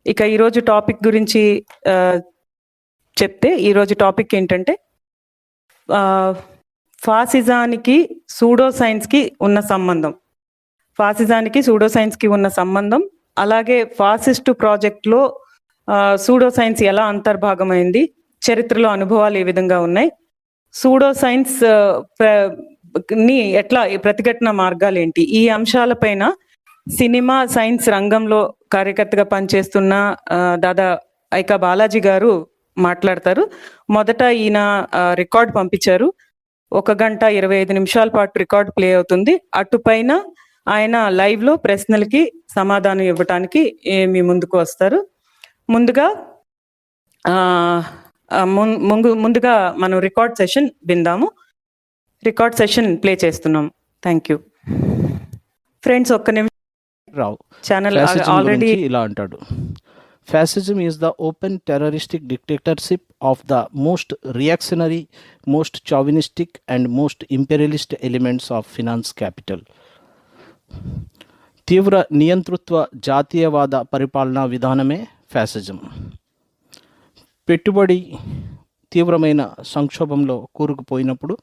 ఇక ఈరోజు టాపిక్ గురించి చెప్తే, ఈరోజు టాపిక్ ఏంటంటే ఫాసిజానికి సూడో సైన్స్కి ఉన్న సంబంధం. అలాగే ఫాసిస్టు ప్రాజెక్ట్లో సూడో సైన్స్ ఎలా అంతర్భాగమైంది, చరిత్రలో అనుభవాలు ఏ విధంగా ఉన్నాయి, సూడో సైన్స్ ని ఎట్లా ప్రతిఘటన మార్గాలు ఏంటి, ఈ అంశాలపైన సినిమా సైన్స్ రంగంలో కార్యకర్తగా పనిచేస్తున్న దాదా ఐకా బాలాజీ గారు మాట్లాడతారు. మొదట ఈయన రికార్డ్ పంపించారు. 1 గంట 25 నిమిషాల పాటు రికార్డ్ ప్లే అవుతుంది. అటుపైన ఆయన లైవ్ లో ప్రశ్నలకి సమాధానం ఇవ్వటానికి మీ ముందుకు వస్తారు. ముందుగా మనం రికార్డ్ సెషన్ విందాము. రికార్డ్ సెషన్ ప్లే చేస్తున్నాం. Thank you friends. ఒక్క నిమిషం. రావు ఛానల్ ఆల్రెడీ ఇలా అంటాడు. Fascism is the open terroristic dictatorship of the most reactionary, most chauvinistic and most imperialist elements of finance capital. తీవ్ర నియంతృత్వ జాతీయవాద పరిపాలనా విధానమే ఫ్యాసిజం. పెట్టుబడి తీవ్రమైన సంక్షోభంలో కూరుకుపోయినప్పుడు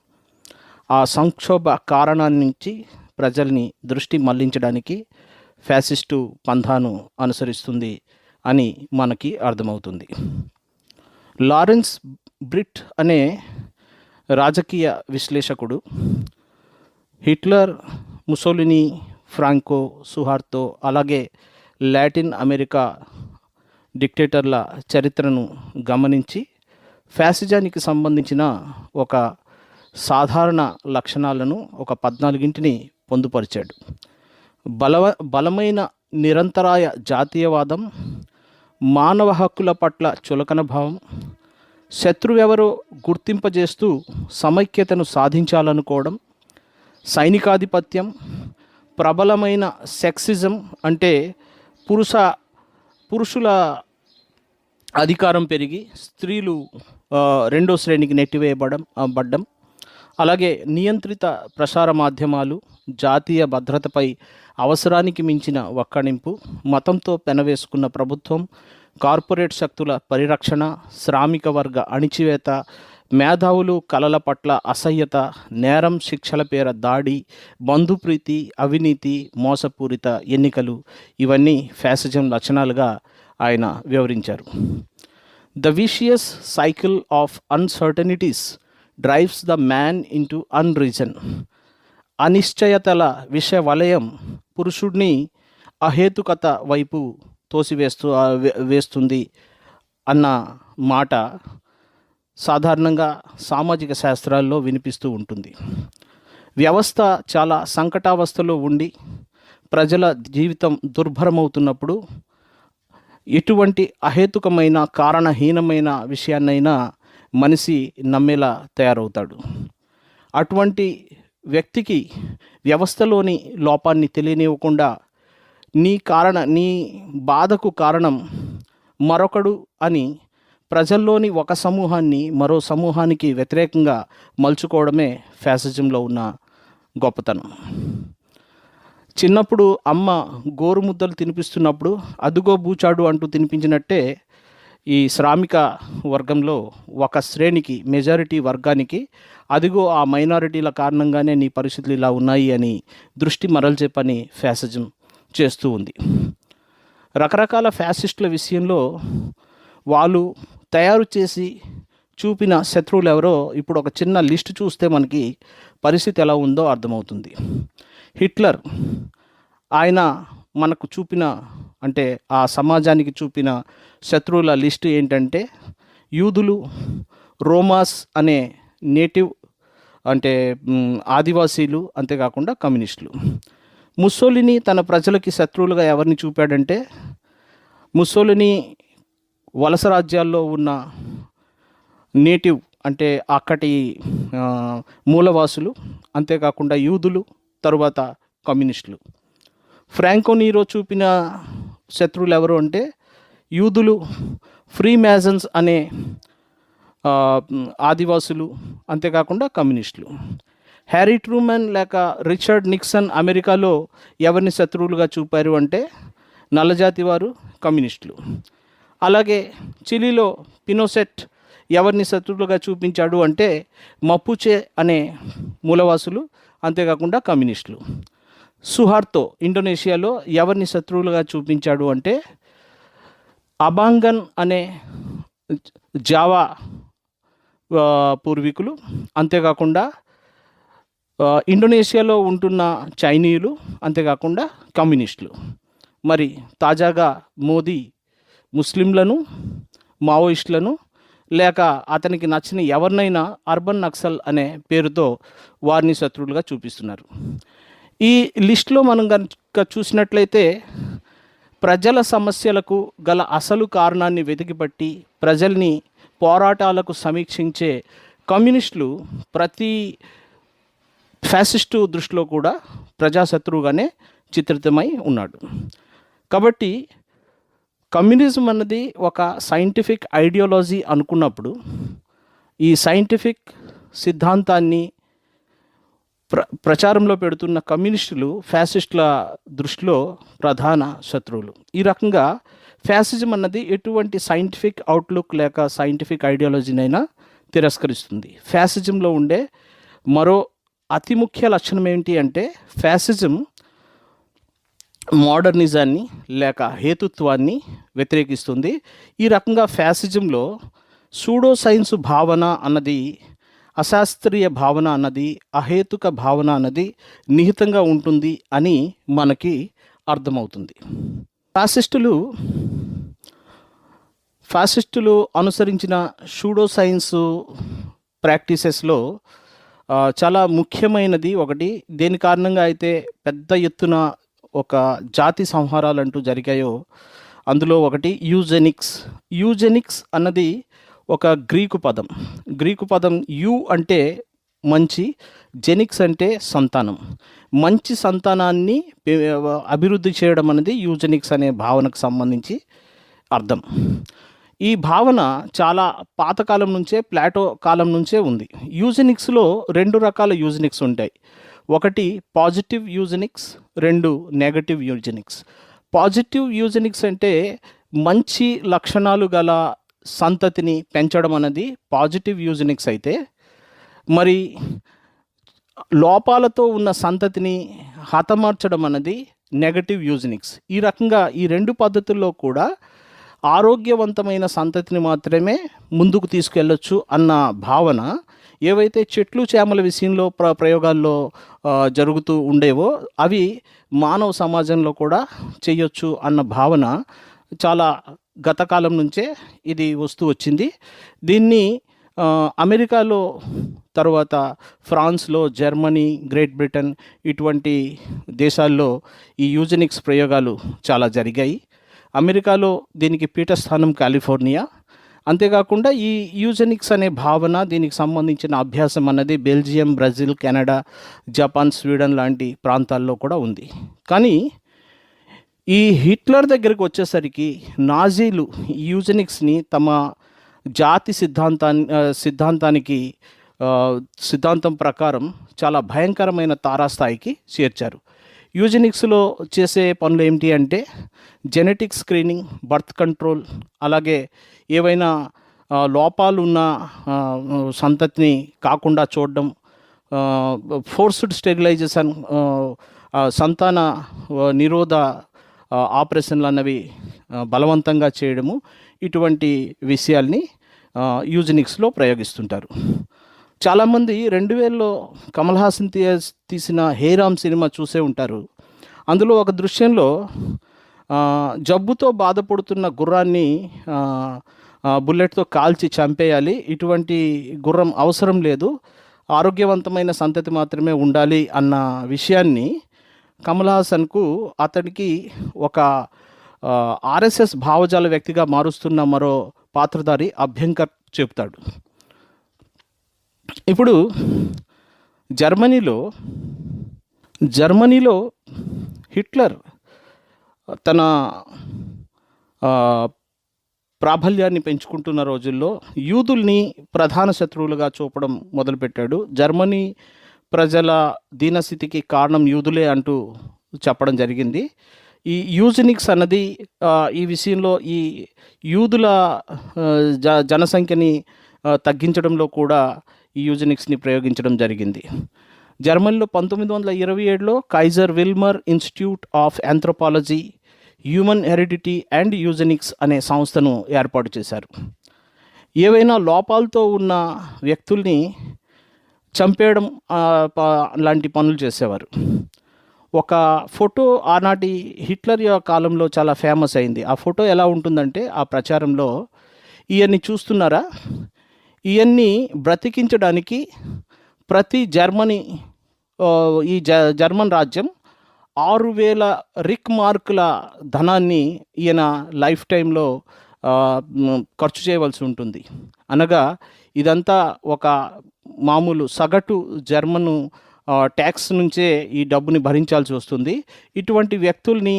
ఆ సంక్షోభ కారణాన్ని నుంచి ప్రజల్ని దృష్టి మళ్లించడానికి ఫ్యాసిస్టు పంథాను అనుసరిస్తుంది అని మనకి అర్థమవుతుంది. లారెన్స్ బ్రిట్ అనే రాజకీయ విశ్లేషకుడు హిట్లర్, ముసోలిని, ఫ్రాంకో, సుహార్తో అలాగే లాటిన్ అమెరికా డిక్టేటర్ల చరిత్రను గమనించి ఫ్యాసిజానికి సంబంధించిన ఒక సాధారణ లక్షణాలను ఒక 14 పొందుపరిచాడు. బలమైన నిరంతరాయ జాతీయవాదం, మానవ హక్కుల పట్ల చులకన భావం, శత్రువెవరో గుర్తింపజేస్తూ సమైక్యతను సాధించాలనుకోవడం, సైనికాధిపత్యం, ప్రబలమైన సెక్సిజం అంటే పురుషుల అధికారం పెరిగి స్త్రీలు రెండో శ్రేణికి నెట్టివేయబడ్డం, అలాగే నియంత్రిత ప్రసార మాధ్యమాలు, జాతీయ భద్రతపై అవసరానికి మించిన వక్కణింపు, మతంతో పెనవేసుకున్న ప్రభుత్వం, కార్పొరేట్ శక్తుల పరిరక్షణ, శ్రామిక వర్గ అణిచివేత, మేధావులు కళల పట్ల అసహ్యత, నేరం శిక్షల పేర దాడి, బంధుప్రీతి, అవినీతి, మోసపూరిత ఎన్నికలు ఇవన్నీ ఫ్యాసిజం లక్షణాలుగా ఆయన వివరించారు. The vicious cycle of uncertainties drives the man into unreason. అనిశ్చయతల విష వలయం పురుషుడిని అహేతుకత వైపు వేస్తుంది అన్న మాట సాధారణంగా సామాజిక శాస్త్రాల్లో వినిపిస్తూ ఉంటుంది. వ్యవస్థ చాలా సంకటావస్థలో ఉండి ప్రజల జీవితం దుర్భరమవుతున్నప్పుడు ఎటువంటి అహేతుకమైన కారణహీనమైన విషయాన్నైనా మనిషి నమ్మేలా తయారవుతాడు. అటువంటి వ్యక్తికి వ్యవస్థలోని లోపాన్ని తెలియనివ్వకుండా నీ బాధకు కారణం మరొకడు అని ప్రజల్లోని ఒక సమూహాన్ని మరో సమూహానికి వ్యతిరేకంగా మలుచుకోవడమే ఫ్యాసిజంలో ఉన్న గొప్పతనం. చిన్నప్పుడు అమ్మ గోరుముద్దలు తినిపిస్తున్నప్పుడు అదుగో బూచాడు అంటూ తినిపించినట్టే ఈ శ్రామిక వర్గంలో ఒక శ్రేణికి, మెజారిటీ వర్గానికి అదిగో ఆ మైనారిటీల కారణంగానే నీ పరిస్థితులు ఇలా ఉన్నాయి అని దృష్టి మరల్చే పని ఫ్యాసిజం చేస్తూ ఉంది. రకరకాల ఫ్యాసిస్టుల విషయంలో వాళ్ళు తయారు చేసి చూపిన శత్రువులు ఎవరో ఇప్పుడు ఒక చిన్న లిస్ట్ చూస్తే మనకి పరిస్థితి ఎలా ఉందో అర్థమవుతుంది. హిట్లర్ ఆయన మనకు చూపిన, అంటే ఆ సమాజానికి చూపిన శత్రువుల లిస్టు ఏంటంటే యూదులు, రోమాస్ అనే నేటివ్ అంటే ఆదివాసీలు, అంతేకాకుండా కమ్యూనిస్టులు. ముస్సోలిని తన ప్రజలకి శత్రువులుగా ఎవరిని చూపాడంటే ముస్సోలిని వలస రాజ్యాల్లో ఉన్న నేటివ్ అంటే అక్కడి మూలవాసులు, అంతేకాకుండా యూదులు, తరువాత కమ్యూనిస్టులు. ఫ్రాంకో నీరో చూపిన శత్రువులు ఎవరు అంటే యూదులు, ఫ్రీ మ్యాజన్స్ అనే ఆదివాసులు, అంతేకాకుండా కమ్యూనిస్టులు. హ్యారీ ట్రూమన్ లేక రిచర్డ్ నిక్సన్ అమెరికాలో ఎవరిని శత్రువులుగా చూపారు అంటే నల్లజాతి వారు కమ్యూనిస్టులు. అలాగే చిలీలో పినోసెట్ ఎవరిని శత్రువులుగా చూపించాడు అంటే మపుచే అనే మూలవాసులు, అంతేకాకుండా కమ్యూనిస్టులు. సుహార్తో ఇండోనేషియాలో ఎవరిని శత్రువులుగా చూపించాడు అంటే అబాంగన్ అనే జావా పూర్వీకులు, అంతేకాకుండా ఇండోనేషియాలో ఉంటున్న చైనీయులు, అంతేకాకుండా కమ్యూనిస్టులు. మరి తాజాగా మోదీ ముస్లింలను, మావోయిస్టులను, లేక అతనికి నచ్చిన ఎవరినైనా అర్బన్ నక్సల్ అనే పేరుతో వారిని శత్రువులుగా చూపిస్తున్నారు. ఈ లిస్టులో మనం కనుక చూసినట్లయితే ప్రజల సమస్యలకు గల అసలు కారణాన్ని వెతికిపట్టి ప్రజల్ని పోరాటాలకు సమీక్షించే కమ్యూనిస్టులు ప్రతి ఫ్యాసిస్టు దృష్టిలో కూడా ప్రజాశత్రువుగానే చిత్రితమై ఉన్నాడు. కాబట్టి కమ్యూనిజం అన్నది ఒక సైంటిఫిక్ ఐడియాలజీ అనుకున్నప్పుడు ఈ సైంటిఫిక్ సిద్ధాంతాన్ని ప్రచారంలో పెడుతున్న కమ్యూనిస్టులు ఫ్యాసిస్టుల దృష్టిలో ప్రధాన శత్రువులు. ఈ రకంగా ఫ్యాసిజం అన్నది ఎటువంటి సైంటిఫిక్ అవుట్లుక్ లేక సైంటిఫిక్ ఐడియాలజీనైనా తిరస్కరిస్తుంది. ఫ్యాసిజంలో ఉండే మరో అతి ముఖ్య లక్షణం ఏంటి అంటే ఫ్యాసిజం మోడర్నిజాన్ని లేక హేతుత్వాన్ని వ్యతిరేకిస్తుంది. ఈ రకంగా ఫ్యాసిజంలో సూడో సైన్స్ భావన అన్నది, అశాస్త్రీయ భావన అన్నది, అహేతుక భావన అన్నది నిహితంగా ఉంటుంది అని మనకి అర్థమవుతుంది. ఫ్యాసిస్టులు అనుసరించిన సూడో సైన్స్ ప్రాక్టీసెస్లో చాలా ముఖ్యమైనది ఒకటి, దేని కారణంగా అయితే పెద్ద ఎత్తున ఒక జాతి సంహారాలు అంటూ జరిగాయో అందులో ఒకటి యూజెనిక్స్ అన్నది ఒక గ్రీకు పదం. యు అంటే మంచి, జెనిక్స్ అంటే సంతానం. మంచి సంతానాన్ని అభివృద్ధి చేయడం అనేది యూజెనిక్స్ అనే భావనకు సంబంధించి అర్థం. ఈ భావన చాలా పాతకాలం నుంచే, ప్లాటో కాలం నుంచే ఉంది. యూజెనిక్స్లో 2 రకాల యూజెనిక్స్ ఉంటాయి. ఒకటి positive eugenics, 2 negative eugenics. Positive eugenics అంటే మంచి లక్షణాలు గల సంతతిని పెంచడం అనేది పాజిటివ్ యూజెనిక్స్ అయితే, మరి లోపాలతో ఉన్న సంతతిని హతమార్చడం అన్నది నెగటివ్ యూజెనిక్స్. ఈ రకంగా ఈ 2 పద్ధతుల్లో కూడా ఆరోగ్యవంతమైన సంతతిని మాత్రమే ముందుకు తీసుకెళ్ళొచ్చు అన్న భావన ఏవైతే చెట్లు చేమల విషయంలో ప్రయోగాల్లో జరుగుతూ ఉండేవో అవి మానవ సమాజంలో కూడా చేయొచ్చు అన్న భావన చాలా గతకాలం నుంచే ఇది వస్తూ వచ్చింది. దీన్ని అమెరికాలో, తర్వాత ఫ్రాన్స్లో, జర్మనీ, గ్రేట్ బ్రిటన్ ఇటువంటి దేశాల్లో ఈ యూజెనిక్స్ ప్రయోగాలు చాలా జరిగాయి. అమెరికాలో దీనికి పీఠస్థానం కాలిఫోర్నియా. అంతేకాకుండా ఈ యూజెనిక్స్ అనే భావన, దీనికి సంబంధించిన అభ్యాసం అన్నది Belgium, Brazil, Canada, Japan, Sweden లాంటి ప్రాంతాల్లో కూడా ఉంది. కానీ ఈ హిట్లర్ దగ్గరికి వచ్చేసరికి నాజీలు యూజెనిక్స్ని తమ జాతి సిద్ధాంతం ప్రకారం చాలా భయంకరమైన తారాస్థాయికి చేర్చారు. యూజెనిక్స్లో చేసే పనులు ఏమిటి అంటే జెనెటిక్ స్క్రీనింగ్, బర్త్ కంట్రోల్, అలాగే ఏవైనా లోపాలు ఉన్న సంతతిని కాకుండా చూడడం, ఫోర్స్డ్ స్టెరిలైజేషన్, సంతాన నిరోధ ఆపరేషన్లు అన్నవి బలవంతంగా చేయడము, ఇటువంటి విషయాల్ని యూజెనిక్స్లో ప్రయోగిస్తుంటారు. చాలామంది 2000లో కమల్ హాసన్ తీసిన హే రామ్ సినిమా చూసే ఉంటారు. అందులో ఒక దృశ్యంలో జబ్బుతో బాధపడుతున్న గుర్రాన్ని బుల్లెట్తో కాల్చి చంపేయాలి, ఇటువంటి గుర్రం అవసరం లేదు, ఆరోగ్యవంతమైన సంతతి మాత్రమే ఉండాలి అన్న విషయాన్ని కమల్ హాసన్కు అతడికి ఒక ఆర్ఎస్ఎస్ భావజాల వ్యక్తిగా మారుస్తున్న మరో పాత్రధారి అభ్యంకర్ చెప్తాడు. ఇప్పుడు జర్మనీలో హిట్లర్ తన ప్రాబల్యాన్ని పెంచుకుంటున్న రోజుల్లో యూదుల్ని ప్రధాన శత్రువులుగా చూపడం మొదలుపెట్టాడు. జర్మనీ ప్రజల దీనస్థితికి కారణం యూదులే అంటూ చెప్పడం జరిగింది. ఈ యూజనిక్స్ అన్నది ఈ విషయంలో ఈ యూదుల జనసంఖ్యని తగ్గించడంలో కూడా ఈ యూజనిక్స్ని ప్రయోగించడం జరిగింది. జర్మనీలో 1927లో Kaiser Wilhelm institute of anthropology, human heredity and eugenics అనే సంస్థను ఏర్పాటు చేశారు. ఏవైనా లోపాలతో ఉన్న వ్యక్తుల్ని చంపేయడం లాంటి పనులు చేసేవారు. ఒక ఫోటో ఆనాటి హిట్లర్ కాలంలో చాలా ఫేమస్ అయింది. ఆ ఫోటో ఎలా ఉంటుందంటే, ఆ ప్రచారంలో ఇవన్నీ చూస్తున్నారా, ఇవన్నీ బ్రతికించడానికి ప్రతి ఈ జర్మన్ రాజ్యం 6,000 రిక్ మార్కుల ధనాన్ని ఈయన లైఫ్ టైంలో ఖర్చు చేయవలసి ఉంటుంది. అనగా ఇదంతా ఒక మామూలు సగటు జర్మను ట్యాక్స్ నుంచే ఈ డబ్బుని భరించాల్సి వస్తుంది. ఇటువంటి వ్యక్తుల్ని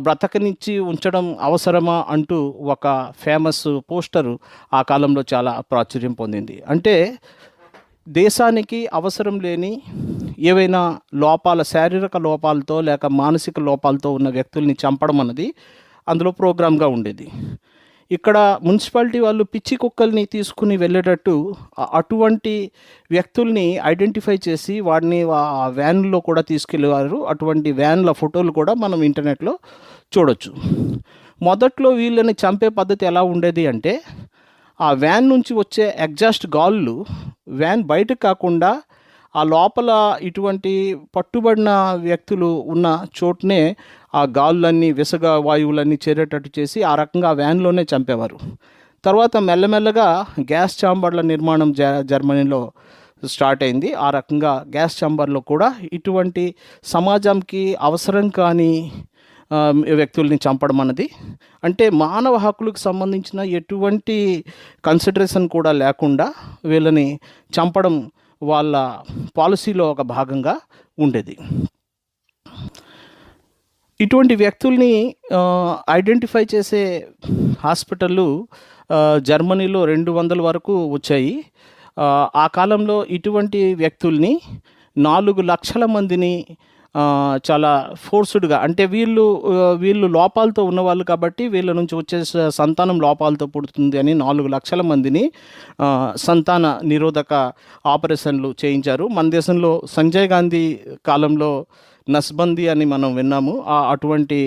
బ్రతకనిచ్చి ఉంచడం అవసరమా అంటూ ఒక ఫేమస్ పోస్టర్ ఆ కాలంలో చాలా ప్రాచుర్యం పొందింది. అంటే దేశానికి అవసరం లేని ఏవైనా లోపాల, శారీరక లోపాలతో లేక మానసిక లోపాలతో ఉన్న వ్యక్తుల్ని చంపడం అన్నది అందులో ప్రోగ్రామ్గా ఉండేది. ఇక్కడ మున్సిపాలిటీ వాళ్ళు పిచ్చి కుక్కల్ని తీసుకుని వెళ్ళేటట్టు అటువంటి వ్యక్తుల్ని ఐడెంటిఫై చేసి వాడిని ఆ వ్యాన్లో కూడా తీసుకెళ్ళేవారు. అటువంటి వ్యాన్ల ఫోటోలు కూడా మనం ఇంటర్నెట్లో చూడొచ్చు. మొదట్లో వీళ్ళని చంపే పద్ధతి ఎలా ఉండేది అంటే, ఆ వ్యాన్ నుంచి వచ్చే ఎగ్జాస్ట్ గాళ్ళు వ్యాన్ బయటకు కాకుండా ఆ లోపల ఇటువంటి పట్టుబడిన వ్యక్తులు ఉన్న చోటునే ఆ గాలులన్నీ, విసగ వాయువులన్నీ చేరేటట్టు చేసి ఆ రకంగా ఆ వ్యాన్లోనే చంపేవారు. తర్వాత మెల్లమెల్లగా గ్యాస్ ఛాంబర్ల నిర్మాణం జర్మనీలో స్టార్ట్ అయింది. ఆ రకంగా గ్యాస్ ఛాంబర్లో కూడా ఇటువంటి సమాజంకి అవసరం కాని వ్యక్తుల్ని చంపడం అన్నది, అంటే మానవ హక్కులకు సంబంధించిన ఎటువంటి కన్సిడరేషన్ కూడా లేకుండా వీళ్ళని చంపడం వాళ్ళ పాలసీలో ఒక భాగంగా ఉండేది. ఇటువంటి వ్యక్తుల్ని ఐడెంటిఫై చేసే హాస్పిటళ్ళు జర్మనీలో 200 వరకు వచ్చాయి. ఆ కాలంలో ఇటువంటి వ్యక్తుల్ని 4 లక్షల మందిని చాలా ఫోర్స్డ్గా, అంటే వీళ్ళు లోపాలతో ఉన్నవాళ్ళు కాబట్టి వీళ్ళ నుంచి వచ్చే సంతానం లోపాలతో పుడుతుంది అని 4 లక్షల మందిని సంతాన నిరోధక ఆపరేషన్లు చేయించారు. మన దేశంలో సంజయ్ గాంధీ కాలంలో నస్బందీ అని మనం విన్నాము. అటువంటి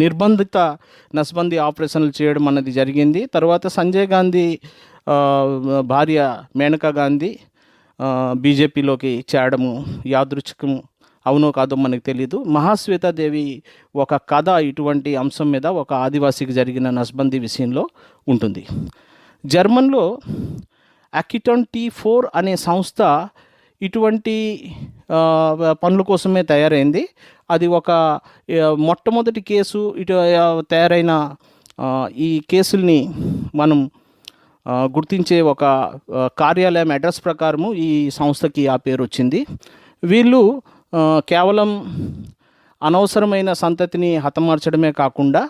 నిర్బంధిత నస్బందీ ఆపరేషన్లు చేయడం అన్నది జరిగింది. తర్వాత సంజయ్ గాంధీ భార్య మేనకా గాంధీ బీజేపీలోకి చేరడము యాదృచ్ఛికం అవునో కాదో మనకు తెలియదు. మహాశ్వేతాదేవి ఒక కథ ఇటువంటి అంశం మీద, ఒక ఆదివాసికి జరిగిన నస్బందీ విషయంలో ఉంటుంది. జర్మన్లో అక్యుటన్ T4 అనే సంస్థ ఇటువంటి పనుల కోసమే తయారైంది. అది ఒక మొట్టమొదటి కేసు. తయారైన ఈ కేసుల్ని మనం గుర్తించే ఒక కార్యాలయం అడ్రస్ ప్రకారము ఈ సంస్థకి ఆ పేరు వచ్చింది. వీళ్ళు కేవలం అనవసరమైన సంతతిని హతమార్చడమే కాకుండా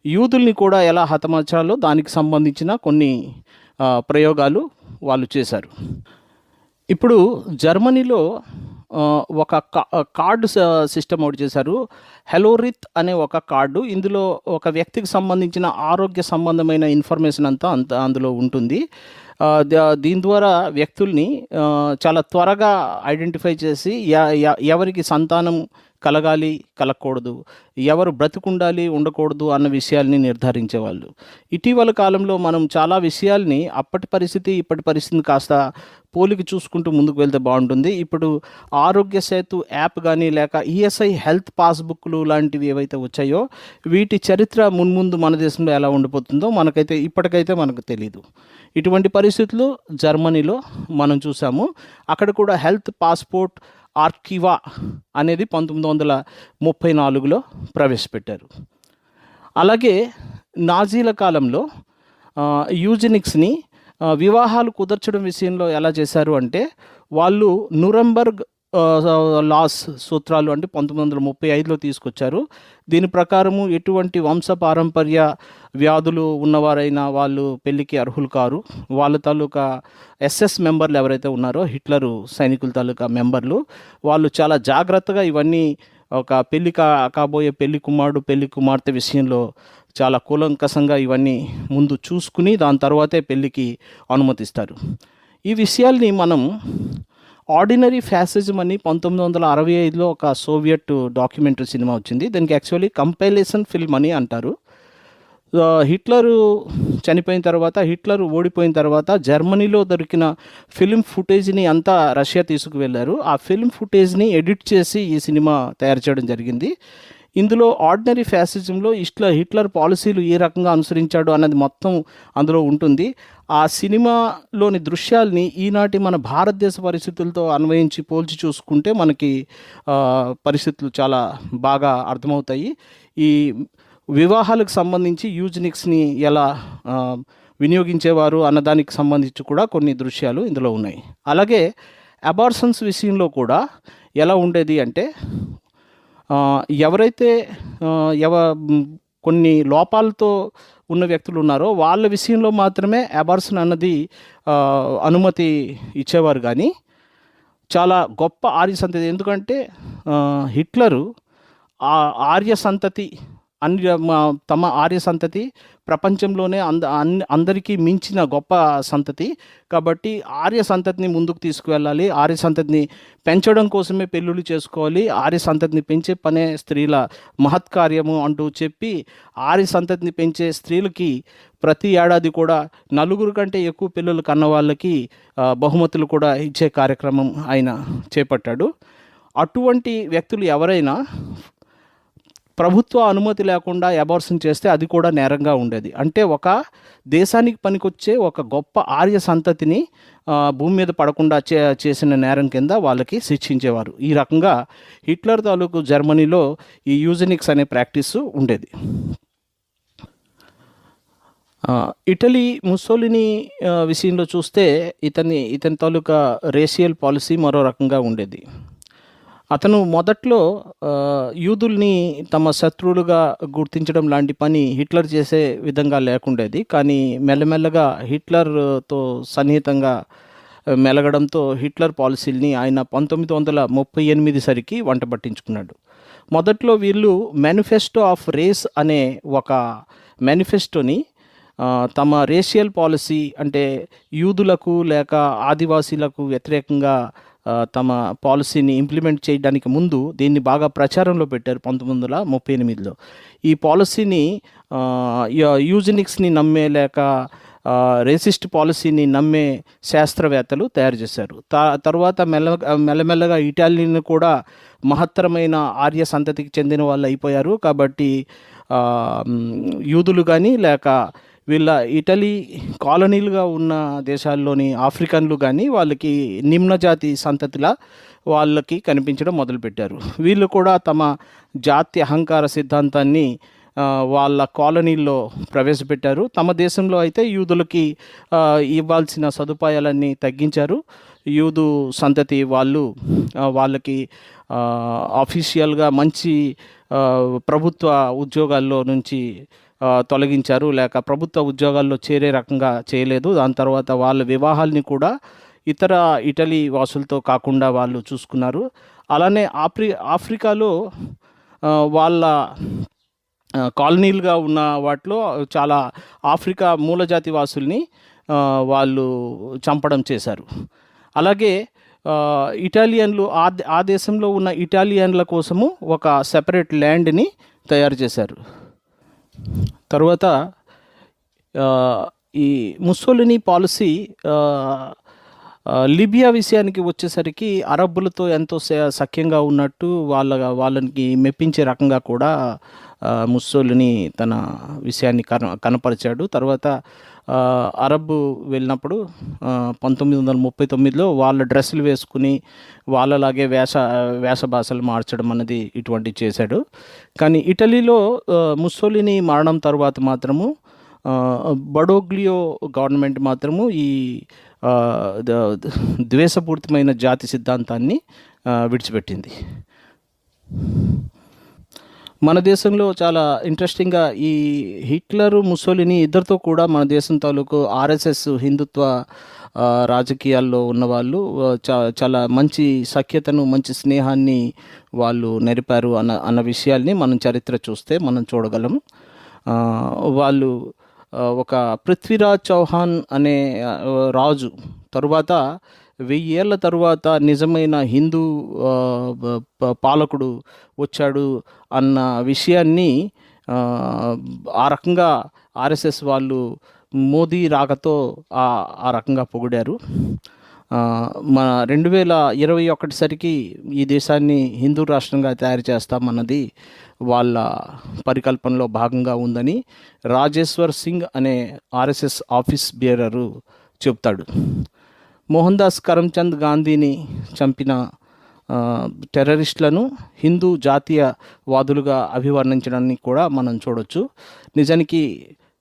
యూదుల్ని కూడా ఎలా హతమార్చాలో దానికి సంబంధించిన కొన్ని ప్రయోగాలు వాళ్ళు చేశారు. ఇప్పుడు జర్మనీలో ఒక కార్డు సిస్టమ్ ఒకటి చేశారు. హెలోరిత్ అనే ఒక కార్డు. ఇందులో ఒక వ్యక్తికి సంబంధించిన ఆరోగ్య సంబంధమైన ఇన్ఫర్మేషన్ అంతా అందులో ఉంటుంది. దీని ద్వారా వ్యక్తుల్ని చాలా త్వరగా ఐడెంటిఫై చేసి ఎవరికి సంతానం కలగాలి, కలగకూడదు, ఎవరు బ్రతికుండాలి, ఉండకూడదు అన్న విషయాల్ని నిర్ధారించేవాళ్ళు. ఇటీవల కాలంలో మనం చాలా విషయాల్ని అప్పటి పరిస్థితి ఇప్పటి పరిస్థితిని కాస్త పోలిక చూసుకుంటూ ముందుకు వెళ్తే బాగుంటుంది. ఇప్పుడు ఆరోగ్య సేతు యాప్ కానీ లేక ఈఎస్ఐ హెల్త్ పాస్బుక్లు లాంటివి ఏవైతే వచ్చాయో వీటి చరిత్ర మున్ముందు మన దేశంలో ఎలా ఉండిపోతుందో ఇప్పటికైతే మనకు తెలియదు. ఇటువంటి పరిస్థితులు జర్మనీలో మనం చూసాము. అక్కడ కూడా హెల్త్ పాస్పోర్ట్ ఆర్కివా అనేది 1934లో ప్రవేశపెట్టారు. అలాగే నాజీల కాలంలో యూజెనిక్స్ని వివాహాలు కుదర్చడం విషయంలో ఎలా చేశారు అంటే, వాళ్ళు నూరెంబర్గ్ లాస్ సూత్రాలు అంటే 1935లో తీసుకొచ్చారు. దీని ప్రకారము ఎటువంటి వంశపారంపర్య వ్యాధులు ఉన్నవారైనా వాళ్ళు పెళ్ళికి అర్హులు కారు. వాళ్ళ తాలూకా SS మెంబర్లు ఎవరైతే ఉన్నారో హిట్లరు సైనికుల తాలూకా మెంబర్లు, వాళ్ళు చాలా జాగ్రత్తగా ఇవన్నీ ఒక కాబోయే పెళ్లి కుమారుడు పెళ్లి కుమార్తె విషయంలో చాలా కూలంకషంగా ఇవన్నీ ముందు చూసుకుని దాని తర్వాతే పెళ్ళికి అనుమతిస్తారు. ఈ విషయాల్ని మనం ఆర్డినరీ ఫ్యాసిజం అని 1965లో ఒక సోవియట్ డాక్యుమెంటరీ సినిమా వచ్చింది. దానికి యాక్చువల్లీ కంపైలేషన్ ఫిల్మ్ అని అంటారు. హిట్లరు చనిపోయిన తర్వాత, హిట్లర్ ఓడిపోయిన తర్వాత జర్మనీలో దొరికిన ఫిల్మ్ ఫుటేజ్ని అంతా రష్యా తీసుకువెళ్ళారు. ఆ ఫిల్మ్ ఫుటేజ్ని ఎడిట్ చేసి ఈ సినిమా తయారు చేయడం జరిగింది. ఇందులో ఆర్డినరీ ఫ్యాసిజంలో హిట్లర్ పాలసీలు ఏ రకంగా అనుసరించాడు అన్నది మొత్తం అందులో ఉంటుంది. ఆ సినిమాలోని దృశ్యాల్ని ఈనాటి మన భారతదేశ పరిస్థితులతో అన్వయించి పోల్చి చూసుకుంటే మనకి పరిస్థితులు చాలా బాగా అర్థమవుతాయి. ఈ వివాహాలకు సంబంధించి యూజెనిక్స్ని ఎలా వినియోగించేవారు అన్నదానికి సంబంధించి కూడా కొన్ని దృశ్యాలు ఇందులో ఉన్నాయి. అలాగే అబార్షన్స్ విషయంలో కూడా ఎలా ఉండేది అంటే, ఎవరైతే కొన్ని లోపాలతో ఉన్న వ్యక్తులు ఉన్నారో వాళ్ళ విషయంలో మాత్రమే అబార్షన్ అన్నది అనుమతి ఇచ్చేవారు. కానీ చాలా గొప్ప ఆర్య సంతతి, ఎందుకంటే హిట్లరు ఆర్య సంతతి తమ ఆర్య సంతతి ప్రపంచంలోనే అందరికీ మించిన గొప్ప సంతతి కాబట్టి ఆర్య సంతతిని ముందుకు తీసుకువెళ్ళాలి, ఆర్య సంతతిని పెంచడం కోసమే పెళ్ళిళ్ళు చేసుకోవాలి, ఆర్య సంతతిని పెంచే పనే స్త్రీల మహత్కార్యము అంటూ చెప్పి ఆర్య సంతతిని పెంచే స్త్రీలకి ప్రతి ఏడాది కూడా 4 కంటే ఎక్కువ పిల్లలు కన్న వాళ్ళకి బహుమతులు కూడా ఇచ్చే కార్యక్రమం ఆయన చేపట్టాడు. అటువంటి వ్యక్తులు ఎవరైనా ప్రభుత్వ అనుమతి లేకుండా అబార్షన్ చేస్తే అది కూడా నేరంగా ఉండేది. అంటే ఒక దేశానికి పనికొచ్చే ఒక గొప్ప ఆర్య సంతతిని భూమి మీద పడకుండా చేసిన నేరం కింద వాళ్ళకి శిక్షించేవారు. ఈ రకంగా హిట్లర్ తాలూకు జర్మనీలో ఈ యూజెనిక్స్ అనే ప్రాక్టీసు ఉండేది. ఇటలీ ముస్సోలినీ విషయంలో చూస్తే ఇతని తాలూకా రేషియల్ పాలసీ మరో రకంగా ఉండేది. అతను మొదట్లో యూదుల్ని తమ శత్రువులుగా గుర్తించడం లాంటి పని హిట్లర్ చేసే విధంగా లేకుండేది. కానీ మెల్లమెల్లగా హిట్లర్తో సన్నిహితంగా మెలగడంతో హిట్లర్ పాలసీల్ని ఆయన 1938 సరికి వంట పట్టించుకున్నాడు. మొదట్లో వీళ్ళు మేనిఫెస్టో ఆఫ్ రేస్ అనే ఒక మేనిఫెస్టోని తమ రేషియల్ పాలసీ అంటే యూదులకు లేక ఆదివాసీలకు వ్యతిరేకంగా తమ పాలసీని ఇంప్లిమెంట్ చేయడానికి ముందు దీన్ని బాగా ప్రచారంలో పెట్టారు 1938లో. ఈ పాలసీని యూజెనిక్స్ని నమ్మే లేక రేసిస్ట్ పాలసీని నమ్మే శాస్త్రవేత్తలు తయారు చేశారు. తర్వాత మెల్లమెల్లగా ఇటాలియన్ కూడా మహత్తరమైన ఆర్య సంతతికి చెందిన వాళ్ళు అయిపోయారు. కాబట్టి యూదులు కానీ లేక వీళ్ళ ఇటలీ కాలనీలుగా ఉన్న దేశాల్లోని ఆఫ్రికన్లు కానీ వాళ్ళకి నిమ్నజాతి సంతతిలా వాళ్ళకి కనిపించడం మొదలుపెట్టారు. వీళ్ళు కూడా తమ జాతి అహంకార సిద్ధాంతాన్ని వాళ్ళ కాలనీల్లో ప్రవేశపెట్టారు. తమ దేశంలో అయితే యూదులకి ఇవ్వాల్సిన సదుపాయాలన్నీ తగ్గించారు. యూదు సంతతి వాళ్ళకి ఆఫీషియల్గా మంచి ప్రభుత్వ ఉద్యోగాల్లో నుంచి తొలగించారు, లేక ప్రభుత్వ ఉద్యోగాల్లో చేరే రకంగా చేయలేదు. దాని తర్వాత వాళ్ళ వివాహాల్ని కూడా ఇతర ఇటలీ వాసులతో కాకుండా వాళ్ళు చూసుకున్నారు. అలానే ఆఫ్రికాలో వాళ్ళ కాలనీలుగా ఉన్న వాటిలో చాలా ఆఫ్రికా మూలజాతి వాసుల్ని వాళ్ళు చంపడం చేశారు. అలాగే ఇటాలియన్లు ఆ దేశంలో ఉన్న ఇటాలియన్ల కోసము ఒక సెపరేట్ ల్యాండ్ని తయారు చేశారు. తర్వాత ఈ ముస్సోలినీ పాలసీ లిబియా విషయానికి వచ్చేసరికి అరబ్బులతో ఎంతో సఖ్యంగా ఉన్నట్టు వాళ్ళకి మెప్పించే రకంగా కూడా ముస్సోలినీ తన విషయాన్ని కనపరిచాడు. తర్వాత అరబ్బు వెళ్ళినప్పుడు 1939లో వాళ్ళ డ్రెస్సులు వేసుకుని వాళ్ళలాగే వేష భాషలు మార్చడం అన్నది ఇటువంటివి చేశాడు. కానీ ఇటలీలో ముస్సోలినీ మరణం తర్వాత మాత్రము బడోగ్లియో గవర్నమెంట్ మాత్రము ఈ ద్వేషపూరితమైన జాతి సిద్ధాంతాన్ని విడిచిపెట్టింది. మన దేశంలో చాలా ఇంట్రెస్టింగ్గా ఈ హిట్లరు ముసోలిని ఇద్దరితో కూడా మన దేశం తాలూకు ఆర్ఎస్ఎస్ హిందుత్వ రాజకీయాల్లో ఉన్నవాళ్ళు చాలా మంచి సఖ్యతను మంచి స్నేహాన్ని వాళ్ళు నెరిపారు అన్న విషయాల్ని మనం చరిత్ర చూస్తే మనం చూడగలం. వాళ్ళు ఒక పృథ్వీరాజ్ చౌహాన్ అనే రాజు తరువాత 1000 ఏళ్ల తరువాత నిజమైన హిందూ పాలకుడు వచ్చాడు అన్న విషయాన్ని ఆ రకంగా ఆర్ఎస్ఎస్ వాళ్ళు మోదీ రాకతో ఆ రకంగా పొగిడారు. మన 2021 సరికి ఈ దేశాన్ని హిందూ రాష్ట్రంగా తయారు చేస్తామన్నది వాళ్ళ పరికల్పనలో భాగంగా ఉందని రాజేశ్వర్ సింగ్ అనే ఆర్ఎస్ఎస్ ఆఫీస్ బేరరు చెప్తాడు. మోహన్ దాస్ కరమ్చంద్ గాంధీని చంపిన టెర్రరిస్టులను హిందూ జాతీయవాదులుగా అభివర్ణించడాన్ని కూడా మనం చూడొచ్చు. నిజానికి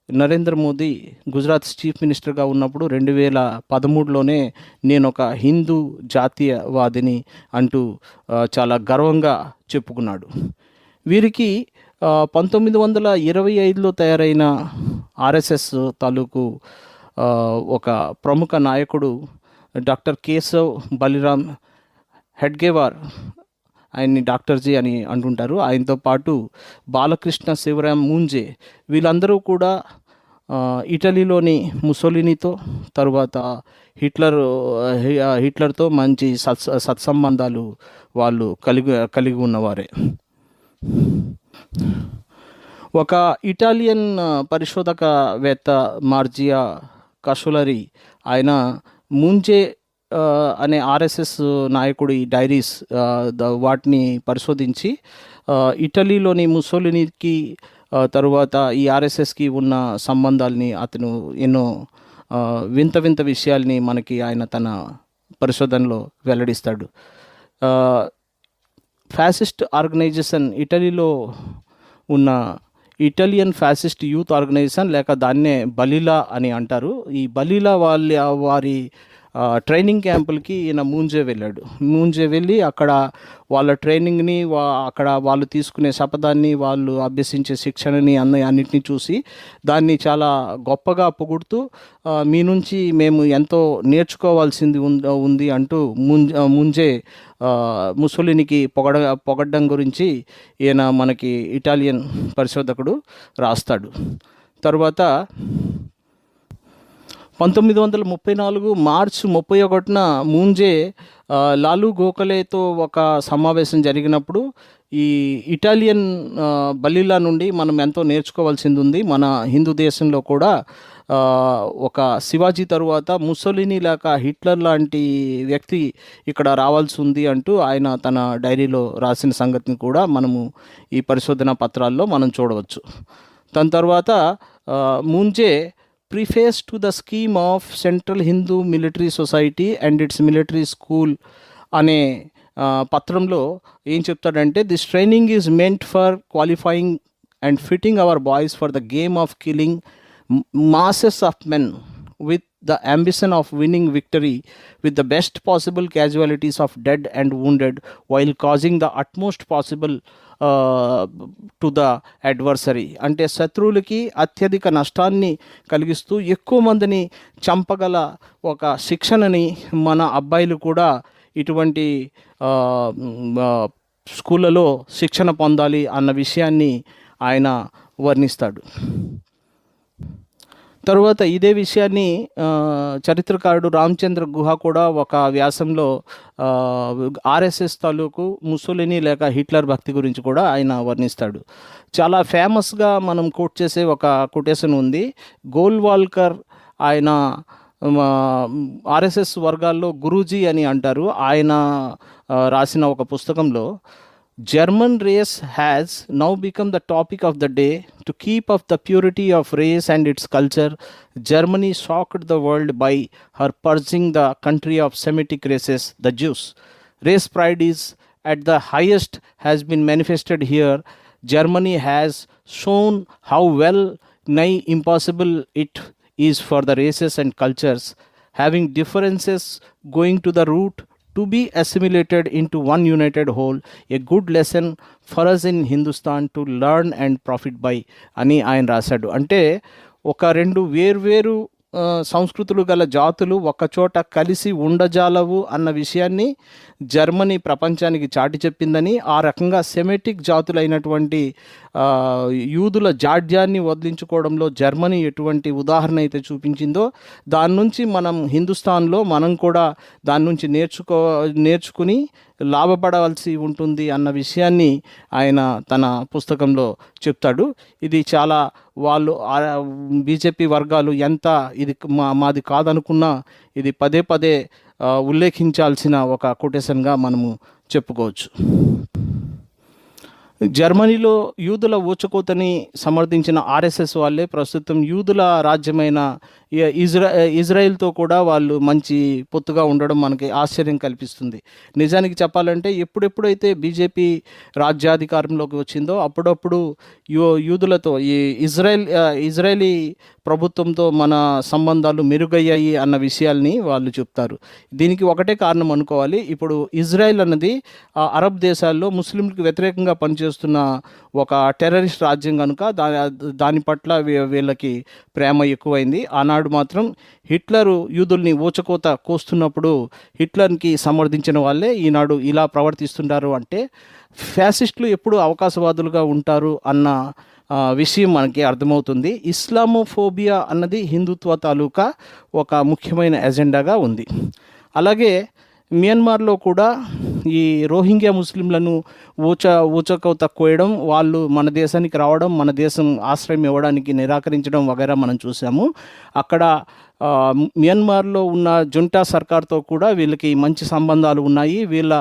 నరేంద్ర మోదీ గుజరాత్ చీఫ్ మినిస్టర్గా ఉన్నప్పుడు 2013లోనే నేను ఒక హిందూ జాతీయవాదిని అంటూ చాలా గర్వంగా చెప్పుకున్నాడు. వీరికి 1925లో తయారైన ఆర్ఎస్ఎస్ తాలూకు ఒక ప్రముఖ నాయకుడు డాక్టర్ కేశవ్ బలిరామ్ హెడ్గేవార్, ఆయన్ని డాక్టర్జీ అని అంటుంటారు. ఆయనతో పాటు బాలకృష్ణ శివరామ్ మూంజే, వీళ్ళందరూ కూడా ఇటలీలోని ముసోలినీతో తరువాత హిట్లర్తో మంచి సత్సంబంధాలు వాళ్ళు కలిగి ఉన్నవారే. ఒక ఇటాలియన్ పరిశోధకవేత్త మార్జియా కషులరి, ఆయన మూంజే అనే ఆర్ఎస్ఎస్ నాయకుడి డైరీస్ వాటిని పరిశోధించి ఇటలీలోని ముసోలినీకి తరువాత ఈ ఆర్ఎస్ఎస్కి ఉన్న సంబంధాలని అతను ఎన్నో వింత వింత విషయాల్ని మనకి ఆయన తన పరిశోధనలో వెల్లడిస్తాడు. ఫ్యాసిస్ట్ ఆర్గనైజేషన్, ఇటలీలో ఉన్న ఇటాలియన్ ఫ్యాసిస్ట్ యూత్ ఆర్గనైజేషన్ లేక దాన్నే బలిలా అని అంటారు. ఈ బలిలా వారి ట్రైనింగ్ క్యాంపులకి ఈయన మూంజే వెళ్ళి అక్కడ వాళ్ళ ట్రైనింగ్ని అక్కడ వాళ్ళు తీసుకునే శపథాన్ని వాళ్ళు అభ్యసించే శిక్షణని అన్నిటినీ చూసి దాన్ని చాలా గొప్పగా పొగుడుతూ మీ నుంచి మేము ఎంతో నేర్చుకోవాల్సింది ఉంది అంటూ మూంజే ముసోలినికి పొగడ్డం గురించి ఈయన మనకి ఇటాలియన్ పరిశోధకుడు రాస్తాడు. తర్వాత 1934 మార్చి 31న మూంజే లాలు గోఖలేతో ఒక సమావేశం జరిగినప్పుడు ఈ ఇటాలియన్ బలిలా నుండి మనం ఎంతో నేర్చుకోవాల్సింది ఉంది. మన హిందూ దేశంలో కూడా ఒక శివాజీ తరువాత ముసోలిని లేక హిట్లర్ లాంటి వ్యక్తి ఇక్కడ రావాల్సి ఉంది అంటూ ఆయన తన డైరీలో రాసిన సంగతిని కూడా మనము ఈ పరిశోధనా పత్రాల్లో మనం చూడవచ్చు. దాని తర్వాత Moonje preface to the scheme of Central Hindu Military Society and its military school అనే పత్రంలో ఏం చెప్తాడంటే, this training is meant for qualifying and fitting our boys for the game of killing masses of men with the ambition of winning victory with the best possible casualties of dead and wounded while causing the utmost possible to the adversary. అంటే శత్రువులకి అత్యధిక నష్టాన్ని కలిగిస్తూ ఎక్కువ మందిని చంపగల ఒక శిక్షణని మన అబ్బాయిలు కూడా ఇటువంటి స్కూళ్ళలో శిక్షణ పొందాలి అన్న విషయాన్ని ఆయన వర్ణిస్తాడు. తరువాత ఇదే విషయాన్ని చరిత్రకారుడు రామచంద్ర గుహ కూడా ఒక వ్యాసంలో ఆర్ఎస్ఎస్ తాలూకు ముసోలిని లేక హిట్లర్ భక్తి గురించి కూడా ఆయన వర్ణిస్తాడు. చాలా ఫేమస్గా మనం కోట్ చేసే ఒక కొటేషన్ ఉంది. గోల్వాల్కర్, ఆయన ఆర్ఎస్ఎస్ వర్గాల్లో గురూజీ అని అంటారు. ఆయన రాసిన ఒక పుస్తకంలో, German race has now become the topic of the day. To keep up the purity of race and its culture, Germany shocked the world by her purging the country of Semitic races, the Jews. Race pride is at the highest has been manifested here. Germany has shown how well, nigh impossible it is for the races and cultures, having differences going to the root to be assimilated into one united whole, a good lesson for us in Hindustan to learn and profit by అని ఆయన రాశాడు. అంటే ఒక రెండు వేర్వేరు సంస్కృతులు గల జాతులు ఒకచోట కలిసి ఉండజాలవు అన్న విషయాన్ని జర్మనీ ప్రపంచానికి చాటి చెప్పిందని, ఆ రకంగా సెమెటిక్ జాతులైనటువంటి యూదుల జాడ్యాన్ని వదిలించుకోవడంలో జర్మనీ ఎటువంటి ఉదాహరణ అయితే చూపించిందో దాని నుంచి మనం హిందుస్థాన్లో మనం కూడా దాని నుంచి నేర్చుకుని లాభపడవలసి ఉంటుంది అన్న విషయాన్ని ఆయన తన పుస్తకంలో చెప్తాడు. ఇది చాలా వాళ్ళు బీజేపీ వర్గాలు ఎంత ఇది మాది కాదనుకున్నా ఇది పదే పదే ఉల్లేఖించాల్సిన ఒక కొటేషన్గా మనము చెప్పుకోవచ్చు. జర్మనీలో యూదుల ఊచకోతని సమర్థించిన ఆర్ఎస్ఎస్ వాళ్ళే ప్రస్తుతం యూదుల రాజ్యమైన ఇజ్రాయెల్తో కూడా వాళ్ళు మంచి పొత్తుగా ఉండడం మనకి ఆశ్చర్యం కల్పిస్తుంది. నిజానికి చెప్పాలంటే ఎప్పుడెప్పుడైతే బీజేపీ రాజ్యాధికారంలోకి వచ్చిందో అప్పుడప్పుడు యూదులతో ఈ ఇజ్రాయేలీ ప్రభుత్వంతో మన సంబంధాలు మెరుగయ్యాయి అన్న విషయాల్ని వాళ్ళు చెప్తారు. దీనికి ఒకటే కారణం అనుకోవాలి. ఇప్పుడు ఇజ్రాయెల్ అన్నది అరబ్ దేశాల్లో ముస్లింలకు వ్యతిరేకంగా పనిచేస్తున్న ఒక టెర్రరిస్ట్ రాజ్యం కనుక దాని పట్ల వీళ్ళకి ప్రేమ ఎక్కువైంది. ఆనాడు మాత్రం హిట్లరు యూదుల్ని ఊచకోత కోస్తున్నప్పుడు హిట్లర్కి సమర్థించిన వాళ్ళే ఈనాడు ఇలా ప్రవర్తిస్తుంటారు. అంటే ఫ్యాసిస్టులు ఎప్పుడు అవకాశవాదులుగా ఉంటారు అన్న విషయం మనకి అర్థమవుతుంది. ఇస్లామోఫోబియా అన్నది హిందుత్వ తాలూకా ఒక ముఖ్యమైన ఎజెండాగా ఉంది. అలాగే మియన్మార్లో కూడా ఈ రోహింగ్యా ముస్లింలను ఊచకోత కోయడం, వాళ్ళు మన దేశానికి రావడం, మన దేశం ఆశ్రయం ఇవ్వడానికి నిరాకరించడం వగైరా మనం చూసాము. అక్కడ మియన్మార్లో ఉన్న జుంటా సర్కార్తో కూడా వీళ్ళకి మంచి సంబంధాలు ఉన్నాయి. వీళ్ళ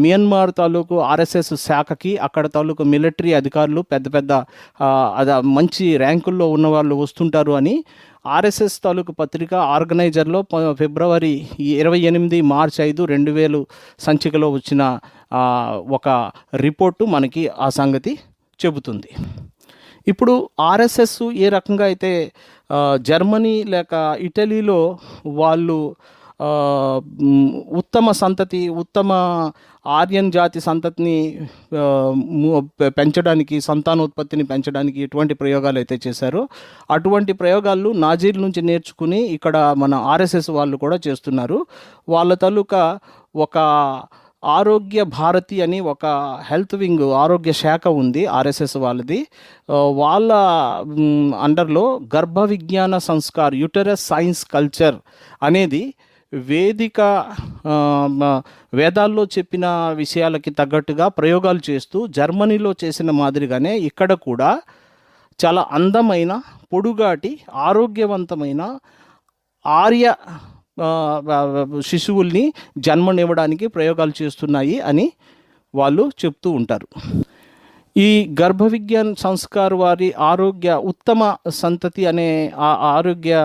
మియన్మార్ తాలూకు ఆర్ఎస్ఎస్ శాఖకి అక్కడ తాలూకు మిలిటరీ అధికారులు పెద్ద మంచి ర్యాంకుల్లో ఉన్నవాళ్ళు వస్తుంటారు అని ఆర్ఎస్ఎస్ తాలూకు పత్రిక ఆర్గనైజర్లో ఫిబ్రవరి 28 మార్చి 5, 2000 సంచికలో వచ్చిన ఒక రిపోర్టు మనకి ఆ సంగతి చెబుతుంది. ఇప్పుడు ఆర్ఎస్ఎస్ ఏ రకంగా అయితే జర్మనీ లేక ఇటలీలో వాళ్ళు ఉత్తమ సంతతి, ఉత్తమ ఆర్యన్ జాతి సంతతిని పెంచడానికి, సంతానోత్పత్తిని పెంచడానికి ఎటువంటి ప్రయోగాలు అయితే చేశారో అటువంటి ప్రయోగాలు నాజీల నుంచి నేర్చుకుని ఇక్కడ మన ఆర్ఎస్ఎస్ వాళ్ళు కూడా చేస్తున్నారు. వాళ్ళ తాలూకా ఒక ఆరోగ్య భారతి అని ఒక హెల్త్ వింగ్, ఆరోగ్య శాఖ ఉంది ఆర్ఎస్ఎస్ వాళ్ళది. వాళ్ళ అండర్లో గర్భ విజ్ఞాన సంస్కార్, యూటరస్ సైన్స్ కల్చర్ అనేది వేదాల్లో చెప్పిన విషయాలకి తగ్గట్టుగా ప్రయోగాలు చేస్తూ జర్మనీలో చేసిన మాదిరిగానే ఇక్కడ కూడా చాలా అందమైన, పొడుగాటి, ఆరోగ్యవంతమైన ఆర్య శిశువుల్ని జన్మనివ్వడానికి ప్రయోగాలు చేస్తున్నాయి అని వాళ్ళు చెప్తూ ఉంటారు. ఈ గర్భ విజ్ఞాన్ సంస్కార్ వారి ఆరోగ్య ఉత్తమ సంతతి అనే ఆరోగ్య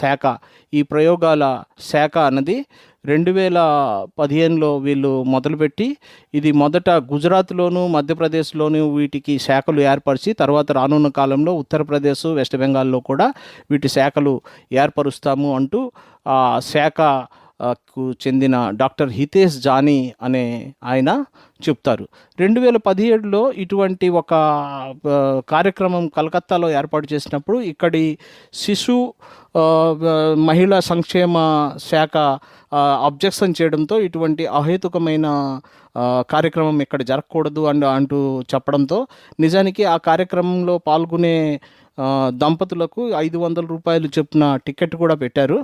శాఖ, ఈ ప్రయోగాల శాఖ అన్నది 2015లో వీళ్ళు మొదలుపెట్టి ఇది మొదట గుజరాత్లోను, మధ్యప్రదేశ్లోను వీటికి శాఖలు ఏర్పరిచి తర్వాత రానున్న కాలంలో ఉత్తరప్రదేశ్, వెస్ట్ బెంగాల్లో కూడా వీటి శాఖలు ఏర్పరుస్తాము అంటూ ఆ శాఖకు చెందిన డాక్టర్ హితేష్ జానీ అనే ఆయన చెప్తారు. 2017లో ఇటువంటి ఒక కార్యక్రమం కలకత్తాలో ఏర్పాటు చేసినప్పుడు ఇక్కడి శిశు మహిళా సంక్షేమ శాఖ అబ్జెక్షన్ చేయడంతో ఇటువంటి అహేతుకమైన కార్యక్రమం ఇక్కడ జరగకూడదు అంటూ చెప్పడంతో నిజానికి ఆ కార్యక్రమంలో పాల్గొనే దంపతులకు 500 రూపాయలు చొప్పున టికెట్ కూడా పెట్టారు.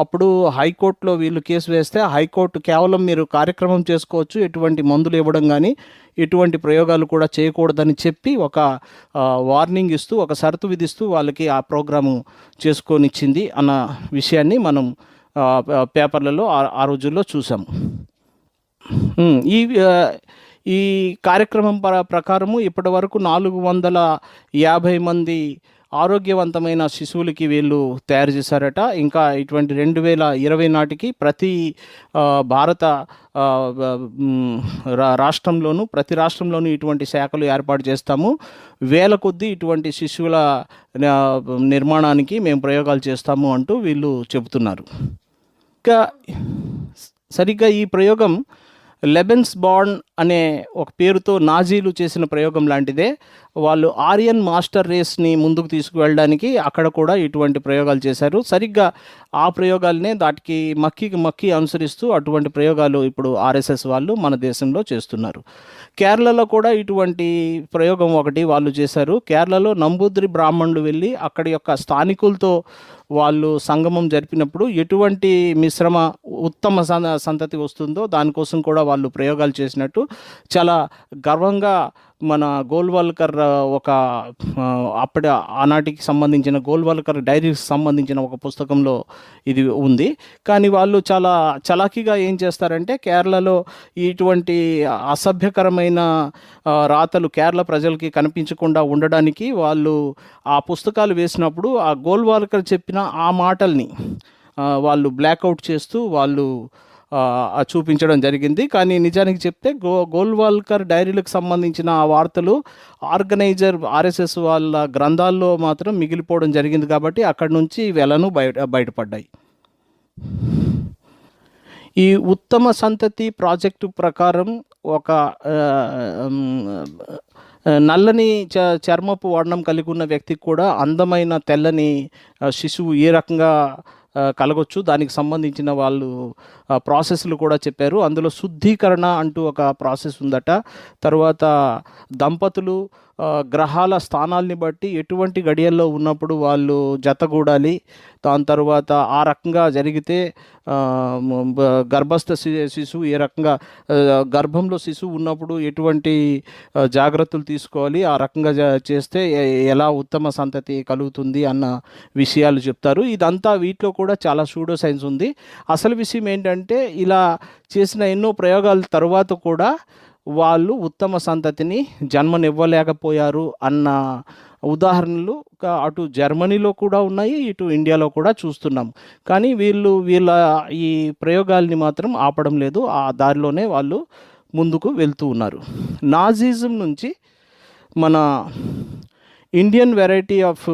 అప్పుడు హైకోర్టులో వీళ్ళు కేసు వేస్తే హైకోర్టు కేవలం మీరు కార్యక్రమం చేసుకోవచ్చు, ఎటువంటి మందులు ఇవ్వడం కానీ ఎటువంటి ప్రయోగాలు కూడా చేయకూడదని చెప్పి ఒక వార్నింగ్ ఇస్తూ, ఒక షరతు విధిస్తూ వాళ్ళకి ఆ ప్రోగ్రాము చేసుకొనిచ్చింది అన్న విషయాన్ని మనం పేపర్లలో ఆ రోజుల్లో చూసాము. ఈ కార్యక్రమం ప్రకారము ఇప్పటి వరకు 450 మంది ఆరోగ్యవంతమైన శిశువులకి వీళ్ళు తయారు చేశారట. ఇంకా ఇటువంటి 2020 నాటికి ప్రతి భారత రాష్ట్రంలోనూ, ప్రతి రాష్ట్రంలోనూ ఇటువంటి శాఖలు ఏర్పాటు చేస్తాము. వేల కొద్దీ ఇటువంటి శిశువుల నిర్మాణానికి మేము ప్రయోగాలు చేస్తాము అంటూ వీళ్ళు చెబుతున్నారు. ఇంకా సరిగ్గా ఈ ప్రయోగం లెబెన్స్ బాండ్ అనే ఒక పేరుతో నాజీలు చేసిన ప్రయోగం లాంటిదే. వాళ్ళు ఆర్యన్ మాస్టర్ రేస్ని ముందుకు తీసుకువెళ్ళడానికి అక్కడ కూడా ఇటువంటి ప్రయోగాలు చేశారు. సరిగ్గా ఆ ప్రయోగాలనే దాటికి మక్కి అనుసరిస్తూ అటువంటి ప్రయోగాలు ఇప్పుడు ఆర్ఎస్ఎస్ వాళ్ళు మన దేశంలో చేస్తున్నారు. కేరళలో కూడా ఇటువంటి ప్రయోగం ఒకటి వాళ్ళు చేశారు. కేరళలో నంబూద్రి బ్రాహ్మణులు వెళ్ళి అక్కడి యొక్క స్థానికులతో వాళ్ళు సంగమం జరిపినప్పుడు ఎటువంటి మిశ్రమ ఉత్తమ సంతతి వస్తుందో దానికోసం కూడా వాళ్ళు ప్రయోగాలు చేసినట్టు చాలా గర్వంగా మన గోల్వాల్కర్ ఒక ఆనాటికి సంబంధించిన గోల్వాల్కర్ డైరీకి సంబంధించిన ఒక పుస్తకంలో ఇది ఉంది. కానీ వాళ్ళు చాలా చలాకీగా ఏం చేస్తారంటే కేరళలో ఇటువంటి అసభ్యకరమైన రాతలు కేరళ ప్రజలకి కనిపించకుండా ఉండడానికి వాళ్ళు ఆ పుస్తకాలు వేసినప్పుడు ఆ గోల్వాల్కర్ చెప్పిన ఆ మాటల్ని వాళ్ళు బ్లాక్అవుట్ చేస్తూ వాళ్ళు చూపించడం జరిగింది. కానీ నిజానికి చెప్తే గోల్వాల్కర్ డైరీలకు సంబంధించిన ఆ వార్తలు ఆర్గనైజర్ ఆర్ఎస్ఎస్ వాళ్ళ గ్రంథాల్లో మాత్రం మిగిలిపోవడం జరిగింది. కాబట్టి అక్కడి నుంచి వెలను బయటపడ్డాయి. ఈ ఉత్తమ సంతతి ప్రాజెక్టు ప్రకారం ఒక నల్లని చర్మపు వర్ణం కలిగి ఉన్న వ్యక్తికి కూడా అందమైన తెల్లని శిశువు ఏ రకంగా కలగొచ్చు, దానికి సంబంధించిన వాళ్ళు ప్రాసెస్లు కూడా చెప్పారు. అందులో శుద్ధీకరణ అంటూ ఒక ప్రాసెస్ ఉందట. తర్వాత దంపతులు గ్రహాల స్థానాల్ని బట్టి ఎటువంటి గడియల్లో ఉన్నప్పుడు వాళ్ళు జతగూడాలి. దాని తర్వాత ఆ రకంగా జరిగితే గర్భస్థ శిశువు ఏ రకంగా గర్భంలో శిశువు ఉన్నప్పుడు ఎటువంటి జాగ్రత్తలు తీసుకోవాలి, ఆ రకంగా చేస్తే ఎలా ఉత్తమ సంతతి కలుగుతుంది అన్న విషయాలు చెప్తారు. ఇదంతా వీటిలో కూడా చాలా సూడో సైన్స్ ఉంది. అసలు విషయం ఏంటంటే ఇలా చేసిన ఎన్నో ప్రయోగాల తర్వాత కూడా వాళ్ళు ఉత్తమ సంతతిని జన్మనివ్వలేకపోయారు అన్న ఉదాహరణలు అటు జర్మనీలో కూడా ఉన్నాయి, ఇటు ఇండియాలో కూడా చూస్తున్నాం. కానీ వీళ్ళ ఈ ప్రయోగాల్ని మాత్రం ఆపడం లేదు. ఆ దారిలోనే వాళ్ళు ముందుకు వెళ్తూ ఉన్నారు. నాజిజం నుంచి మన ఇండియన్ వెరైటీ ఆఫ్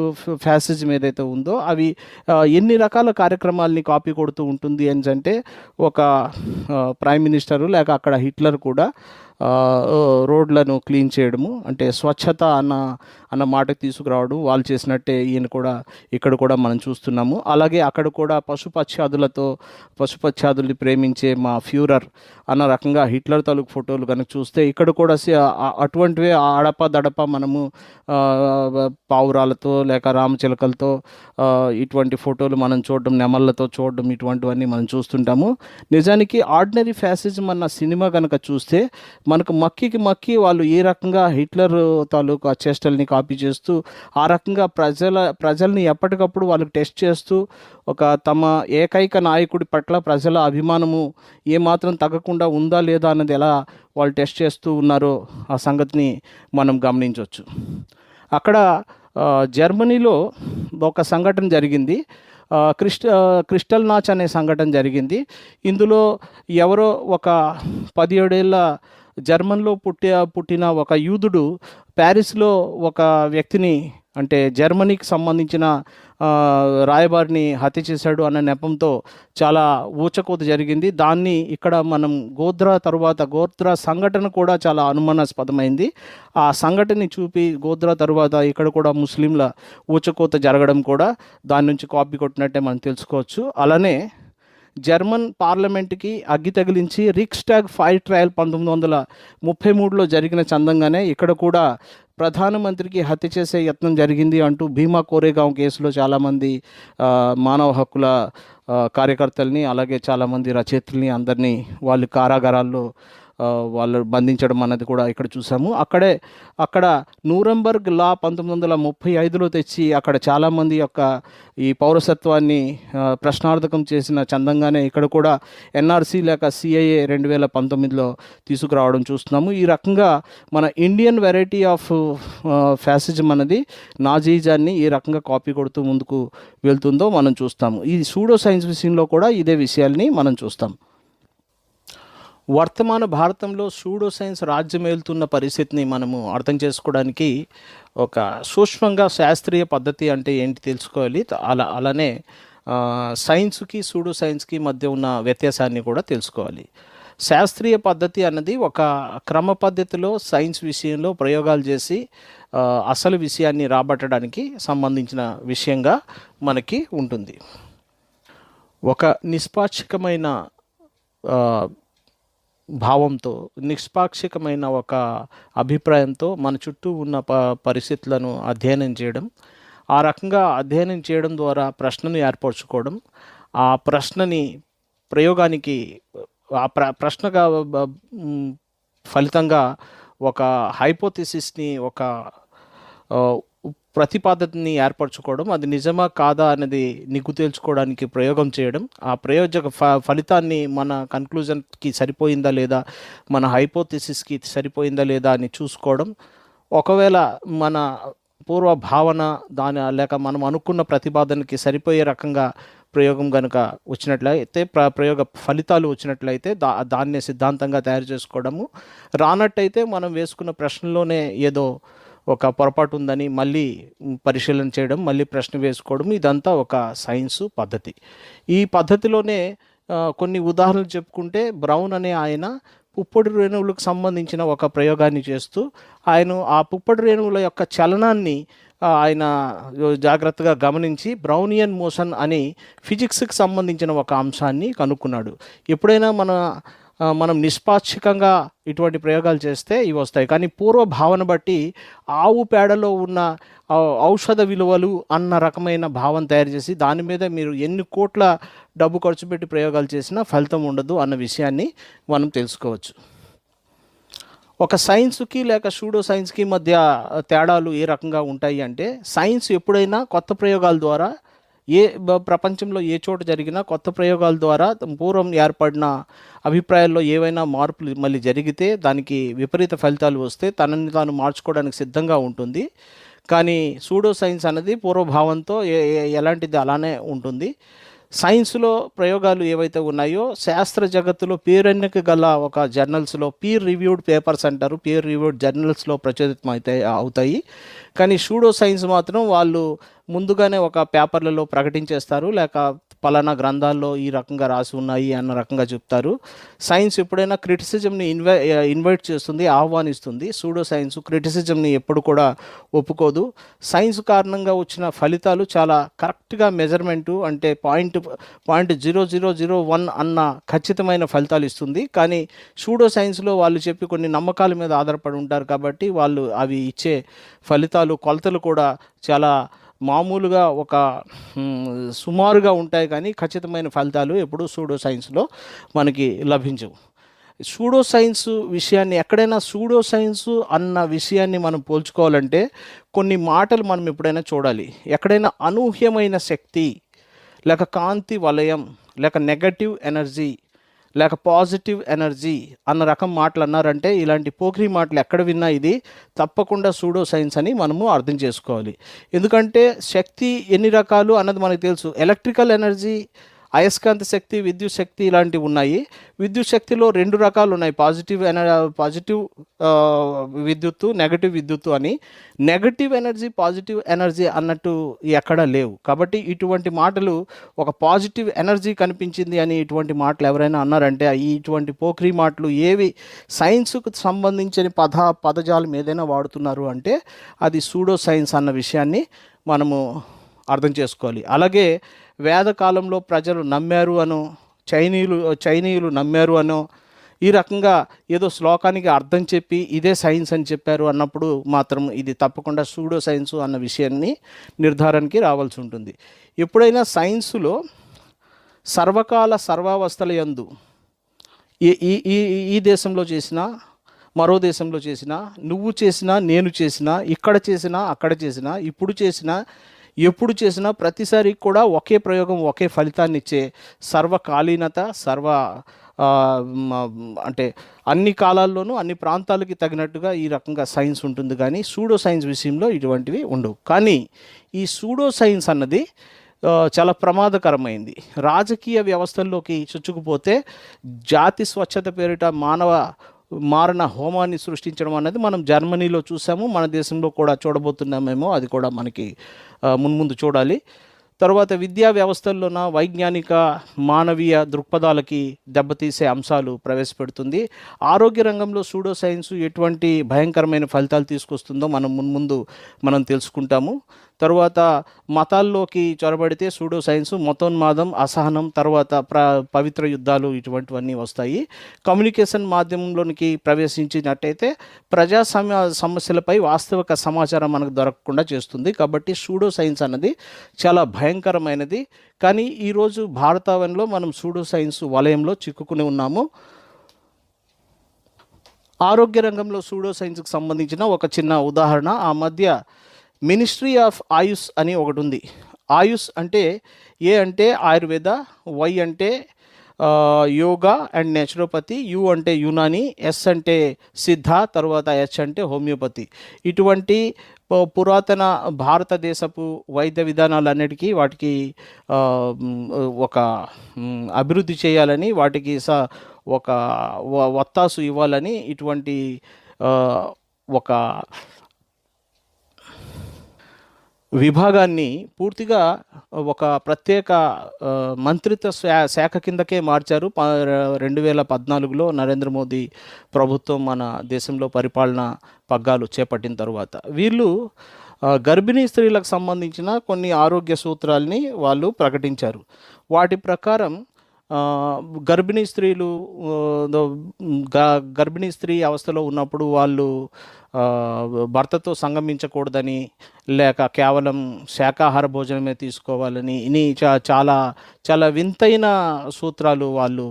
ఫ్యాసిజం ఏదైతే ఉందో అవి ఎన్ని రకాల కార్యక్రమాలని కాపీ కొడుతూ ఉంటుంది అని అంటే ఒక ప్రైమ్ మినిస్టరు లేక అక్కడ హిట్లర్ కూడా రోడ్లను క్లీన్ చేయడము అంటే స్వచ్ఛత అన్న మాటకు తీసుకురావడం వాళ్ళు చేసినట్టే ఈయన కూడా ఇక్కడ కూడా మనం చూస్తున్నాము. అలాగే అక్కడ కూడా పశుపక్షాదుల్ని ప్రేమించే మా ఫ్యూరర్ అన్న రకంగా హిట్లర్ తాలూకు ఫోటోలు కనుక చూస్తే ఇక్కడ కూడా అటువంటివే దడప మనము పావురాలతో లేక రామచిలకలతో ఇటువంటి ఫోటోలు మనం చూడడం, నెమళ్ళతో చూడడం, ఇటువంటివన్నీ మనం చూస్తుంటాము. నిజానికి ఆర్డినరీ ఫ్యాసిజం అన్న సినిమా కనుక చూస్తే మనకు మక్కి వాళ్ళు ఏ రకంగా హిట్లర్ తాలూకు ఆ చేష్టల్ని కాపీ చేస్తూ ఆ రకంగా ప్రజల్ని ఎప్పటికప్పుడు వాళ్ళకి టెస్ట్ చేస్తూ ఒక తమ ఏకైక నాయకుడి పట్ల ప్రజల అభిమానము ఏమాత్రం తగ్గకుండా ఉందా లేదా అన్నది ఎలా వాళ్ళు టెస్ట్ చేస్తూ ఉన్నారో ఆ సంగతిని మనం గమనించవచ్చు. అక్కడ జర్మనీలో ఒక సంఘటన జరిగింది. క్రిస్టల్ నాచ్ అనే సంఘటన జరిగింది. ఇందులో ఎవరో ఒక 17 ఏళ్ళ జర్మన్లో పుట్టిన ఒక యూదుడు ప్యారిస్లో ఒక వ్యక్తిని అంటే జర్మనీకి సంబంధించిన రాయబారిని హత్య చేశాడు అన్న నెపంతో చాలా ఊచకోత జరిగింది. దాన్ని ఇక్కడ మనం గోద్రా సంఘటన కూడా చాలా అనుమానాస్పదమైంది. ఆ సంఘటనని చూపి గోద్రా తర్వాత ఇక్కడ కూడా ముస్లింల ఊచకోత జరగడం కూడా దాని నుంచి కాపీ కొట్టినట్టే మనం తెలుసుకోవచ్చు. అలానే జర్మన్ పార్లమెంట్కి అగ్గి తగిలించి రిక్స్టాగ్ ఫైర్ ట్రయల్ 1933లో జరిగిన చందంగానే ఇక్కడ కూడా ప్రధానమంత్రికి హత్య చేసే యత్నం జరిగింది అంటూ భీమా కోరేగాం కేసులో చాలామంది మానవ హక్కుల కార్యకర్తల్ని అలాగే చాలామంది రచయితల్ని అందరినీ వాళ్ళు కారాగారాల్లో వాళ్ళు బంధించడం అన్నది కూడా ఇక్కడ చూసాము. అక్కడ నూరెంబర్గ్ లా 1935లో తెచ్చి అక్కడ చాలామంది యొక్క ఈ పౌరసత్వాన్ని ప్రశ్నార్థకం చేసిన చందంగానే ఇక్కడ కూడా ఎన్ఆర్సీ లేక సిఐఏ 2019లో తీసుకురావడం చూస్తున్నాము. ఈ రకంగా మన ఇండియన్ వెరైటీ ఆఫ్ ఫ్యాసిజం అన్నది నాజీజాన్ని ఈ రకంగా కాపీ కొడుతూ ముందుకు వెళ్తుందో మనం చూస్తాము. ఈ సూడో సైన్స్ విషయంలో కూడా ఇదే విషయాల్ని మనం చూస్తాం. వర్తమాన భారతంలో సూడో సైన్స్ రాజ్యమేలుతున్న పరిస్థితిని మనము అర్థం చేసుకోవడానికి ఒక సూక్ష్మంగా శాస్త్రీయ పద్ధతి అంటే ఏంటి తెలుసుకోవాలి. అలానే సైన్స్కి సూడో సైన్స్కి మధ్య ఉన్న వ్యత్యాసాన్ని కూడా తెలుసుకోవాలి. శాస్త్రీయ పద్ధతి అన్నది ఒక క్రమ పద్ధతిలో సైన్స్ విషయంలో ప్రయోగాలు చేసి అసలు విషయాన్ని రాబట్టడానికి సంబంధించిన విషయంగా మనకి ఉంటుంది. ఒక నిష్పాక్షికమైన భావంతో, నిష్పాక్షికమైన ఒక అభిప్రాయంతో మన చుట్టూ ఉన్న పరిస్థితులను అధ్యయనం చేయడం, ఆ రకంగా అధ్యయనం చేయడం ద్వారా ప్రశ్నను ఏర్పరచుకోవడం, ఆ ప్రశ్నని ప్రయోగానికి ఆ ప్రశ్నగా ఫలితంగా ఒక హైపోథెసిస్ని, ఒక ప్రతిపాదనని ఏర్పరచుకోవడం, అది నిజమా కాదా అనేది నిగ్గు తేల్చుకోవడానికి ప్రయోగం చేయడం, ఆ ప్రయోజక ఫలితాన్ని మన కన్క్లూజన్కి సరిపోయిందా లేదా, మన హైపోథెసిస్కి సరిపోయిందా లేదా అని చూసుకోవడం. ఒకవేళ మన పూర్వ భావన లేక మనం అనుకున్న ప్రతిపాదనకి సరిపోయే రకంగా ప్రయోగం కనుక వచ్చినట్లయితే, ప్రయోగ ఫలితాలు వచ్చినట్లయితే దాన్నే సిద్ధాంతంగా తయారు చేసుకోవడము. రానట్టయితే మనం వేసుకున్న ప్రశ్నలోనే ఏదో ఒక పొరపాటు ఉందని మళ్ళీ పరిశీలన చేయడం, మళ్ళీ ప్రశ్న వేసుకోవడం, ఇదంతా ఒక సైన్సు పద్ధతి. ఈ పద్ధతిలోనే కొన్ని ఉదాహరణలు చెప్పుకుంటే, బ్రౌన్ అనే ఆయన పుప్పొడి రేణువులకు సంబంధించిన ఒక ప్రయోగాన్ని చేస్తూ ఆ పుప్పొడి రేణువుల యొక్క చలనాన్ని ఆయన జాగ్రత్తగా గమనించి బ్రౌనియన్ మోషన్ అని ఫిజిక్స్కి సంబంధించిన ఒక అంశాన్ని కనుక్కున్నాడు. ఎప్పుడైనా మనం నిష్పాక్షికంగా ఇటువంటి ప్రయోగాలు చేస్తే ఇవి వస్తాయి. కానీ పూర్వ భావన బట్టి ఆవు పేడలో ఉన్న ఔషధ విలువలు అన్న రకమైన భావన తయారు చేసి దాని మీద మీరు ఎన్ని కోట్ల డబ్బు ఖర్చు పెట్టి ప్రయోగాలు చేసినా ఫలితం ఉండదు అన్న విషయాన్ని మనం తెలుసుకోవచ్చు. ఒక సైన్స్కి లేక సూడో సైన్స్కి మధ్య తేడాలు ఏ రకంగా ఉంటాయి అంటే, సైన్స్ ఎప్పుడైనా కొత్త ప్రయోగాల ద్వారా ప్రపంచంలో ఏ చోట జరిగినా కొత్త ప్రయోగాల ద్వారా పూర్వం ఏర్పడిన అభిప్రాయాల్లో ఏవైనా మార్పులు మళ్ళీ జరిగితే, దానికి విపరీత ఫలితాలు వస్తే తనని తాను మార్చుకోవడానికి సిద్ధంగా ఉంటుంది. కానీ సూడో సైన్స్ అనేది పూర్వభావంతో ఎలాంటిది అలానే ఉంటుంది. సైన్స్లో ప్రయోగాలు ఏవైతే ఉన్నాయో శాస్త్ర జగత్తులో పేరెన్నిక గల ఒక జర్నల్స్లో పీర్ రివ్యూడ్ పేపర్స్ అంటారు, పీర్ రివ్యూడ్ జర్నల్స్లో ప్రచురితం అవుతాయి. కానీ సూడో సైన్స్ మాత్రం వాళ్ళు ముందుగానే ఒక పేపర్లలో ప్రకటించేస్తారు, లేక పలానా గ్రంథాల్లో ఈ రకంగా రాసి ఉన్నాయి అన్న రకంగా చెప్తారు. సైన్స్ ఎప్పుడైనా క్రిటిసిజంని ఇన్వైట్ చేస్తుంది, ఆహ్వానిస్తుంది. సూడో సైన్స్ క్రిటిసిజంని ఎప్పుడు కూడా ఒప్పుకోదు. సైన్స్ కారణంగా వచ్చిన ఫలితాలు చాలా కరెక్ట్గా మెజర్మెంటు అంటే 0.0001 అన్న ఖచ్చితమైన ఫలితాలు ఇస్తుంది. కానీ సూడో సైన్స్లో వాళ్ళు చెప్పి కొన్ని నమ్మకాల మీద ఆధారపడి ఉంటారు కాబట్టి వాళ్ళు అవి ఇచ్చే ఫలితాలు కొలతలు కూడా చాలా మామూలుగా ఒక సుమారుగా ఉంటాయి. కానీ ఖచ్చితమైన ఫలితాలు ఎప్పుడు సూడో సైన్స్లో మనకి లభించవు. సూడో సైన్స్ విషయాన్ని ఎక్కడైనా సూడో సైన్స్ అన్న విషయాన్ని మనం పోల్చుకోవాలంటే కొన్ని మాటలు మనం ఎప్పుడైనా చూడాలి. ఎక్కడైనా అనూహ్యమైన శక్తి, లేక కాంతి వలయం, లేక నెగటివ్ ఎనర్జీ, లేక పాజిటివ్ ఎనర్జీ అన్న రకం మాటలు అన్నారంటే, ఇలాంటి పోఖ్రీ మాటలు ఎక్కడ విన్నా ఇది తప్పకుండా సూడో సైన్స్ అని మనము అర్థం చేసుకోవాలి. ఎందుకంటే శక్తి ఎన్ని రకాలు అన్నది మనకు తెలుసు. ఎలక్ట్రికల్ ఎనర్జీ, అయస్కాంత శక్తి, విద్యుత్ శక్తి ఇలాంటివి ఉన్నాయి. విద్యుత్ శక్తిలో 2 రకాలు ఉన్నాయి, పాజిటివ్ విద్యుత్తు, నెగటివ్ విద్యుత్తు అని. నెగటివ్ ఎనర్జీ, పాజిటివ్ ఎనర్జీ అన్నట్టు ఎక్కడా లేవు. కాబట్టి ఇటువంటి మాటలు, ఒక పాజిటివ్ ఎనర్జీ కనిపించింది అని ఇటువంటి మాటలు ఎవరైనా అన్నారంటే, ఇటువంటి పోఖ్రీ మాటలు ఏవి సైన్స్కు సంబంధించిన పదజాలం ఏదైనా వాడుతున్నారు అంటే అది సూడో సైన్స్ అన్న విషయాన్ని మనము అర్థం చేసుకోవాలి. అలాగే వేదకాలంలో ప్రజలు నమ్మారు అనో, చైనీయులు నమ్మారు అనో, ఈ రకంగా ఏదో శ్లోకానికి అర్థం చెప్పి ఇదే సైన్స్ అని చెప్పారు అన్నప్పుడు మాత్రం ఇది తప్పకుండా సూడో సైన్స్ అన్న విషయాన్ని నిర్ధారణకి రావాల్సి ఉంటుంది. ఎప్పుడైనా సైన్సులో సర్వకాల సర్వావస్థల యందు ఈ దేశంలో చేసినా, మరో దేశంలో చేసినా, నువ్వు చేసినా, నేను చేసినా, ఇక్కడ చేసినా, అక్కడ చేసినా, ఇప్పుడు చేసినా, ఎప్పుడు చేసినా ప్రతిసారి కూడా ఒకే ప్రయోగం ఒకే ఫలితాన్ని ఇచ్చే సర్వకాలీనత, అంటే అన్ని కాలాల్లోనూ అన్ని ప్రాంతాలకి తగినట్టుగా ఈ రకంగా సైన్స్ ఉంటుంది. కానీ సూడో సైన్స్ విషయంలో ఇటువంటివి ఉండవు. కానీ ఈ సూడో సైన్స్ అన్నది చాలా ప్రమాదకరమైంది. రాజకీయ వ్యవస్థల్లోకి చొచ్చుకుపోతే జాతి స్వచ్ఛత పేరిట మారణ హోమాన్ని సృష్టించడం అనేది మనం జర్మనీలో చూసాము, మన దేశంలో కూడా చూడబోతున్నామేమో, అది కూడా మనకి మున్ముందు చూడాలి. తర్వాత విద్యా వ్యవస్థల్లోన వైజ్ఞానిక మానవీయ దృక్పథాలకి దెబ్బతీసే అంశాలు ప్రవేశపెడుతుంది. ఆరోగ్య రంగంలో సూడో సైన్స్ ఎటువంటి భయంకరమైన ఫలితాలు తీసుకొస్తుందో ముందు మనం తెలుసుకుంటాము. తరువాత మతాల్లోకి చొరబడితే సూడో సైన్స్ మతోన్మాదం, అసహనం, తర్వాత పవిత్ర యుద్ధాలు ఇటువంటివన్నీ వస్తాయి. కమ్యూనికేషన్ మాధ్యమంలోనికి ప్రవేశించినట్టయితే ప్రజా సమస్యలపై వాస్తవిక సమాచారం మనకు దొరకకుండా చేస్తుంది. కాబట్టి సూడో సైన్స్ అన్నది చాలా భయంకరమైనది. కానీ ఈరోజు భారతావనిలో మనం సూడో సైన్స్ వలయంలో చిక్కుకుని ఉన్నాము. ఆరోగ్య రంగంలో సూడో సైన్స్కి సంబంధించిన ఒక చిన్న ఉదాహరణ, ఆ మధ్య మినిస్ట్రీ ఆఫ్ ఆయుష్ అని ఒకటి ఉంది. ఆయుష్ అంటే ఏ అంటే ఆయుర్వేద, వై అంటే యోగా అండ్ నేచురోపతి, యు అంటే యునాని, ఎస్ అంటే సిద్ధ, తర్వాత హెచ్ అంటే హోమియోపతి. ఇటువంటి పురాతన భారతదేశపు వైద్య విధానాలన్నిటికీ వాటికి ఒక అభివృద్ధి చేయాలని, వాటికి ఒక వత్తాసు ఇవ్వాలని ఇటువంటి ఒక విభాగాన్ని పూర్తిగా ఒక ప్రత్యేక మంత్రిత్వ శాఖ కిందకే మార్చారు 2014లో నరేంద్ర మోదీ ప్రభుత్వం మన దేశంలో పరిపాలన పగ్గాలు చేపట్టిన తర్వాత. వీళ్ళు గర్భిణీ స్త్రీలకు సంబంధించిన కొన్ని ఆరోగ్య సూత్రాల్ని వాళ్ళు ప్రకటించారు. వాటి ప్రకారం గర్భిణీ స్త్రీ అవస్థలో ఉన్నప్పుడు వాళ్ళు భర్తతో సంగమించకూడదని, లేక కేవలం శాకాహార భోజనమే తీసుకోవాలని, చాలా చాలా వింతైన సూత్రాలు వాళ్ళు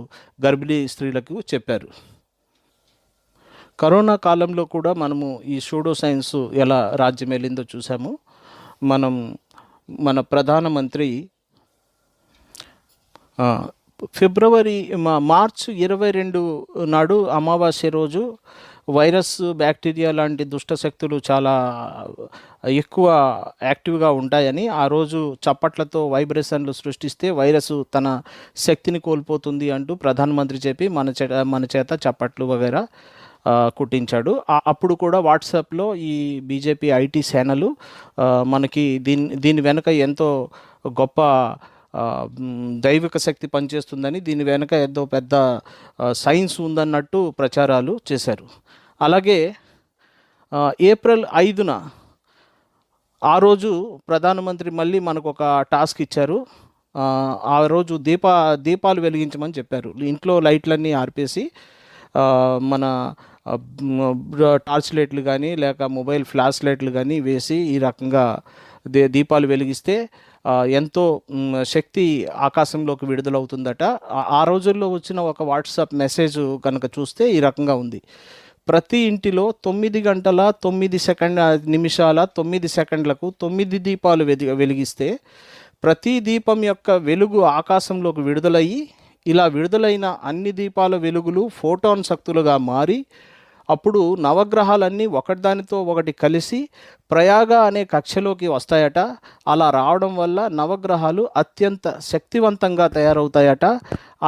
గర్భిణీ స్త్రీలకు చెప్పారు. కరోనా కాలంలో కూడా మనము ఈ సూడో సైన్స్ ఎలా రాజ్యం వెళ్ళిందో చూసాము. మన ప్రధానమంత్రి మార్చి 22 నాడు అమావాస్య రోజు వైరస్, బ్యాక్టీరియా లాంటి దుష్ట శక్తులు చాలా ఎక్కువ యాక్టివ్గా ఉంటాయని, ఆ రోజు చప్పట్లతో వైబ్రేషన్లు సృష్టిస్తే వైరస్ తన శక్తిని కోల్పోతుంది అంటూ ప్రధానమంత్రి చెప్పి మన చేత చప్పట్లు వగైరా కుట్టించాడు. అప్పుడు కూడా వాట్సాప్లో ఈ బీజేపీ ఐటీ సేనలు మనకి దీని వెనుక ఎంతో గొప్ప దైవిక శక్తి పనిచేస్తుందని, దీని వెనుక ఎంతో పెద్ద సైన్స్ ఉందన్నట్టు ప్రచారాలు చేశారు. అలాగే ఏప్రిల్ 5న ఆ రోజు ప్రధానమంత్రి మళ్ళీ మనకు ఒక టాస్క్ ఇచ్చారు. ఆ రోజు దీపాలు వెలిగించమని చెప్పారు. ఇంట్లో లైట్లన్నీ ఆర్పేసి మన టార్చ్ లైట్లు కానీ లేక మొబైల్ ఫ్లాష్ లైట్లు కానీ వేసి ఈ రకంగా దీపాలు వెలిగిస్తే ఎంతో శక్తి ఆకాశంలోకి విడుదలవుతుందట. ఆ రోజుల్లో వచ్చిన ఒక వాట్సాప్ మెసేజ్ కనుక చూస్తే ఈ రకంగా ఉంది: ప్రతి ఇంటిలో 9 గంటల 9 నిమిషాల 9 సెకండ్లకు 9 దీపాలు వెలిగిస్తే ప్రతి దీపం యొక్క వెలుగు ఆకాశంలోకి విడుదలయ్యి, ఇలా విడుదలైన అన్ని దీపాల వెలుగులు ఫోటాన్ శక్తులుగా మారి అప్పుడు నవగ్రహాలన్నీ ఒకటిదానితో ఒకటి కలిసి ప్రయాగ అనే కక్షలోకి వస్తాయట. అలా రావడం వల్ల నవగ్రహాలు అత్యంత శక్తివంతంగా తయారవుతాయట.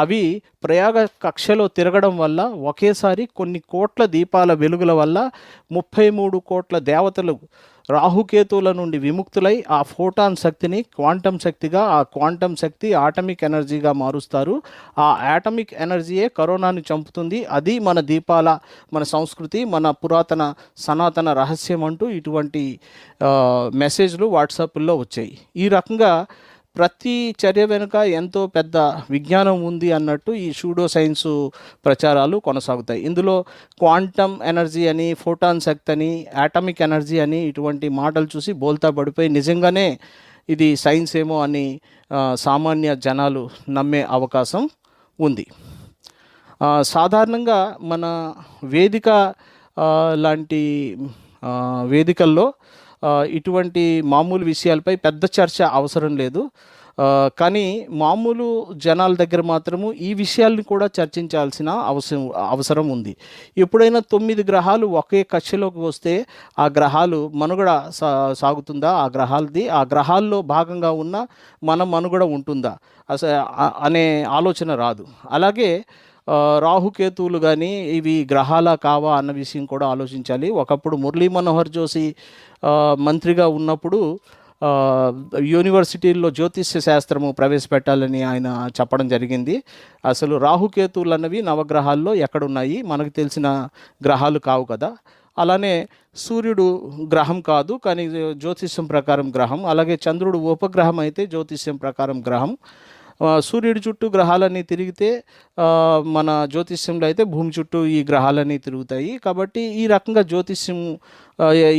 అవి ప్రయాగ కక్షలో తిరగడం వల్ల ఒకేసారి కొన్ని కోట్ల దీపాల వెలుగుల వల్ల 33 కోట్ల దేవతలు రాహుకేతువుల నుండి విముక్తులై ఆ ఫోటాన్ శక్తిని క్వాంటం శక్తిగా, ఆ క్వాంటం శక్తి ఆటమిక్ ఎనర్జీగా మారుస్తారు. ఆ ఆటమిక్ ఎనర్జీయే కరోనాని చంపుతుంది. అది మన దీపాల, మన సంస్కృతి, మన పురాతన సనాతన రహస్యం అంటూ ఇటువంటి మెసేజ్లు వాట్సాప్లో వచ్చాయి. ఈ రకంగా ప్రతి చర్య వెనుక ఎంతో పెద్ద విజ్ఞానం ఉంది అన్నట్టు ఈ సూడో సైన్సు ప్రచారాలు కొనసాగుతాయి. ఇందులో క్వాంటమ్ ఎనర్జీ అని, ఫోటాన్ శక్తి అని, ఆటమిక్ ఎనర్జీ అని ఇటువంటి మాటలు చూసి బోల్తా పడిపోయి నిజంగానే ఇది సైన్స్ ఏమో అని సామాన్య జనాలు నమ్మే అవకాశం ఉంది. సాధారణంగా మన వేదిక లాంటి వేదికల్లో ఇటువంటి మామూలు విషయాలపై పెద్ద చర్చ అవసరం లేదు. కానీ మామూలు జనాల దగ్గర మాత్రము ఈ విషయాల్ని కూడా చర్చించాల్సిన అవసరం ఉంది. ఎప్పుడైనా 9 గ్రహాలు ఒకే కక్షలోకి వస్తే ఆ గ్రహాలు మనుగడ సాగుతుందా? ఆ గ్రహాల్లో భాగంగా ఉన్న మన మనుగడ ఉంటుందా అనే ఆలోచన రాదు. అలాగే రాహుకేతువులు కానీ ఇవి గ్రహాలా కావా అన్న విషయం కూడా ఆలోచించాలి. ఒకప్పుడు మురళీ మనోహర్ జోషి మంత్రిగా ఉన్నప్పుడు ఆ, యూనివర్సిటీల్లో జ్యోతిష్య శాస్త్రము ప్రవేశపెట్టాలని ఆయన చెప్పడం జరిగింది. అసలు రాహుకేతువులు అన్నవి నవగ్రహాల్లో ఎక్కడున్నాయి, మనకు తెలిసిన గ్రహాలు కావు కదా. అలానే సూర్యుడు గ్రహం కాదు, కానీ జ్యోతిష్యం ప్రకారం గ్రహం. అలాగే చంద్రుడు ఉపగ్రహం అయితే జ్యోతిష్యం ప్రకారం గ్రహం. సూర్యుడి చుట్టూ గ్రహాలన్నీ తిరిగితే మన జ్యోతిష్యంలో అయితే భూమి చుట్టూ ఈ గ్రహాలన్నీ తిరుగుతాయి. కాబట్టి ఈ రకంగా జ్యోతిష్యం,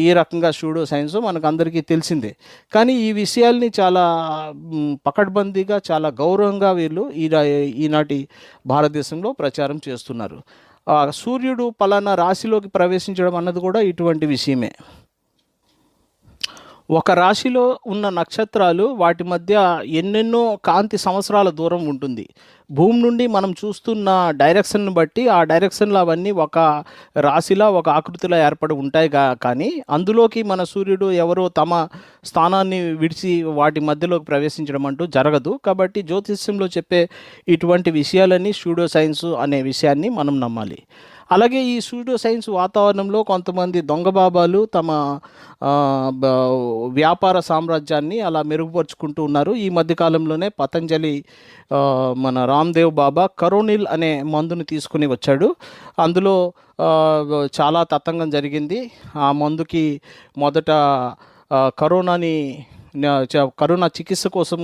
ఈ రకంగా సూడో సైన్స్ మనకు అందరికీ తెలిసిందే. కానీ ఈ విషయాల్ని చాలా పకడ్బందీగా, చాలా గౌరవంగా వీళ్ళు ఈనాటి భారతదేశంలో ప్రచారం చేస్తున్నారు. సూర్యుడు పలానా రాశిలోకి ప్రవేశించడం అన్నది కూడా ఇటువంటి విషయమే. ఒక రాశిలో ఉన్న నక్షత్రాలు వాటి మధ్య ఎన్నెన్నో కాంతి సంవత్సరాల దూరం ఉంటుంది. భూమి నుండి మనం చూస్తున్న డైరెక్షన్ను బట్టి ఆ డైరెక్షన్లో అవన్నీ ఒక రాశిలా, ఒక ఆకృతిలో ఏర్పడి ఉంటాయి. కానీ అందులోకి మన సూర్యుడు ఎవరో తమ స్థానాన్ని విడిచి వాటి మధ్యలోకి ప్రవేశించడం అంటూ జరగదు. కాబట్టి జ్యోతిష్యంలో చెప్పే ఇటువంటి విషయాలన్నీ సూడో సైన్స్ అనే విషయాన్ని మనం నమ్మాలి. అలాగే ఈ సూడో సైన్స్ వాతావరణంలో కొంతమంది దొంగ బాబాలు తమ వ్యాపార సామ్రాజ్యాన్ని అలా మెరుగుపరుచుకుంటూ ఉన్నారు. ఈ మధ్యకాలంలోనే పతంజలి మన రామ్దేవ్ బాబా కరోనిల్ అనే మందుని తీసుకుని వచ్చాడు. అందులో చాలా తతంగం జరిగింది. ఆ మందుకి మొదట కరోనా చికిత్స కోసం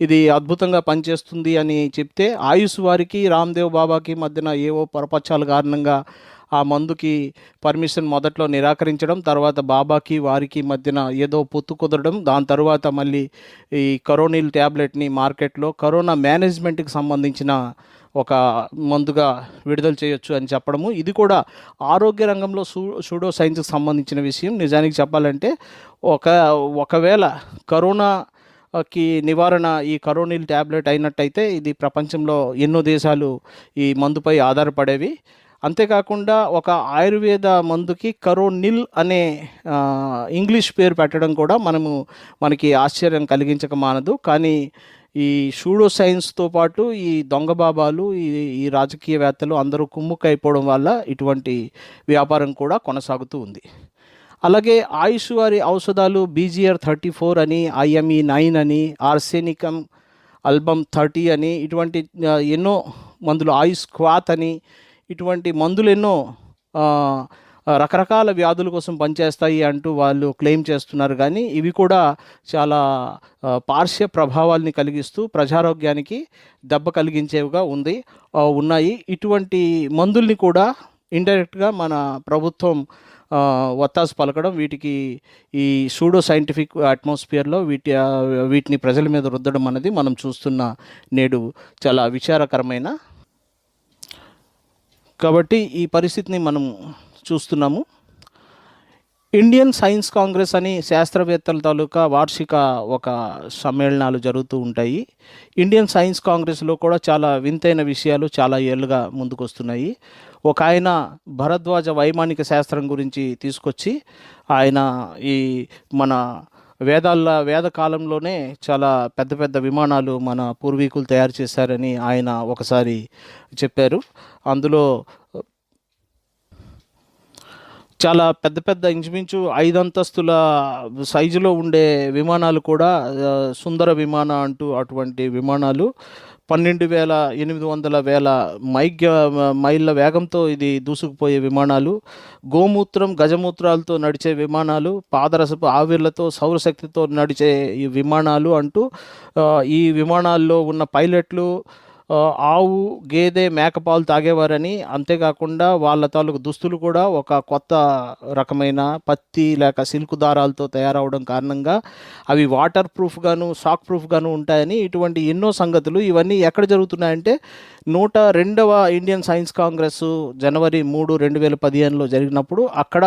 ఇది అద్భుతంగా పనిచేస్తుంది అని చెప్తే, ఆయుష్ వారికి రామ్దేవ్ బాబాకి మధ్యన ఏవో పొరపచ్చాల కారణంగా ఆ మందుకి పర్మిషన్ మొదట్లో నిరాకరించడం, తర్వాత బాబాకి వారికి మధ్యన ఏదో పొత్తు కుదరడం, దాని తర్వాత మళ్ళీ ఈ కరోనిల్ ట్యాబ్లెట్ని మార్కెట్లో కరోనా మేనేజ్మెంట్కి సంబంధించిన ఒక మందుగా విడుదల చేయొచ్చు అని చెప్పడము. ఇది కూడా ఆరోగ్య రంగంలో సూడో సైన్స్కి సంబంధించిన విషయం. నిజానికి చెప్పాలంటే ఒకవేళ కరోనాకి నివారణ ఈ కరోనిల్ ట్యాబ్లెట్ అయినట్టయితే ఇది ప్రపంచంలో ఎన్నో దేశాలు ఈ మందుపై ఆధారపడేవి. అంతేకాకుండా ఒక ఆయుర్వేద మందుకి కరోనిల్ అనే ఇంగ్లీష్ పేరు పెట్టడం కూడా మనకి ఆశ్చర్యం కలిగించక మానదు. కానీ ఈ సూడో సైన్స్తో పాటు ఈ దొంగ బాబాలు, ఈ రాజకీయవేత్తలు అందరూ కుమ్ముక్కైపోవడం వల్ల ఇటువంటి వ్యాపారం కూడా కొనసాగుతూ ఉంది. అలాగే ఆయుష్ వారి ఔషధాలు BGR-34 అని, IME-9 అని, ఆర్సెనికమ్ ఆల్బమ్ 30 అని, ఇటువంటి ఎన్నో మందులు, ఆయుష్ క్వాత్ అని, ఇటువంటి మందులు ఎన్నో రకరకాల వ్యాధుల కోసం పనిచేస్తాయి అంటూ వాళ్ళు క్లెయిమ్ చేస్తున్నారు. కానీ ఇవి కూడా చాలా పార్శ్వ ప్రభావాల్ని కలిగిస్తూ ప్రజారోగ్యానికి దెబ్బ కలిగించేవిగా ఉన్నాయి. ఇటువంటి మందుల్ని కూడా ఇండైరెక్ట్గా మన ప్రభుత్వం వత్తాసు పలకడం, వీటికి ఈ సూడో సైంటిఫిక్ అట్మాస్ఫియర్లో వీటిని ప్రజల మీద రుద్దడం అనేది మనం చూస్తున్న నేడు చాలా విచారకరమైన. కాబట్టి ఈ పరిస్థితిని మనం చూస్తున్నాము. ఇండియన్ సైన్స్ కాంగ్రెస్ అని శాస్త్రవేత్తల తాలూకా వార్షిక ఒక సమ్మేళనాలు జరుగుతూ ఉంటాయి. ఇండియన్ సైన్స్ కాంగ్రెస్లో కూడా చాలా వింతైన విషయాలు చాలా ఏళ్ళుగా ముందుకు వస్తున్నాయి. ఒక ఆయన భరద్వాజ వైమానిక శాస్త్రం గురించి తీసుకొచ్చి, ఆయన ఈ మన వేద కాలంలోనే చాలా పెద్ద పెద్ద విమానాలు మన పూర్వీకులు తయారు చేశారని ఆయన ఒకసారి చెప్పారు. అందులో చాలా పెద్ద పెద్ద ఇంచుమించు 5 అంతస్తుల సైజులో ఉండే విమానాలు కూడా సుందర విమాన అంటూ అటువంటి విమానాలు 12,800 మైళ్ళ వేగంతో ఇది దూసుకుపోయే విమానాలు, గోమూత్రం గజమూత్రాలతో నడిచే విమానాలు, పాదరసపు ఆవిర్లతో సౌరశక్తితో నడిచే ఈ విమానాలు అంటూ ఈ విమానాల్లో ఉన్న పైలట్లు ఆవు, గేదె, మేకపాలు తాగేవారని, అంతేకాకుండా వాళ్ళ తాలూకు దుస్తులు కూడా ఒక కొత్త రకమైన పత్తి లేక సిల్క్ దారాలతో తయారవడం కారణంగా అవి వాటర్ ప్రూఫ్గాను షాక్ ప్రూఫ్గాను ఉంటాయని, ఇటువంటి ఎన్నో సంగతులు. ఇవన్నీ ఎక్కడ జరుగుతున్నాయంటే 102వ ఇండియన్ సైన్స్ కాంగ్రెస్ జనవరి 3, 2015లో జరిగినప్పుడు అక్కడ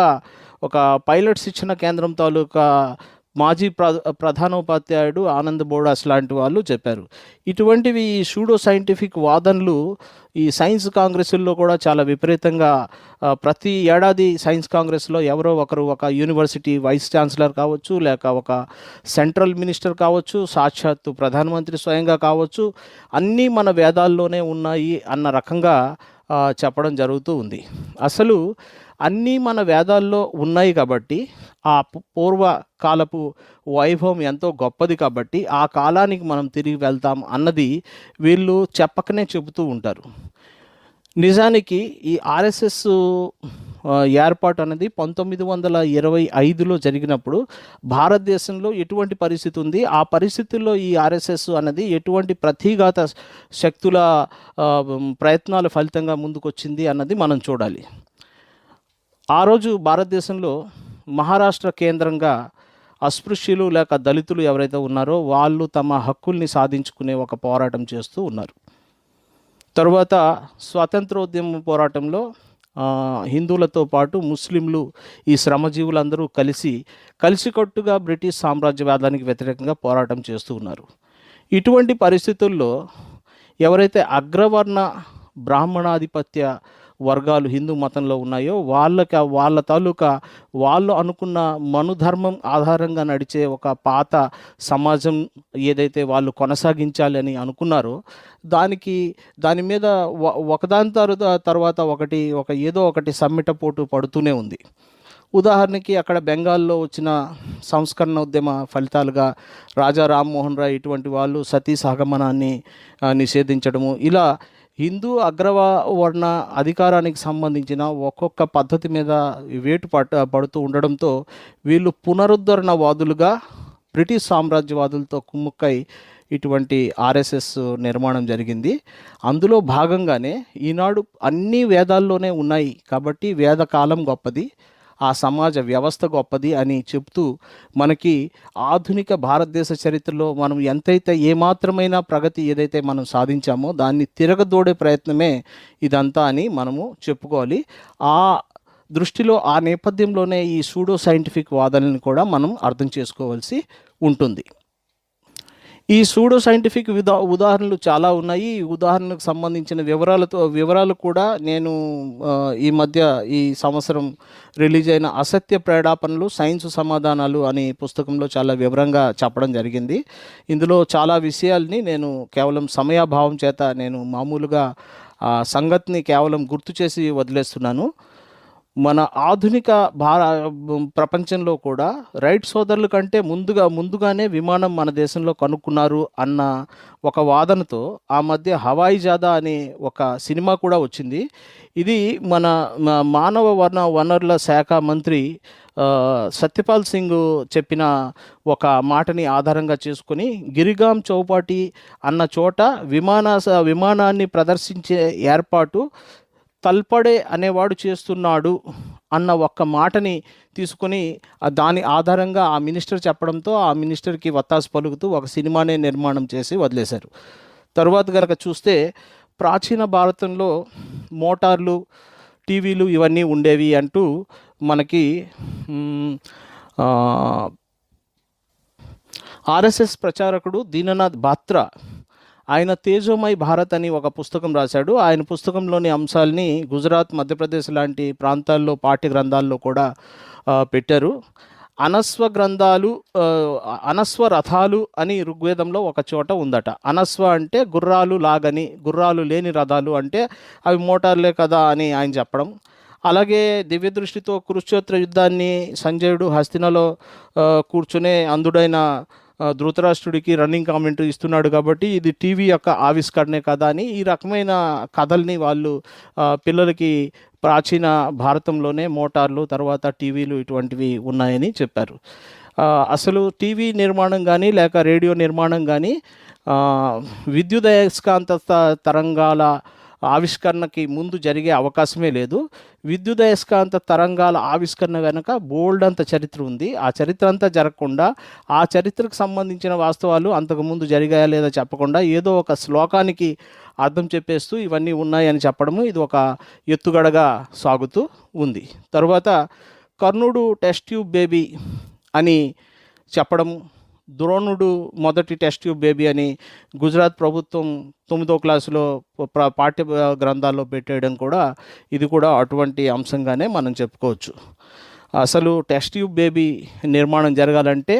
ఒక పైలట్ శిక్షణ కేంద్రం తాలూకా మాజీ ప్రధానోపాధ్యాయుడు ఆనంద్ బోడాస్ లాంటి వాళ్ళు చెప్పారు. ఇటువంటివి ఈ సూడో సైంటిఫిక్ వాదనలు ఈ సైన్స్ కాంగ్రెస్ల్లో కూడా చాలా విపరీతంగా ప్రతి ఏడాది సైన్స్ కాంగ్రెస్లో ఎవరో ఒకరు, ఒక యూనివర్సిటీ వైస్ ఛాన్సలర్ కావచ్చు, లేక ఒక సెంట్రల్ మినిస్టర్ కావచ్చు, సాక్షాత్తు ప్రధానమంత్రి స్వయంగా కావచ్చు, అన్నీ మన వేదాల్లోనే ఉన్నాయి అన్న రకంగా చెప్పడం జరుగుతూ ఉంది. అసలు అన్నీ మన వేదాల్లో ఉన్నాయి కాబట్టి ఆ పూర్వకాలపు వైభవం ఎంతో గొప్పది కాబట్టి ఆ కాలానికి మనం తిరిగి వెళ్తాం అన్నది వీళ్ళు చెప్పకనే చెబుతూ ఉంటారు. నిజానికి ఈ ఆర్ఎస్ఎస్ ఏర్పాటు అనేది 1925లో జరిగినప్పుడు భారతదేశంలో ఎటువంటి పరిస్థితి ఉంది, ఆ పరిస్థితుల్లో ఈ ఆర్ఎస్ఎస్ అనేది ఎటువంటి ప్రతిఘాత శక్తుల ప్రయత్నాల ఫలితంగా ముందుకొచ్చింది అన్నది మనం చూడాలి. ఆ రోజు భారతదేశంలో మహారాష్ట్ర కేంద్రంగా అస్పృశ్యులు లేక దళితులు ఎవరైతే ఉన్నారో వాళ్ళు తమ హక్కుల్ని సాధించుకునే ఒక పోరాటం చేస్తూ ఉన్నారు. తరువాత స్వాతంత్రోద్యమ పోరాటంలో హిందువులతో పాటు ముస్లింలు, ఈ శ్రమజీవులందరూ కలిసికట్టుగా బ్రిటిష్ సామ్రాజ్యవాదానికి వ్యతిరేకంగా పోరాటం చేస్తూ ఉన్నారు. ఇటువంటి పరిస్థితుల్లో ఎవరైతే అగ్రవర్ణ బ్రాహ్మణాధిపత్య వర్గాలు హిందూ మతంలో ఉన్నాయో వాళ్ళ తాలూకా వాళ్ళు అనుకున్న మనుధర్మం ఆధారంగా నడిచే ఒక పాత సమాజం ఏదైతే వాళ్ళు కొనసాగించాలి అని అనుకున్నారో దాని మీద ఒకదాని తర్వాత ఏదో ఒకటి సమ్మిటపోటు పడుతూనే ఉంది. ఉదాహరణకి అక్కడ బెంగాల్లో వచ్చిన సంస్కరణ ఉద్యమ ఫలితాలుగా రాజా రామ్మోహన్ రాయ్ ఇటువంటి వాళ్ళు సతీ సహగమనాన్ని నిషేధించడము, ఇలా హిందూ అగ్రవర్ణ అధికారానికి సంబంధించిన ఒక్కొక్క పద్ధతి మీద వేటు పడుతూ ఉండడంతో వీళ్ళు పునరుద్ధరణవాదులుగా బ్రిటిష్ సామ్రాజ్యవాదులతో కుమ్ముక్కై ఇటువంటి ఆర్ఎస్ఎస్ నిర్మాణం జరిగింది. అందులో భాగంగానే ఈనాడు అన్ని వేదాల్లోనే ఉన్నాయి కాబట్టి వేదకాలం గొప్పది, ఆ సమాజ వ్యవస్థ గొప్పది అని చెప్తూ మనకి ఆధునిక భారతదేశ చరిత్రలో మనం ఎంతైతే ఏమాత్రమైన ప్రగతి ఏదైతే మనం సాధించామో దాన్ని తిరగదోడే ప్రయత్నమే ఇదంతా అని మనము చెప్పుకోవాలి. ఆ దృష్టిలో ఆ నేపథ్యంలోనే ఈ సూడో సైంటిఫిక్ వాదనని కూడా మనం అర్థం చేసుకోవాల్సి ఉంటుంది. ఈ సూడో సైంటిఫిక్ ఉదాహరణలు చాలా ఉన్నాయి. ఈ ఉదాహరణకు సంబంధించిన వివరాలు కూడా నేను ఈ సంవత్సరం రిలీజ్ అయిన అసత్య ప్రేడాపనలు సైన్స్ సమాధానాలు అనే పుస్తకంలో చాలా వివరంగా చెప్పడం జరిగింది. ఇందులో చాలా విషయాల్ని నేను కేవలం సమయాభావం చేత నేను మామూలుగా సంగతిని కేవలం గుర్తు చేసి వదిలేస్తున్నాను. మన ఆధునిక ప్రపంచంలో కూడా రైట్ సోదరుల కంటే ముందుగానే విమానం మన దేశంలో కనుక్కున్నారు అన్న ఒక వాదనతో ఆ మధ్య హవాయి జాదా అనే ఒక సినిమా కూడా వచ్చింది. ఇది మన మానవ వనరుల శాఖ మంత్రి సత్యపాల్ సింగ్ చెప్పిన ఒక మాటని ఆధారంగా చేసుకొని గిరిగాం చౌపాటి అన్న చోట విమానాన్ని ప్రదర్శించే ఏర్పాటు తల్పడే అనేవాడు చేస్తున్నాడు అన్న ఒక్క మాటని తీసుకొని దాని ఆధారంగా ఆ మినిస్టర్ చెప్పడంతో ఆ మినిస్టర్కి వత్తాసు పలుకుతూ ఒక సినిమానే నిర్మాణం చేసి వదిలేశారు. తరువాత కనుక చూస్తే ప్రాచీన భారతంలో మోటార్లు, టీవీలు ఇవన్నీ ఉండేవి అంటూ మనకి ఆర్ఎస్ఎస్ ప్రచారకుడు దీననాథ్ బాత్రా ఆయన తేజోమయ్ భారత్ అని ఒక పుస్తకం రాశాడు. ఆయన పుస్తకంలోని అంశాలని గుజరాత్, మధ్యప్రదేశ్ లాంటి ప్రాంతాల్లో పాఠ్య గ్రంథాల్లో కూడా పెట్టారు. అనస్వ రథాలు అని ఋగ్వేదంలో ఒక చోట ఉందట. అనస్వ అంటే గుర్రాలు లేని రథాలు అంటే అవి మోటార్లే కదా అని ఆయన చెప్పడం. అలాగే దివ్య దృష్టితో కురుక్షేత్ర యుద్ధాన్ని సంజయుడు హస్తినలో కూర్చునే అందుడైన ధృతరాష్ట్రుడికి రన్నింగ్ కామెంటరీ ఇస్తున్నాడు కాబట్టి ఇది టీవీ యొక్క ఆవిష్కరణే కదా అని ఈ రకమైన కథల్ని వాళ్ళు పిల్లలకి ప్రాచీన భారతంలోనే మోటార్లు, తర్వాత టీవీలు ఇటువంటివి ఉన్నాయని చెప్పారు. అసలు టీవీ నిర్మాణం కానీ లేక రేడియో నిర్మాణం కానీ విద్యుదయస్కాంత తరంగాల ఆవిష్కరణకి ముందు జరిగే అవకాశమే లేదు. విద్యుదయస్కాంత తరంగాల ఆవిష్కరణ వెనుక బోల్డ్ అంత చరిత్ర ఉంది. ఆ చరిత్ర అంతా జరగకుండా ఆ చరిత్రకు సంబంధించిన వాస్తవాలు అంతకుముందు జరిగాయా లేదా చెప్పకుండా ఏదో ఒక శ్లోకానికి అర్థం చెప్పేస్తూ ఇవన్నీ ఉన్నాయని చెప్పడము ఇది ఒక ఎత్తుగడగా సాగుతూ ఉంది. తర్వాత కర్ణుడు టెస్ట్ ట్యూబ్ బేబీ అని చెప్పడం, ద్రోణుడు మొదటి టెస్ట్ ట్యూబ్ బేబీ అని గుజరాత్ ప్రభుత్వం 9వ క్లాసులో పాఠ్య గ్రంథాల్లో పెట్టేయడం కూడా ఇది కూడా అటువంటి అంశంగానే మనం చెప్పుకోవచ్చు. అసలు టెస్ట్ ట్యూబ్ బేబీ నిర్మాణం జరగాలంటే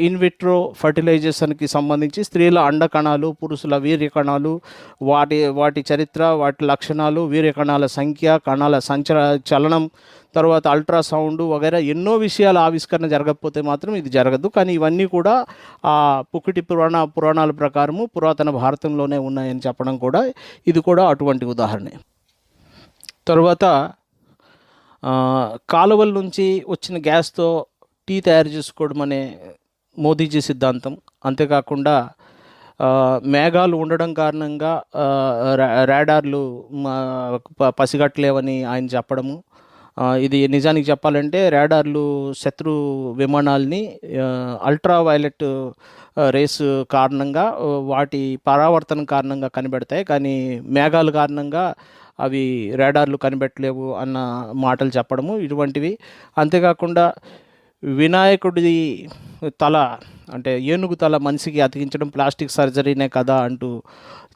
ఇన్విట్రో ఫర్టిలైజేషన్కి సంబంధించి స్త్రీల అండ కణాలు, పురుషుల వీర్య కణాలు, వాటి చరిత్ర, వాటి లక్షణాలు, వీర్య కణాల సంఖ్య, కణాల చలనం, తర్వాత అల్ట్రాసౌండ్ వగైరా ఎన్నో విషయాల ఆవిష్కరణ జరగకపోతే మాత్రం ఇది జరగదు. కానీ ఇవన్నీ కూడా ఆ పుకిటి పురాణాల ప్రకారము పురాతన భారతంలోనే ఉన్నాయని చెప్పడం కూడా ఇది కూడా అటువంటి ఉదాహరణే. తర్వాత కాలువల నుంచి వచ్చిన గ్యాస్తో టీ తయారు చేసుకోవడం అనే మోదీజీ సిద్ధాంతం. అంతేకాకుండా మేఘాలు ఉండడం కారణంగా రాడార్లు పసిగట్టలేవని ఆయన చెప్పడము. ఇది నిజానికి చెప్పాలంటే రాడార్లు శత్రు విమానాల్ని అల్ట్రా వైలెట్ రేస్ కారణంగా, వాటి పరావర్తనం కారణంగా కనిపెడతాయి, కానీ మేఘాల కారణంగా అవి రాడార్లు కనిపెట్టలేవు అన్న మాటలు చెప్పడము ఇటువంటివి. అంతేకాకుండా వినాయకుడి తల అంటే ఏనుగు తల మనిషికి అతికించడం ప్లాస్టిక్ సర్జరీనే కదా అంటూ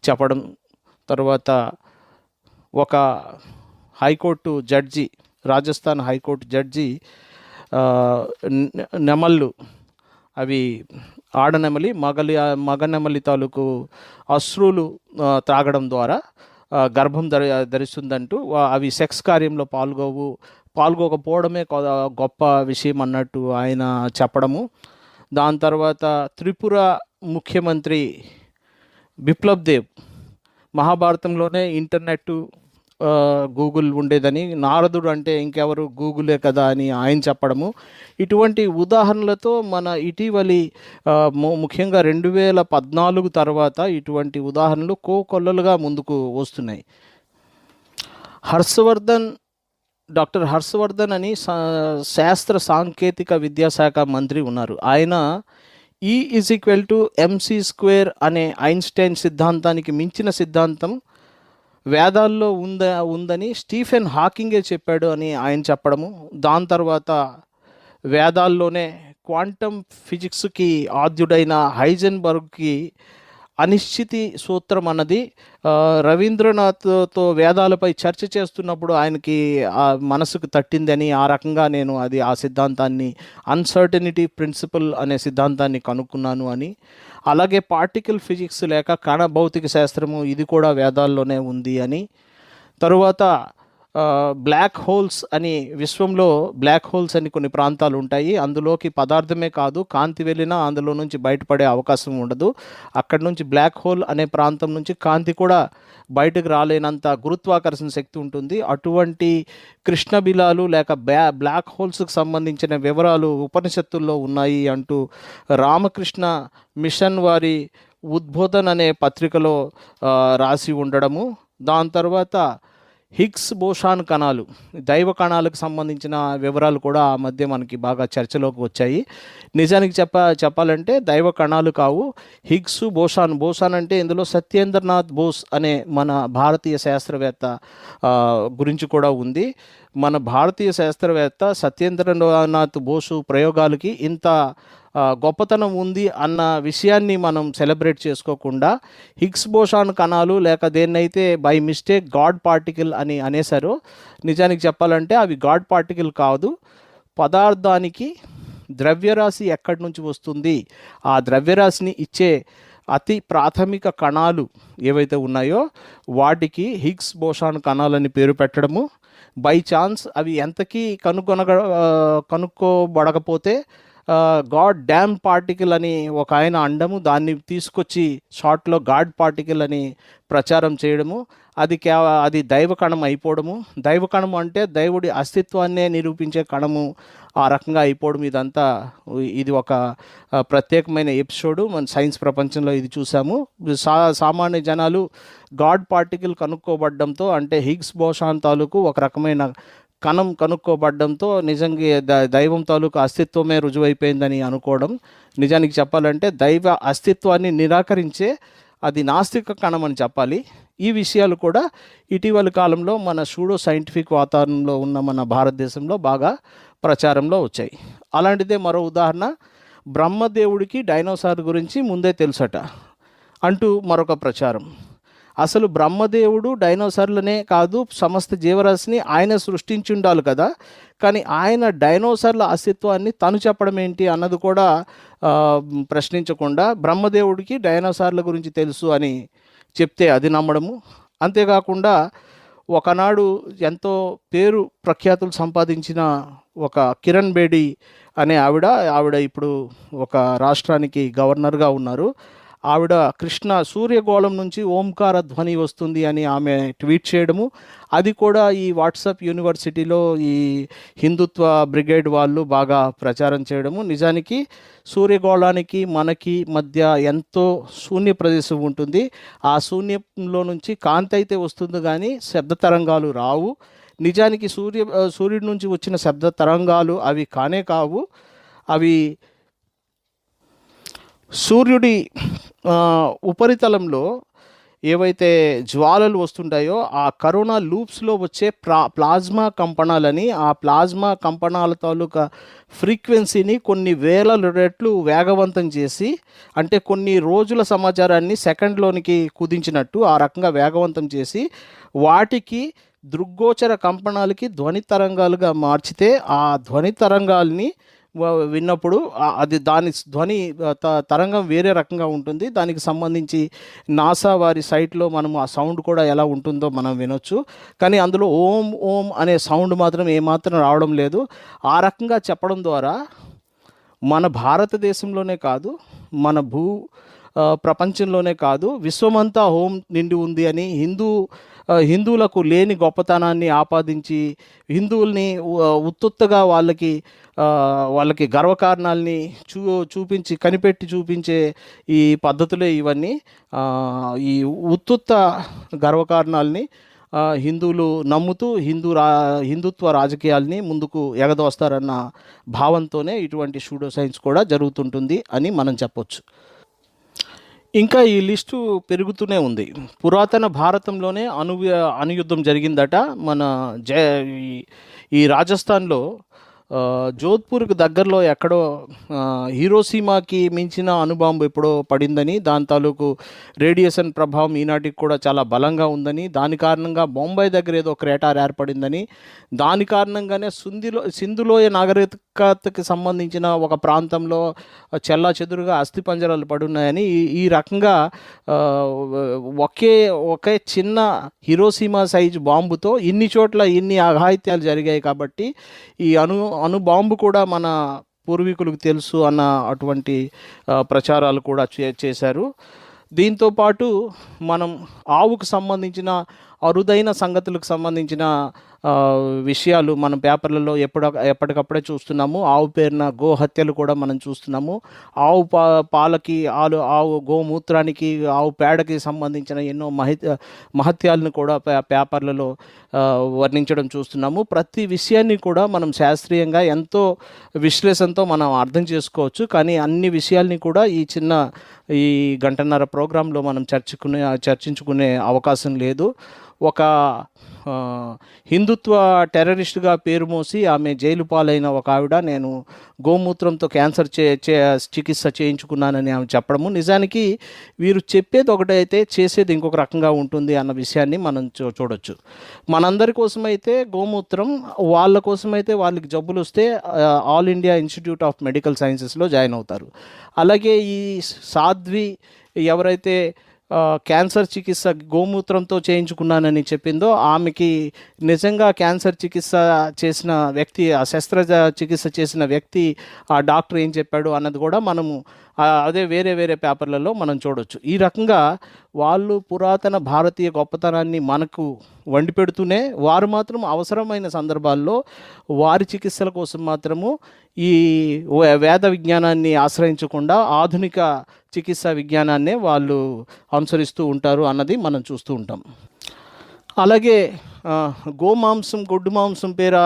చెప్పడం. తర్వాత ఒక high court judge, Rajasthan high court judge నెమళ్ళు, అవి ఆడనెమలి మగ నెమలి తాలూకు అశ్రులు త్రాగడం ద్వారా గర్భం ధరిస్తుందంటూ, అవి సెక్స్ కార్యంలో పాల్గొకపోవడమే గొప్ప విషయం అన్నట్టు ఆయన చెప్పడము. దాని తర్వాత త్రిపుర ముఖ్యమంత్రి బిప్లబ్ దేవ్ మహాభారతంలోనే ఇంటర్నెట్, గూగుల్ ఉండేదని, నారదుడు అంటే ఇంకెవరు గూగులే కదా అని ఆయన చెప్పడము. ఇటువంటి ఉదాహరణలతో మన ఇటీవలి ముఖ్యంగా 2014 తర్వాత ఇటువంటి ఉదాహరణలు కోకొల్లలుగా ముందుకు వస్తున్నాయి. డాక్టర్ హర్షవర్ధన్ అని శాస్త్ర సాంకేతిక విద్యాశాఖ మంత్రి ఉన్నారు. ఆయన E=mc² అనే ఐన్స్టైన్ సిద్ధాంతానికి మించిన సిద్ధాంతం వేదాల్లో ఉందని స్టీఫెన్ హాకింగే చెప్పాడు అని ఆయన చెప్పడము. దాని తర్వాత వేదాల్లోనే క్వాంటమ్ ఫిజిక్స్కి ఆద్యుడైన హైజెన్బర్గ్కి అనిశ్చితి సూత్రం అన్నది రవీంద్రనాథ్తో వేదాలపై చర్చ చేస్తున్నప్పుడు ఆయనకి మనసుకు తట్టిందని, ఆ రకంగా నేను ఆ సిద్ధాంతాన్ని అన్సర్టనిటీ ప్రిన్సిపల్ అనే సిద్ధాంతాన్ని కనుక్కున్నాను అని. అలాగే పార్టికల్ ఫిజిక్స్ లేక కణ భౌతిక శాస్త్రము, ఇది కూడా వేదాల్లోనే ఉంది అని. తరువాత బ్లాక్ హోల్స్ అని, విశ్వంలో బ్లాక్ హోల్స్ అని కొన్ని ప్రాంతాలు ఉంటాయి. అందులోకి పదార్థమే కాదు, కాంతి వెళ్ళినా అందులో నుంచి బయటపడే అవకాశం ఉండదు. అక్కడి నుంచి బ్లాక్ హోల్ అనే ప్రాంతం నుంచి కాంతి కూడా బయటకు రాలేనంత గురుత్వాకర్షణ శక్తి ఉంటుంది. అటువంటి కృష్ణబిలాలు లేక బ్లాక్ హోల్స్కి సంబంధించిన వివరాలు ఉపనిషత్తుల్లో ఉన్నాయి అంటూ రామకృష్ణ మిషన్ వారి ఉద్బోధన్ అనే పత్రికలో రాసి ఉండడము. దాని తర్వాత హిగ్స్ బోసాన్ కణాలు, దైవ కణాలకు సంబంధించిన వివరాలు కూడా ఆ మధ్య మనకి బాగా చర్చలోకి వచ్చాయి. నిజానికి చెప్పాలంటే దైవ కణాలు కావు, హిగ్స్ బోసాన్ అంటే ఇందులో సత్యేంద్రనాథ్ బోస్ అనే మన భారతీయ శాస్త్రవేత్త గురించి కూడా ఉంది. మన భారతీయ శాస్త్రవేత్త సత్యేంద్రనాథ్ బోసు ప్రయోగాలకి ఇంత గొప్పతనం ఉంది అన్న విషయాన్ని మనం సెలబ్రేట్ చేసుకోకుండా హిగ్స్ బోసాన్ కణాలు లేక దేన్నైతే బై మిస్టేక్ గాడ్ పార్టికల్ అని అనేసారో, నిజానికి చెప్పాలంటే అవి గాడ్ పార్టికల్ కాదు. పదార్థానికి ద్రవ్యరాశి ఎక్కడి నుంచి వస్తుంది, ఆ ద్రవ్యరాశిని ఇచ్చే అతి ప్రాథమిక కణాలు ఏవైతే ఉన్నాయో వాటికి హిగ్స్ బోసాన్ కణాలని పేరు పెట్టడము. బై ఛాన్స్ అవి ఎంతకీ కనుక్కోబడకపోతే గాడ్ డ్యామ్ పార్టికల్ అని ఒక ఆయన అండము, దాన్ని తీసుకొచ్చి షార్ట్లో గాడ్ పార్టికల్ అని ప్రచారం చేయడము. అది దైవ కణం అయిపోవడము. దైవ కణము అంటే దేవుడి అస్తిత్వాన్నే నిరూపించే కణము, ఆ రకంగా అయిపోవడం. ఇది ఒక ప్రత్యేకమైన ఎపిసోడు మన సైన్స్ ప్రపంచంలో ఇది చూసాము. సామాన్య జనాలు గాడ్ పార్టికల్ కనుక్కోబడ్డంతో, అంటే హిగ్స్ బోసాన్ తాలూకు ఒక రకమైన కణం కనుక్కోబడ్డంతో నిజంగా దైవం తాలూకు అస్తిత్వమే రుజువైపోయిందని అనుకోవడం. నిజానికి చెప్పాలంటే దైవ అస్తిత్వాన్ని నిరాకరించే అది నాస్తిక కణం అని చెప్పాలి. ఈ విషయాలు కూడా ఇటీవలి కాలంలో మన సూడో సైంటిఫిక్ వాతావరణంలో ఉన్న మన భారతదేశంలో బాగా ప్రచారంలో వచ్చాయి. అలాంటిదే మరో ఉదాహరణ, బ్రహ్మదేవుడికి డైనోసార్ గురించి ముందే తెలుసట అంటూ మరొక ప్రచారం. అసలు బ్రహ్మదేవుడు డైనోసార్లనే కాదు సమస్త జీవరాశిని ఆయన సృష్టించి ఉండాలి కదా, కానీ ఆయన డైనోసార్ల అస్తిత్వాన్ని తను చెప్పడం ఏంటి అన్నది కూడా ఆ, ప్రశ్నించకుండా బ్రహ్మదేవుడికి డైనోసార్ల గురించి తెలుసు అని చెప్తే అది నమ్మడము. అంతేకాకుండా ఒకనాడు ఎంతో పేరు ప్రఖ్యాతులు సంపాదించిన ఒక కిరణ్ బేడి అనే ఆవిడ ఇప్పుడు ఒక రాష్ట్రానికి గవర్నర్గా ఉన్నారు. ఆవిడ కృష్ణ సూర్యగోళం నుంచి ఓంకార ధ్వని వస్తుంది అని ఆమె ట్వీట్ చేయడము, అది కూడా ఈ వాట్సాప్ యూనివర్సిటీలో ఈ హిందుత్వ బ్రిగేడ్ వాళ్ళు బాగా ప్రచారం చేయడము. నిజానికి సూర్యగోళానికి మనకి మధ్య ఎంతో శూన్య ప్రదేశం ఉంటుంది. ఆ శూన్యంలో నుంచి కాంతి అయితే వస్తుంది కానీ శబ్ద తరంగాలు రావు. నిజానికి సూర్యుడి నుంచి వచ్చిన శబ్ద తరంగాలు అవి కానే కావు. అవి సూర్యుడి ఉపరితలంలో ఏవైతే జ్వాలలు వస్తుంటాయో ఆ కరోనా లూప్స్లో వచ్చే ప్లాజ్మా కంపనాలని, ఆ ప్లాజ్మా కంపనాల తాలూకా ఫ్రీక్వెన్సీని కొన్ని వేల రెట్లు వేగవంతం చేసి, అంటే కొన్ని రోజుల సమాచారాన్ని సెకండ్లోనికి కుదించినట్టు ఆ రకంగా వేగవంతం చేసి వాటికి దృగ్గోచర కంపనాలకి ధ్వని తరంగాలుగా మార్చితే ఆ ధ్వని తరంగాల్ని విన్నప్పుడు అది దాని ధ్వని తరంగం వేరే రకంగా ఉంటుంది. దానికి సంబంధించి నాసా వారి సైట్లో మనం ఆ సౌండ్ కూడా ఎలా ఉంటుందో మనం వినొచ్చు. కానీ అందులో ఓం ఓం అనే సౌండ్ మాత్రం ఏమాత్రం రావడం లేదు. ఆ రకంగా చెప్పడం ద్వారా మన భారతదేశంలోనే కాదు, మన ప్రపంచంలోనే కాదు, విశ్వమంతా హోం నిండి ఉంది అని హిందువులకు లేని గొప్పతనాన్ని ఆపాదించి హిందువుల్ని ఉత్తుత్తగా వాళ్ళకి గర్వకారణాలని చూపించి కనిపెట్టి చూపించే ఈ పద్ధతులే ఇవన్నీ. ఈ ఉత్తుత్త గర్వకారణాలని హిందువులు నమ్ముతూ హిందుత్వ రాజకీయాల్ని ముందుకు ఎగదోస్తారన్న భావంతోనే ఇటువంటి సూడో సైన్స్ కూడా జరుగుతుంటుంది అని మనం చెప్పొచ్చు. ఇంకా ఈ లిస్టు పెరుగుతూనే ఉంది. పురాతన భారతంలోనే అణుయుద్ధం జరిగిందట. మన ఈ రాజస్థాన్లో జోధ్పూర్కి దగ్గరలో ఎక్కడో హీరోసీమాకి మించిన అణుబాంబు ఎప్పుడో పడిందని, దాని తాలూకు రేడియేషన్ ప్రభావం ఈనాటికి కూడా చాలా బలంగా ఉందని, దాని కారణంగా బొంబాయి దగ్గర ఏదో క్రేటార్ ఏర్పడిందని, దాని కారణంగానే సింధులోయ నాగరికతకి సంబంధించిన ఒక ప్రాంతంలో చెల్లా చెదురుగా అస్థిపంజరాలు పడున్నాయని, ఈ రకంగా ఒకే చిన్న హిరోసీమా సైజు బాంబుతో ఇన్ని చోట్ల ఇన్ని అఘాయిత్యాలు జరిగాయి. కాబట్టి ఈ అణు బాంబు కూడా మన పూర్వీకులకు తెలుసు అన్న అటువంటి ప్రచారాలు కూడా చేశారు. దీంతోపాటు మనం ఆవుకు సంబంధించిన అరుదైన సంగతులకు సంబంధించిన విషయాలు మనం పేపర్లలో ఎప్పటికప్పుడే చూస్తున్నాము. ఆవు పేరున గోహత్యలు కూడా మనం చూస్తున్నాము. ఆవు పాలకి ఆవు గోమూత్రానికి ఆవు పేడకి సంబంధించిన ఎన్నో మహత్యాలను కూడా పేపర్లలో వర్ణించడం చూస్తున్నాము. ప్రతి విషయాన్ని కూడా మనం శాస్త్రీయంగా ఎంతో విశ్లేషణతో మనం అర్థం చేసుకోవచ్చు. కానీ అన్ని విషయాల్ని కూడా ఈ గంటన్నర ప్రోగ్రాంలో మనం చర్చించుకునే అవకాశం లేదు. ఒక హిందుత్వ టెర్రరిస్ట్గా పేరు మోసి ఆమె జైలు పాలైన ఒక ఆవిడ నేను గోమూత్రంతో క్యాన్సర్ చికిత్స చేయించుకున్నానని ఆమె చెప్పడము. నిజానికి వీరు చెప్పేది ఒకటైతే చేసేది ఇంకొక రకంగా ఉంటుంది అన్న విషయాన్ని మనం చూడొచ్చు. మనందరి కోసమైతే గోమూత్రం, వాళ్ళ కోసమైతే వాళ్ళకి జబ్బులు వస్తే all India institute of medical సైన్సెస్లో జాయిన్ అవుతారు. అలాగే ఈ సాధ్వి ఎవరైతే క్యాన్సర్ చికిత్స గోమూత్రంతో చేయించుకున్నానని చెప్పిందో, ఆమెకి నిజంగా క్యాన్సర్ చికిత్స చేసిన వ్యక్తి, ఆ చికిత్స చేసిన వ్యక్తి, ఆ డాక్టర్ ఏం చెప్పాడు అన్నది కూడా మనము అదే వేరే పేపర్లలో మనం చూడొచ్చు. ఈ రకంగా వాళ్ళు పురాతన భారతీయ గొప్పతనాన్ని మనకు వండి పెడుతూనే వారు మాత్రం అవసరమైన సందర్భాల్లో వారి చికిత్సల కోసం మాత్రము ఈ వేద విజ్ఞానాన్ని ఆశ్రయించకుండా ఆధునిక చికిత్సా విజ్ఞానాన్నే వాళ్ళు అనుసరిస్తూ ఉంటారు అన్నది మనం చూస్తూ ఉంటాం. అలాగే గోమాంసం, గొడ్డు మాంసం పేర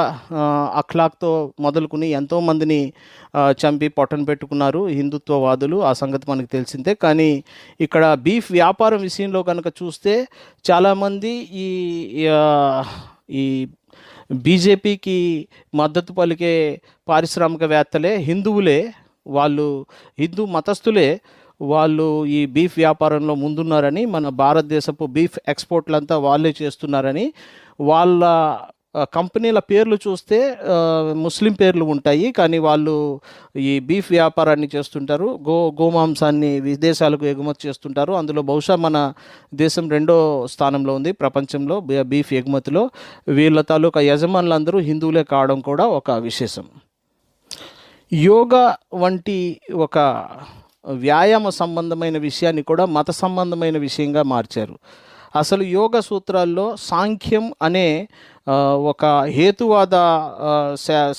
అఖ్లాక్తో మొదలుకుని ఎంతోమందిని చంపి పొట్టను పెట్టుకున్నారు హిందుత్వవాదులు. ఆ సంగతి మనకు తెలిసిందే. కానీ ఇక్కడ బీఫ్ వ్యాపారం విషయంలో కనుక చూస్తే చాలామంది ఈ బీజేపీకి మద్దతు పలికే పారిశ్రామికవేత్తలే, హిందువులే, వాళ్ళు హిందూ మతస్థులే వాళ్ళు ఈ బీఫ్ వ్యాపారంలో ముందున్నారని, మన భారతదేశపు బీఫ్ ఎక్స్పోర్ట్లంతా వాళ్ళే చేస్తున్నారని, వాళ్ళ కంపెనీల పేర్లు చూస్తే ముస్లిం పేర్లు ఉంటాయి, కానీ వాళ్ళు ఈ బీఫ్ వ్యాపారాన్ని చేస్తుంటారు, గోమాంసాన్ని విదేశాలకు ఎగుమతి చేస్తుంటారు. అందులో బహుశా మన దేశం 2వ స్థానంలో ఉంది ప్రపంచంలో బీఫ్ ఎగుమతిలో. వీళ్ళ తాలూకా యజమానులందరూ హిందువులే కావడం కూడా ఒక విశేషం. యోగా వంటి ఒక వ్యాయామ సంబంధమైన విషయాన్ని కూడా మత సంబంధమైన విషయంగా మార్చారు. అసలు యోగ సూత్రాల్లో సాంఖ్యం అనే ఒక హేతువాద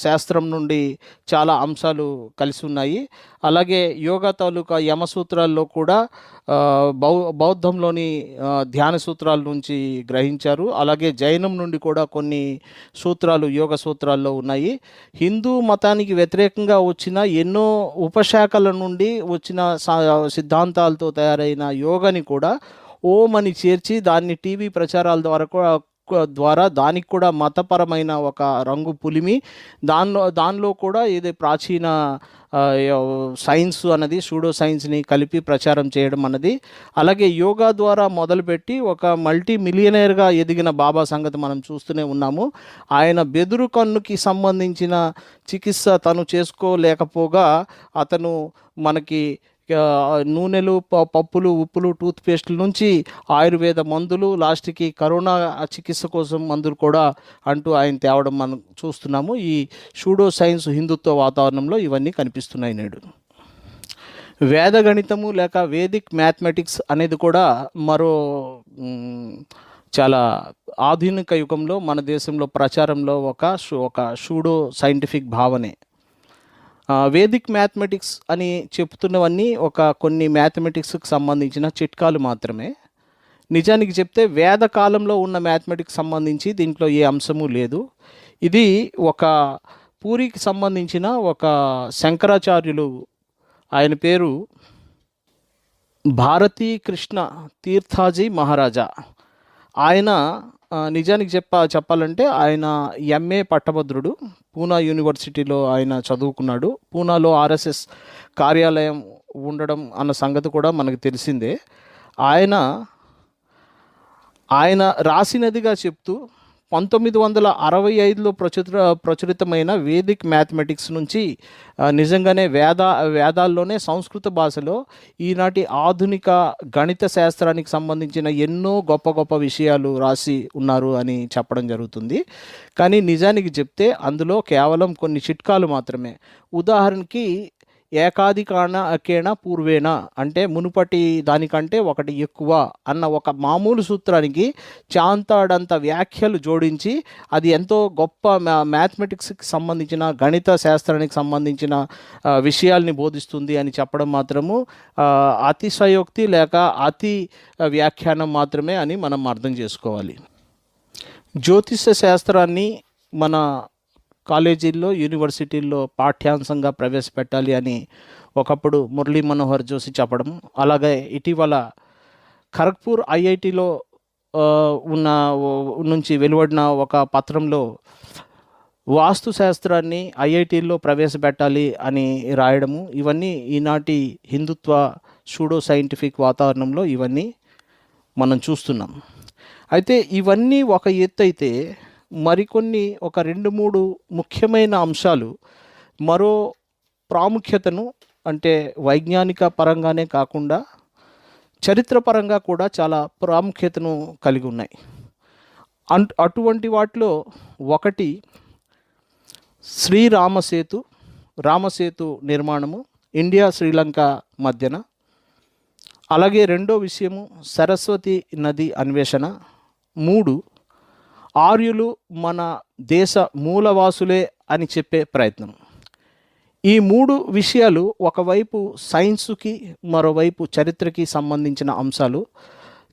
శాస్త్రం నుండి చాలా అంశాలు కలిసి ఉన్నాయి. అలాగే యోగా తాలూకా యమసూత్రాల్లో కూడా బౌద్ధంలోని ధ్యాన సూత్రాల నుంచి గ్రహించారు. అలాగే జైనం నుండి కూడా కొన్ని సూత్రాలు యోగ సూత్రాల్లో ఉన్నాయి. హిందూ మతానికి వ్యతిరేకంగా వచ్చిన ఎన్నో ఉపశాఖల నుండి వచ్చిన సిద్ధాంతాలతో తయారైన యోగాని కూడా ఓం అని చేర్చి దాన్ని టీవీ ప్రచారాల ద్వారా దానికి కూడా మతపరమైన ఒక రంగు పులిమి దానిలో కూడా ఇది ప్రాచీన సైన్స్ అన్నది సూడో సైన్స్ని కలిపి ప్రచారం చేయడం అన్నది. అలాగే యోగా ద్వారా మొదలుపెట్టి ఒక మల్టీ మిలియనర్గా ఎదిగిన బాబా సంగతి మనం చూస్తూనే ఉన్నాము. ఆయన బెదురు కన్నుకి సంబంధించిన చికిత్స తను చేసుకోలేకపోగా అతను మనకి నూనెలు, పప్పులు, ఉప్పులు, టూత్పేస్ట్ల నుంచి ఆయుర్వేద మందులు, లాస్ట్కి కరోనా చికిత్స కోసం మందులు కూడా అంటూ ఆయన తేవడం మనం చూస్తున్నాము. ఈ సూడో సైన్స్ హిందుత్వ వాతావరణంలో ఇవన్నీ కనిపిస్తున్నాయి నేడు. వేద గణితము లేక వేదిక్ మ్యాథమెటిక్స్ అనేది కూడా మరో చాలా ఆధునిక యుగంలో మన దేశంలో ప్రచారంలో ఒక సూడో సైంటిఫిక్ భావనే. వేదిక్ మ్యాథమెటిక్స్ అని చెప్తున్నవన్నీ కొన్ని మ్యాథమెటిక్స్కి సంబంధించిన చిట్కాలు మాత్రమే. నిజానికి చెప్తే వేద కాలంలో ఉన్న మ్యాథమెటిక్స్ సంబంధించి దీంట్లో ఏ అంశము లేదు. ఇది ఒక పూరికి సంబంధించిన ఒక శంకరాచార్యులు, ఆయన పేరు భారతీ కృష్ణ తీర్థాజీ మహారాజా. ఆయన నిజానికి చెప్పాలంటే ఆయన ఎంఏ పట్టభద్రుడు. పూనా యూనివర్సిటీలో ఆయన చదువుకున్నాడు. పూనాలో ఆర్ఎస్ఎస్ కార్యాలయం ఉండడం అన్న సంగతి కూడా మనకు తెలిసిందే. ఆయన రాసినదిగా చెప్తూ 1965లో ప్రచురితమైన వేదిక్ మ్యాథమెటిక్స్ నుంచి నిజంగానే వేదాల్లోనే సంస్కృత భాషలో ఈనాటి ఆధునిక గణిత శాస్త్రానికి సంబంధించిన ఎన్నో గొప్ప గొప్ప విషయాలు రాసి ఉన్నారు అని చెప్పడం జరుగుతుంది. కానీ నిజానికి చెప్తే అందులో కేవలం కొన్ని చిట్కాలు మాత్రమే. ఉదాహరణకి ఏకాధికాణ పూర్వేణ అంటే మునుపటి దానికంటే ఒకటి ఎక్కువ అన్న ఒక మామూలు సూత్రానికి చాంతాడంత వ్యాఖ్యలు జోడించి అది ఎంతో గొప్ప మ్యాథమెటిక్స్కి సంబంధించిన గణిత శాస్త్రానికి సంబంధించిన విషయాల్ని బోధిస్తుంది అని చెప్పడం మాత్రము అతిశయోక్తి లేక అతి వ్యాఖ్యానం మాత్రమే అని మనం అర్థం చేసుకోవాలి. జ్యోతిష శాస్త్రాన్ని మన కాలేజీల్లో, యూనివర్సిటీల్లో పాఠ్యాంశంగా ప్రవేశపెట్టాలి అని ఒకప్పుడు మురళీ మనోహర్ జోషి చెప్పడం. అలాగే ఇటీవల ఖరగ్పూర్ ఐఐటిలో నుంచి వెలువడిన ఒక పత్రంలో వాస్తు శాస్త్రాన్ని ఐఐటీల్లో ప్రవేశపెట్టాలి అని రాయడము, ఇవన్నీ ఈనాటి హిందుత్వ సూడో సైంటిఫిక్ వాతావరణంలో ఇవన్నీ మనం చూస్తున్నాం. అయితే ఇవన్నీ ఒక ఎత్తు అయితే మరికొన్ని ఒక 2-3 ముఖ్యమైన అంశాలు మరో ప్రాముఖ్యతను, అంటే వైజ్ఞానిక పరంగానే కాకుండా చరిత్రపరంగా కూడా చాలా ప్రాముఖ్యతను కలిగి ఉన్నాయి. అటువంటి వాటిలో ఒకటి రామసేతు నిర్మాణము ఇండియా శ్రీలంక మధ్యన. అలాగే రెండో విషయము సరస్వతి నది అన్వేషణ. 3 ఆర్యులు మన దేశ మూలవాసులే అని చెప్పే ప్రయత్నం. ఈ 3 విషయాలు ఒకవైపు సైన్సుకి మరోవైపు చరిత్రకి సంబంధించిన అంశాలు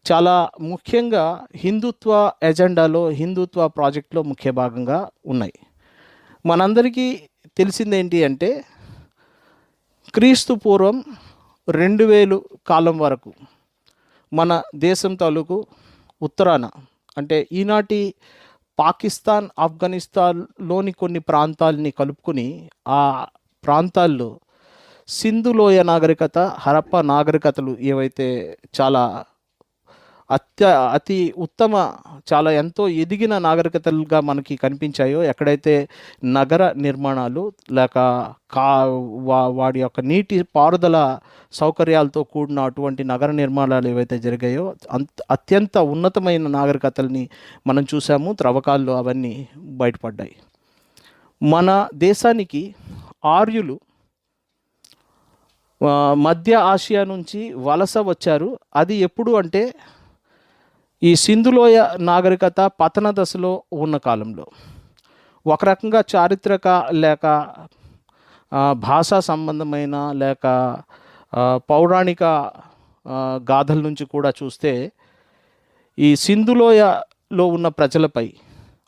చాలా ముఖ్యంగా హిందుత్వ ఎజెండాలో, హిందుత్వ ప్రాజెక్ట్లో ముఖ్య భాగంగా ఉన్నాయి. మనందరికీ తెలిసిందేంటి అంటే క్రీస్తు పూర్వం 2000 కాలం వరకు మన దేశం తాలూకు ఉత్తరాన, అంటే ఈనాటి పాకిస్తాన్, ఆఫ్ఘనిస్తాన్లోని కొన్ని ప్రాంతాలని కలుపుకొని ఆ ప్రాంతాల్లో సింధులోయ నాగరికత, హరప్ప నాగరికతలు ఏవైతే చాలా అతి ఉత్తమ, చాలా ఎంతో ఎదిగిన నాగరికతలుగా మనకి కనిపించాయో, ఎక్కడైతే నగర నిర్మాణాలు లేక వాడి యొక్క నీటి పారుదల సౌకర్యాలతో కూడిన అటువంటి నగర నిర్మాణాలు ఏవైతే జరిగాయో అత్యంత ఉన్నతమైన నాగరికతల్ని మనం చూసాము. త్రవ్వకాల్లో అవన్నీ బయటపడ్డాయి. మన దేశానికి ఆర్యులు మధ్య ఆసియా నుంచి వలస వచ్చారు. అది ఎప్పుడు అంటే ఈ సింధులోయ నాగరికత పతన దశలో ఉన్న కాలంలో. ఒక రకంగా చారిత్రక లేక భాషా సంబంధమైన లేక పౌరాణిక గాథల నుంచి కూడా చూస్తే ఈ సింధులోయలో ఉన్న ప్రజలపై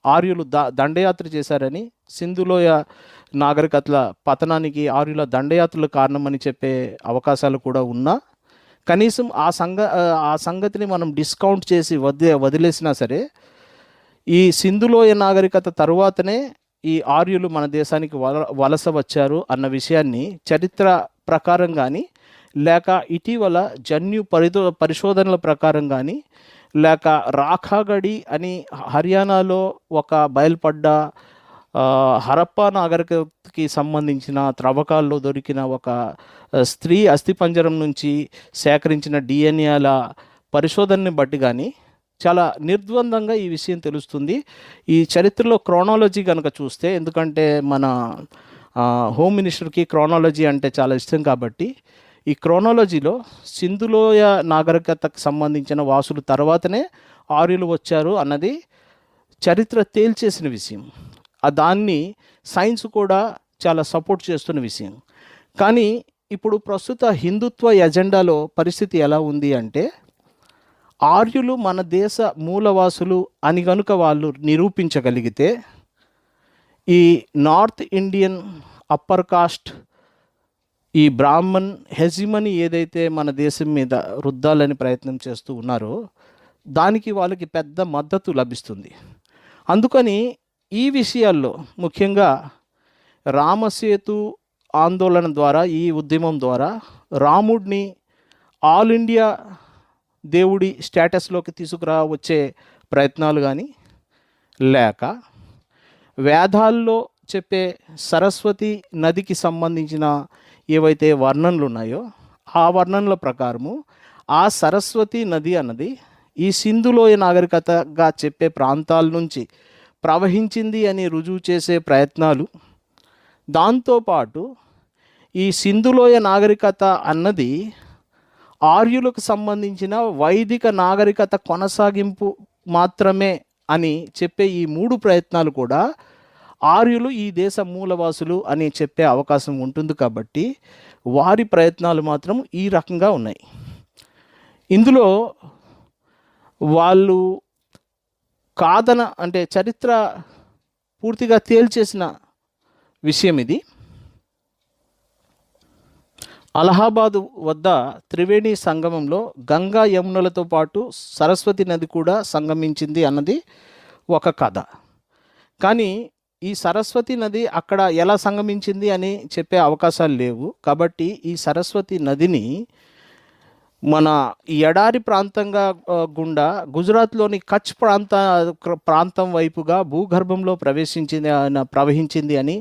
ఆర్యులు దండయాత్ర చేశారని, సింధులోయ నాగరికతల పతనానికి ఆర్యుల దండయాత్రలు కారణమని చెప్పే అవకాశాలు కూడా ఉన్నా, కనీసం ఆ సంగతిని మనం డిస్కౌంట్ చేసి వదిలేసినా సరే, ఈ సింధులోయ నాగరికత తరువాతనే ఈ ఆర్యులు మన దేశానికి వలస వచ్చారు అన్న విషయాన్ని చరిత్ర ప్రకారం కానీ లేక ఇటీవల జన్యు పరిశోధనల ప్రకారం కానీ లేక రాఖాగడి అని హర్యానాలో ఒక బయలుపడ్డ హరప్పా నాగరికతకి సంబంధించిన త్రవ్వకాల్లో దొరికిన ఒక స్త్రీ అస్థిపంజరం నుంచి సేకరించిన డిఎన్ఏల పరిశోధనని బట్టి కానీ చాలా నిర్ద్వందంగా ఈ విషయం తెలుస్తుంది. ఈ చరిత్రలో క్రోనాలజీ కనుక చూస్తే, ఎందుకంటే మన హోమ్ మినిస్టర్కి క్రోనాలజీ అంటే చాలా ఇష్టం కాబట్టి, ఈ క్రోనాలజీలో సింధులోయ నాగరికతకు సంబంధించిన వాసులు తర్వాతనే ఆర్యులు వచ్చారు అన్నది చరిత్ర తేల్చేసిన విషయం. దాన్ని సైన్స్ కూడా చాలా సపోర్ట్ చేస్తున్న విషయం. కానీ ఇప్పుడు ప్రస్తుత హిందుత్వ ఎజెండాలో పరిస్థితి ఎలా ఉంది అంటే, ఆర్యులు మన దేశ మూలవాసులు అని కనుక వాళ్ళు నిరూపించగలిగితే, ఈ నార్త్ ఇండియన్ అప్పర్ కాస్ట్, ఈ బ్రాహ్మణ్ హెజిమనీ ఏదైతే మన దేశం మీద రుద్దాలని ప్రయత్నం చేస్తూ ఉన్నారో దానికి వాళ్ళకి పెద్ద మద్దతు లభిస్తుంది. అందుకని ఈ విషయాల్లో ముఖ్యంగా రామసేతు ఆందోళన ద్వారా, ఈ ఉద్యమం ద్వారా రాముడిని ఆల్ ఇండియా దేవుడి స్టేటస్లోకి తీసుకురావచ్చే ప్రయత్నాలు కానీ, లేక వేదాల్లో చెప్పే సరస్వతి నదికి సంబంధించిన ఏవైతే వర్ణనలు ఉన్నాయో ఆ వర్ణనల ప్రకారము ఆ సరస్వతి నది అన్నది ఈ సింధులోయ నాగరికతగా చెప్పే ప్రాంతాల నుంచి ప్రవహించింది అని రుజువు చేసే ప్రయత్నాలు, దాంతోపాటు ఈ సింధులోయ నాగరికత అన్నది ఆర్యులకు సంబంధించిన వైదిక నాగరికత కొనసాగింపు మాత్రమే అని చెప్పే ఈ మూడు ప్రయత్నాలు కూడా ఆర్యులు ఈ దేశ మూలవాసులు అని చెప్పే అవకాశం ఉంటుంది. కాబట్టి వారి ప్రయత్నాలు మాత్రం ఈ రకంగా ఉన్నాయి. ఇందులో వాళ్ళు అంటే చరిత్ర పూర్తిగా తేల్చేసిన విషయం ఇది. అలహాబాద్ వద్ద త్రివేణి సంగమంలో గంగా యమునలతో పాటు సరస్వతి నది కూడా సంగమించింది అన్నది ఒక కథ. కానీ ఈ సరస్వతి నది అక్కడ ఎలా సంగమించింది అని చెప్పే అవకాశాలు లేవు. కాబట్టి ఈ సరస్వతి నదిని మన ఎడారి ప్రాంతంగా గుండా గుజరాత్లోని కచ్ ప్రాంతం వైపుగా భూగర్భంలో ప్రవహించింది అని,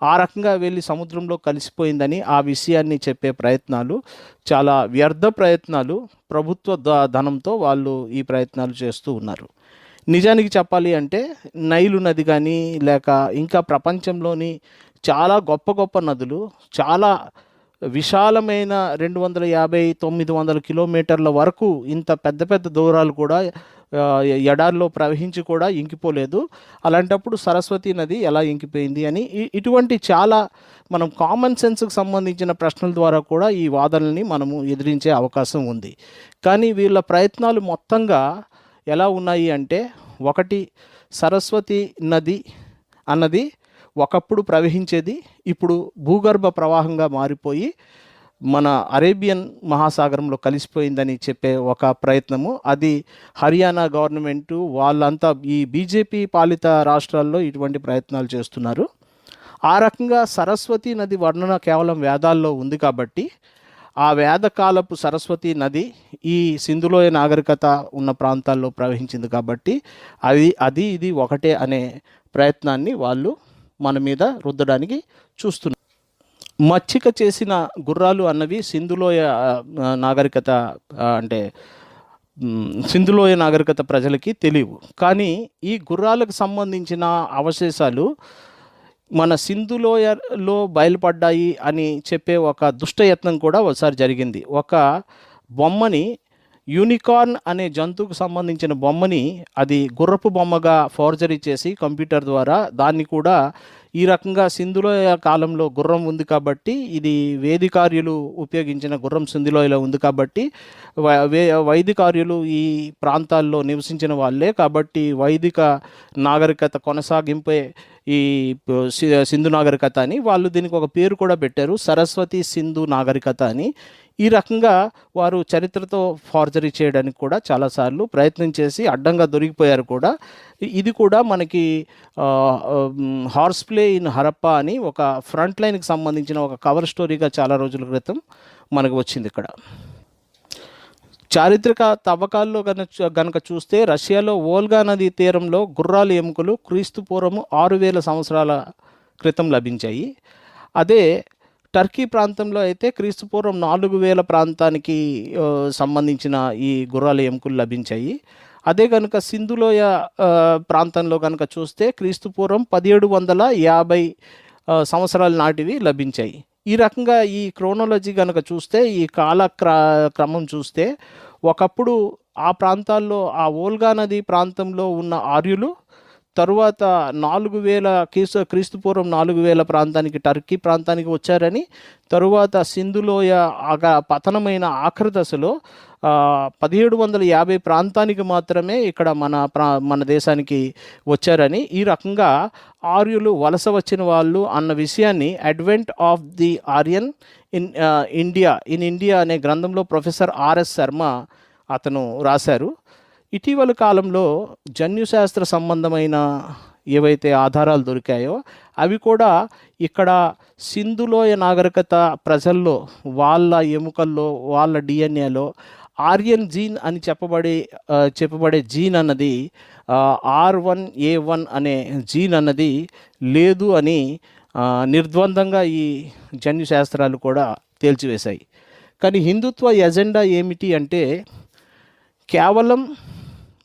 ఆ రకంగా వెళ్ళి సముద్రంలో కలిసిపోయిందని ఆ విషయాన్ని చెప్పే ప్రయత్నాలు చాలా వ్యర్థ ప్రయత్నాలు. ప్రభుత్వ ధనంతో వాళ్ళు ఈ ప్రయత్నాలు చేస్తూ ఉన్నారు. నిజానికి చెప్పాలి అంటే నైలు నది కానీ లేక ఇంకా ప్రపంచంలోని చాలా గొప్ప గొప్ప నదులు, చాలా విశాలమైన 250-900 కిలోమీటర్ల వరకు ఇంత పెద్ద పెద్ద దూరాలు కూడా ఎడారిలో ప్రవహించి కూడా ఇంకిపోలేదు. అలాంటప్పుడు సరస్వతి నది ఎలా ఇంకిపోయింది అని ఇటువంటి చాలా మనం కామన్ సెన్స్కి సంబంధించిన ప్రశ్నల ద్వారా కూడా ఈ వాదనల్ని మనము ఎదిరించే అవకాశం ఉంది. కానీ వీళ్ళ ప్రయత్నాలు మొత్తంగా ఎలా ఉన్నాయి అంటే, ఒకటి, సరస్వతి నది అన్నది ఒకప్పుడు ప్రవహించేది, ఇప్పుడు భూగర్భ ప్రవాహంగా మారిపోయి మన అరేబియన్ మహాసాగరంలో కలిసిపోయిందని చెప్పే ఒక ప్రయత్నము. అది హర్యానా గవర్నమెంటు వాళ్ళంతా ఈ బీజేపీ పాలిత రాష్ట్రాల్లో ఇటువంటి ప్రయత్నాలు చేస్తున్నారు. ఆ రకంగా సరస్వతి నది వర్ణన కేవలం వేదాల్లో ఉంది కాబట్టి ఆ వేదకాలపు సరస్వతి నది ఈ సింధులోయ నాగరికత ఉన్న ప్రాంతాల్లో ప్రవహించింది కాబట్టి ఇది ఒకటే అనే ప్రయత్నాన్ని వాళ్ళు మన మీద రుద్దడానికి చూస్తున్నారు. మచ్చిక చేసిన గుర్రాలు అన్నవి సింధులోయ నాగరికత అంటే సింధులోయ నాగరికత ప్రజలకి తెలియవు. కానీ ఈ గుర్రాలకు సంబంధించిన అవశేషాలు మన సింధులోయలో బయలుపడ్డాయి అని చెప్పే ఒక దుష్టయత్నం కూడా ఒకసారి జరిగింది. ఒక బొమ్మని, యూనికార్న్ అనే జంతువుకు సంబంధించిన బొమ్మని అది గుర్రపు బొమ్మగా ఫోర్జరీ చేసి కంప్యూటర్ ద్వారా దాన్ని కూడా ఈ రకంగా సింధులోయ కాలంలో గుర్రం ఉంది కాబట్టి ఇది వేదికార్యులు ఉపయోగించిన గుర్రం సింధులోయలో ఉంది కాబట్టి వైదికార్యులు ఈ ప్రాంతాల్లో నివసించిన వాళ్ళే కాబట్టి వైదిక నాగరికత కొనసాగింపే ఈ సింధు నాగరికత అని వాళ్ళు దీనికి ఒక పేరు కూడా పెట్టారు, సరస్వతి సింధు నాగరికత అని. ఈ రకంగా వారు చరిత్రతో ఫార్జరీ చేయడానికి కూడా చాలాసార్లు ప్రయత్నం చేసి అడ్డంగా దొరికిపోయారు కూడా. ఇది కూడా మనకి హార్స్ ప్లే ఇన్ హరప్పా అని ఒక ఫ్రంట్ లైన్కి సంబంధించిన ఒక కవర్ స్టోరీగా చాలా రోజుల క్రితం మనకు వచ్చింది. ఇక్కడ చారిత్రక తవ్వకాల్లో గనక చూస్తే రష్యాలో వోల్గా నదీ తీరంలో గుర్రాలు ఎముకలు క్రీస్తుపూర్వము 6000 సంవత్సరాల క్రితం లభించాయి. అదే టర్కీ ప్రాంతంలో అయితే క్రీస్తుపూర్వం 4000 ప్రాంతానికి సంబంధించిన ఈ గుర్రాల ఎముకలు లభించాయి. అదే కనుక సింధులోయ ప్రాంతంలో కనుక చూస్తే క్రీస్తుపూర్వం 1750 సంవత్సరాల నాటివి లభించాయి. ఈ రకంగా ఈ క్రోనాలజీ కనుక చూస్తే ఈ క్రమం చూస్తే ఒకప్పుడు ఆ ప్రాంతాల్లో ఆ వోల్గా నది ప్రాంతంలో ఉన్న ఆర్యులు తరువాత 4000 క్రీస్తుపూర్వం 4000 ప్రాంతానికి ప్రాంతానికి ప్రాంతానికి వచ్చారని, తరువాత సింధులోయ పతనమైన ఆఖరి దశలో 1750 ప్రాంతానికి మాత్రమే ఇక్కడ మన దేశానికి వచ్చారని, ఈ రకంగా ఆర్యులు వలస వచ్చిన వాళ్ళు అన్న విషయాన్ని advent of the Aryan in India అనే గ్రంథంలో ప్రొఫెసర్ ఆర్ఎస్ శర్మ అతను రాశారు. ఇటీవల కాలంలో జన్యుశాస్త్ర సంబంధమైన ఏవైతే ఆధారాలు దొరికాయో అవి కూడా ఇక్కడ సింధులోయ నాగరికత ప్రజల్లో వాళ్ళ ఎముకల్లో వాళ్ళ డిఎన్ఏలో ఆర్యన్ జీన్ అని చెప్పబడే జీన్ అన్నది R1A1 అనే జీన్ అన్నది లేదు అని నిర్ద్వందంగా ఈ జన్యుశాస్త్రాలు కూడా తేల్చివేశాయి. కానీ హిందుత్వ ఎజెండా ఏమిటి అంటే కేవలం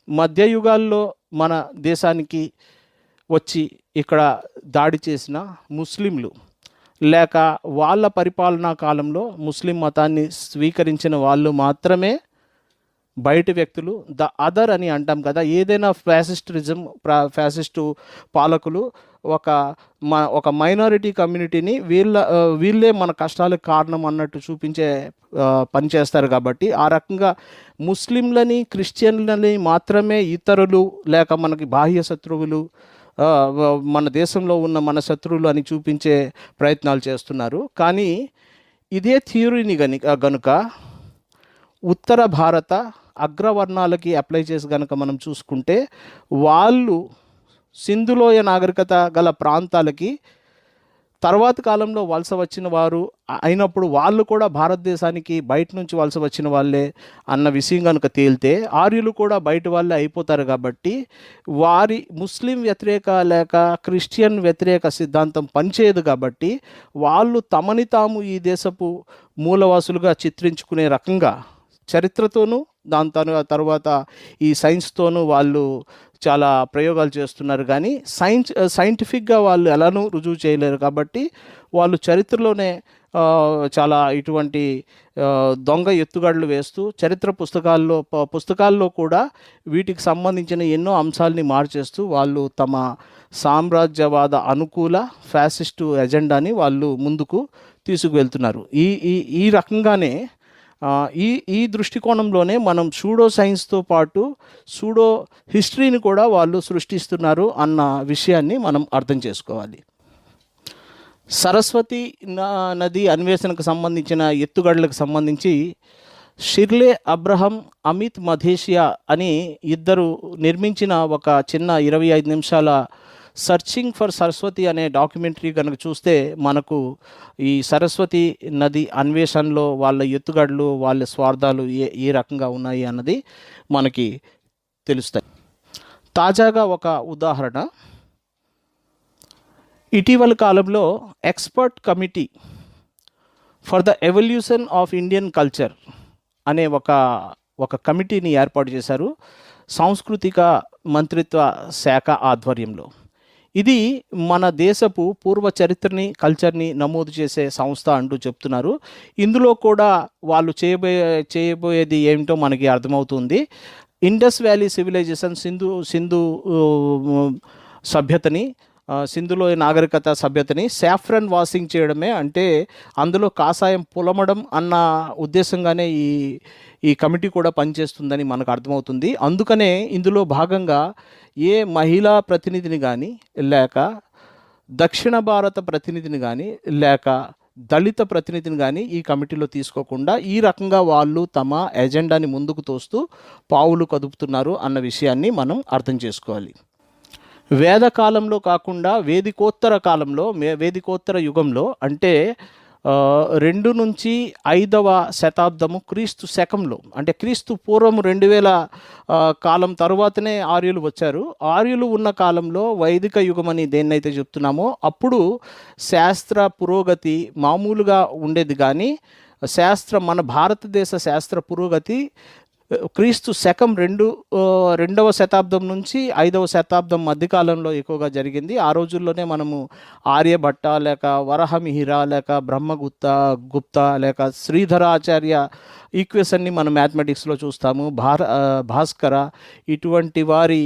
మధ్యయుగాల్లో మన దేశానికి వచ్చి ఇక్కడ దాడి చేసిన ముస్లింలు లేక వాళ్ళ పరిపాలనా కాలంలో ముస్లిం మతాన్ని స్వీకరించిన వాళ్ళు మాత్రమే బయట వ్యక్తులు, ద అదర్ అని అంటాం కదా. ఏదైనా ఫ్యాసిస్టు పాలకులు ఒక మైనారిటీ కమ్యూనిటీని వీళ్ళే మన కష్టాలకు కారణం అన్నట్టు చూపించే పని చేస్తారు. కాబట్టి ఆ రకంగా ముస్లింలని, క్రిస్టియన్లని మాత్రమే ఇతరులు లేక మనకి బాహ్య శత్రువులు, మన దేశంలో ఉన్న మన శత్రువులు అని చూపించే ప్రయత్నాలు చేస్తున్నారు. కానీ ఇదే థియరీని గనుక ఉత్తర భారత అగ్రవర్ణాలకి అప్లై చేసి కనుక మనం చూసుకుంటే వాళ్ళు సింధులోయ నాగరికత గల ప్రాంతాలకి తర్వాత కాలంలో వలస వచ్చిన వారు అయినప్పుడు వాళ్ళు కూడా భారతదేశానికి బయట నుంచి వలస వచ్చిన వాళ్ళే అన్న విషయం కనుక తేలితే ఆర్యులు కూడా బయట వాళ్ళే అయిపోతారు. కాబట్టి వారి ముస్లిం వ్యతిరేక లేక క్రిస్టియన్ వ్యతిరేక సిద్ధాంతం పనిచేయదు. కాబట్టి వాళ్ళు తమని తాము ఈ దేశపు మూలవాసులుగా చిత్రించుకునే రకంగా చరిత్రతోనూ దాని తర్వాత ఈ సైన్స్తోనూ వాళ్ళు చాలా ప్రయోగాలు చేస్తున్నారు. కానీ సైంటిఫిక్గా వాళ్ళు ఎలానూ రుజువు చేయలేరు. కాబట్టి వాళ్ళు చరిత్రలోనే చాలా ఇటువంటి దొంగ ఎత్తుగడలు వేస్తూ చరిత్ర పుస్తకాల్లో కూడా వీటికి సంబంధించిన ఎన్నో అంశాలని మార్చేస్తూ వాళ్ళు తమ సామ్రాజ్యవాద అనుకూల ఫ్యాసిస్టు ఎజెండాని వాళ్ళు ముందుకు తీసుకువెళ్తున్నారు. ఈ రకంగానే ఈ దృష్టికోణంలోనే మనం సూడో సైన్స్తో పాటు సూడో హిస్టరీని కూడా వాళ్ళు సృష్టిస్తున్నారు అన్న విషయాన్ని మనం అర్థం చేసుకోవాలి. సరస్వతి నది అన్వేషణకు సంబంధించిన ఎత్తుగడలకు సంబంధించి షిర్లే అబ్రహం, అమిత్ మధేషియా అని ఇద్దరు నిర్మించిన ఒక చిన్న 25 నిమిషాల సర్చింగ్ ఫర్ సరస్వతి అనే డాక్యుమెంటరీ కనుక చూస్తే మనకు ఈ సరస్వతి నది అన్వేషణలో వాళ్ళ ఎత్తుగడలు, వాళ్ళ స్వార్థాలు ఏ రకంగా ఉన్నాయి అన్నది మనకి తెలుస్తాయి. తాజాగా ఒక ఉదాహరణ, ఇటీవల కాలంలో expert committee for the evolution of Indian culture అనే ఒక కమిటీని ఏర్పాటు చేశారు సాంస్కృతిక మంత్రిత్వ శాఖ ఆధ్వర్యంలో. ఇది మన దేశపు పూర్వ చరిత్రని, కల్చర్ని నమోదు చేసే సంస్థ అంటూ చెప్తున్నారు. ఇందులో కూడా వాళ్ళు చేయబోయేది ఏమిటో మనకి అర్థమవుతుంది. ఇండస్ వ్యాలీ సివిలైజేషన్, సింధు సభ్యతని, సింధులో నాగరికత సభ్యతని సాఫ్రన్ వాషింగ్ చేయడమే, అంటే అందులో కాషాయం పులమడం అన్న ఉద్దేశంగానే ఈ కమిటీ కూడా పనిచేస్తుందని మనకు అర్థమవుతుంది. అందుకనే ఇందులో భాగంగా ఏ మహిళా ప్రతినిధిని కానీ, లేక దక్షిణ భారత ప్రతినిధిని కానీ, లేక దళిత ప్రతినిధిని కానీ ఈ కమిటీలో తీసుకోకుండా ఈ రకంగా వాళ్ళు తమ ఎజెండాని ముందుకు తోస్తూ పావులు కదుపుతున్నారు అన్న విషయాన్ని మనం అర్థం చేసుకోవాలి. వేదకాలంలో కాకుండా వేదికోత్తర కాలంలో, వేదికోత్తర యుగంలో, అంటే 2 నుంచి 5వ శతాబ్దము క్రీస్తు శకంలో, అంటే క్రీస్తు పూర్వం 2000 కాలం తరువాతనే ఆర్యులు వచ్చారు. ఆర్యులు ఉన్న కాలంలో వైదిక యుగం అని దేన్నైతే చెప్తున్నామో అప్పుడు శాస్త్ర పురోగతి మామూలుగా ఉండేది, కానీ మన భారతదేశ శాస్త్ర పురోగతి క్రీస్తు శకం 2వ శతాబ్దం నుంచి 5వ శతాబ్దం మధ్యకాలంలో ఎక్కువగా జరిగింది. ఆ రోజుల్లోనే మనము ఆర్యభట్ట, లేక వరహమిహిర, లేక బ్రహ్మగుప్త, లేక శ్రీధరాచార్య ఈక్వేషన్ని మనం మ్యాథమెటిక్స్లో చూస్తాము. భాస్కర, ఇటువంటి వారి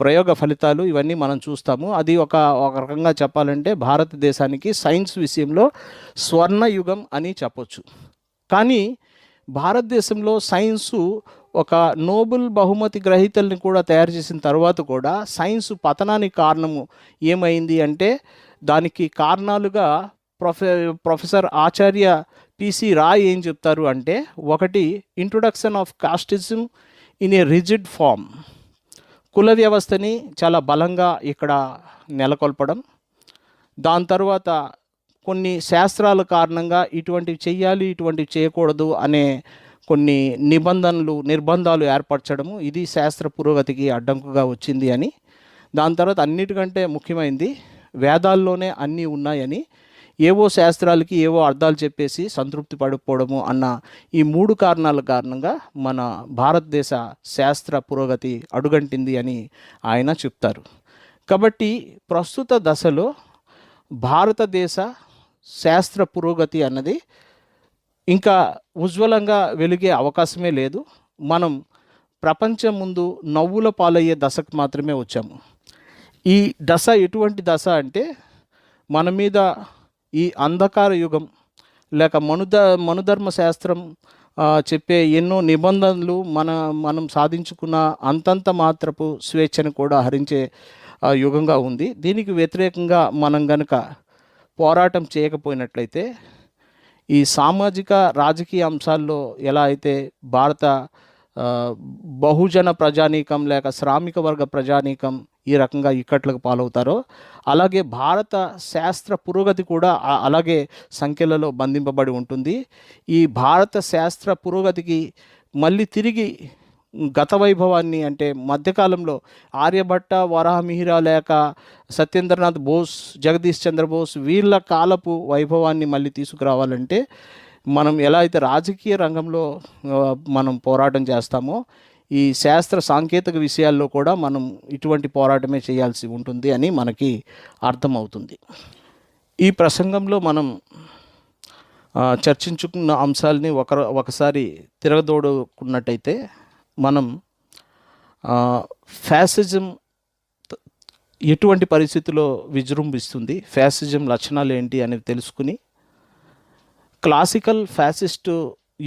ప్రయోగ ఫలితాలు ఇవన్నీ మనం చూస్తాము. అది ఒక రకంగా చెప్పాలంటే భారతదేశానికి సైన్స్ విషయంలో స్వర్ణయుగం అని చెప్పొచ్చు. కానీ భారతదేశంలో సైన్సు ఒక నోబెల్ బహుమతి గ్రహీతల్ని కూడా తయారు చేసిన తర్వాత కూడా సైన్సు పతనానికి కారణము ఏమైంది అంటే, దానికి కారణాలుగా ప్రొఫెసర్ ఆచార్య పిసి రాయ్ ఏం చెప్తారు అంటే, ఒకటి introduction of casteism in a rigid form, కుల వ్యవస్థని చాలా బలంగా ఇక్కడ నెలకొల్పడం. దాని తర్వాత కొన్ని శాస్త్రాల కారణంగా ఇటువంటివి చెయ్యాలి, ఇటువంటివి చేయకూడదు అనే కొన్ని నిర్బంధాలు ఏర్పరచడము, ఇది శాస్త్ర పురోగతికి అడ్డంకుగా వచ్చింది అని. దాని తర్వాత అన్నిటికంటే ముఖ్యమైనది వేదాల్లోనే అన్నీ ఉన్నాయని, ఏవో శాస్త్రాలకి ఏవో అర్థాలు చెప్పేసి సంతృప్తి పడిపోవడము అన్న ఈ 3 కారణాల కారణంగా మన భారతదేశ శాస్త్ర పురోగతి అడుగంటింది అని ఆయన చెప్తారు. కాబట్టి ప్రస్తుత దశలో భారతదేశ శాస్త్ర పురోగతి అన్నది ఇంకా ఉజ్వలంగా వెలిగే అవకాశమే లేదు. మనం ప్రపంచం ముందు నవ్వుల పాలయ్యే దశకు మాత్రమే వచ్చాము. ఈ దశ ఎటువంటి దశ అంటే, మన మీద ఈ అంధకార యుగం లేక మనుధర్మ శాస్త్రం చెప్పే ఎన్నో నిబంధనలు మనం సాధించుకున్న అంతంత మాత్రపు స్వేచ్ఛను కూడా హరించే యుగంగా ఉంది. దీనికి వ్యతిరేకంగా మనం గనక పోరాటం చేయకపోయినట్లయితే, ఈ సామాజిక రాజకీయ అంశాల్లో ఎలా అయితే భారత బహుజన ప్రజానీకం లేక శ్రామిక వర్గ ప్రజానీకం ఈ రకంగా ఇక్కట్లకు పాలవుతారో, అలాగే భారత శాస్త్ర పురోగతి కూడా అలాగే సంఖ్యలలో బంధింపబడి ఉంటుంది. ఈ భారత శాస్త్ర పురోగతికి మళ్ళీ తిరిగి గత వైభవాన్ని, అంటే మధ్యకాలంలో ఆర్యభట్ట, వరాహమిహిర, లేక సత్యేంద్రనాథ్ బోస్, జగదీష్ చంద్ర బోస్ వీళ్ళ కాలపు వైభవాన్ని మళ్ళీ తీసుకురావాలంటే మనం ఎలా అయితే రాజకీయ రంగంలో మనం పోరాటం చేస్తామో, ఈ శాస్త్ర సాంకేతిక విషయాల్లో కూడా మనం ఇటువంటి పోరాటమే చేయాల్సి ఉంటుంది అని మనకి అర్థమవుతుంది. ఈ ప్రసంగంలో మనం చర్చించుకున్న అంశాలని ఒకసారి తిరగదోడుకున్నట్టయితే, మనం ఫ్యాసిజం ఎటువంటి పరిస్థితిలో విజృంభిస్తుంది, ఫ్యాసిజం లక్షణాలు ఏంటి అనేది తెలుసుకుని, క్లాసికల్ ఫ్యాసిస్టు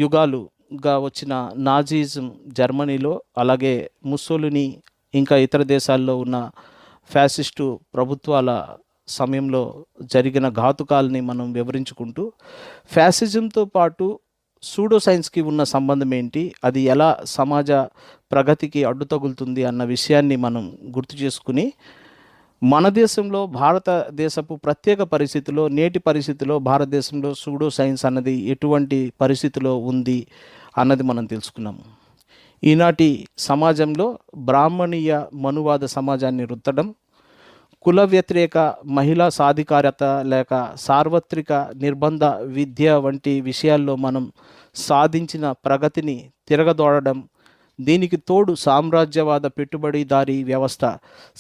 యుగాలుగా వచ్చిన నాజీజం జర్మనీలో, అలాగే ముస్సోలిని ఇంకా ఇతర దేశాల్లో ఉన్న ఫ్యాసిస్టు ప్రభుత్వాల సమయంలో జరిగిన ఘాతుకాలని మనం వివరించుకుంటూ, ఫ్యాసిజంతో పాటు సూడో సైన్స్కి ఉన్న సంబంధం ఏంటి, అది ఎలా సమాజ ప్రగతికి అడ్డు తగులుతుంది అన్న విషయాన్ని మనం గుర్తు చేసుకుని, మన దేశంలో భారతదేశపు ప్రత్యేక పరిస్థితిలో, నేటి పరిస్థితిలో భారతదేశంలో సూడో సైన్స్ అన్నది ఎటువంటి పరిస్థితిలో ఉంది అన్నది మనం తెలుసుకున్నాము. ఈనాటి సమాజంలో బ్రాహ్మణీయ మనువాద సమాజాన్ని రుద్దడం, కుల వ్యతిరేక మహిళా సాధికారత లేక సార్వత్రిక నిర్బంధ విద్య వంటి విషయాల్లో మనం సాధించిన ప్రగతిని తిరగదోడడం, దీనికి తోడు సామ్రాజ్యవాద పెట్టుబడిదారీ వ్యవస్థ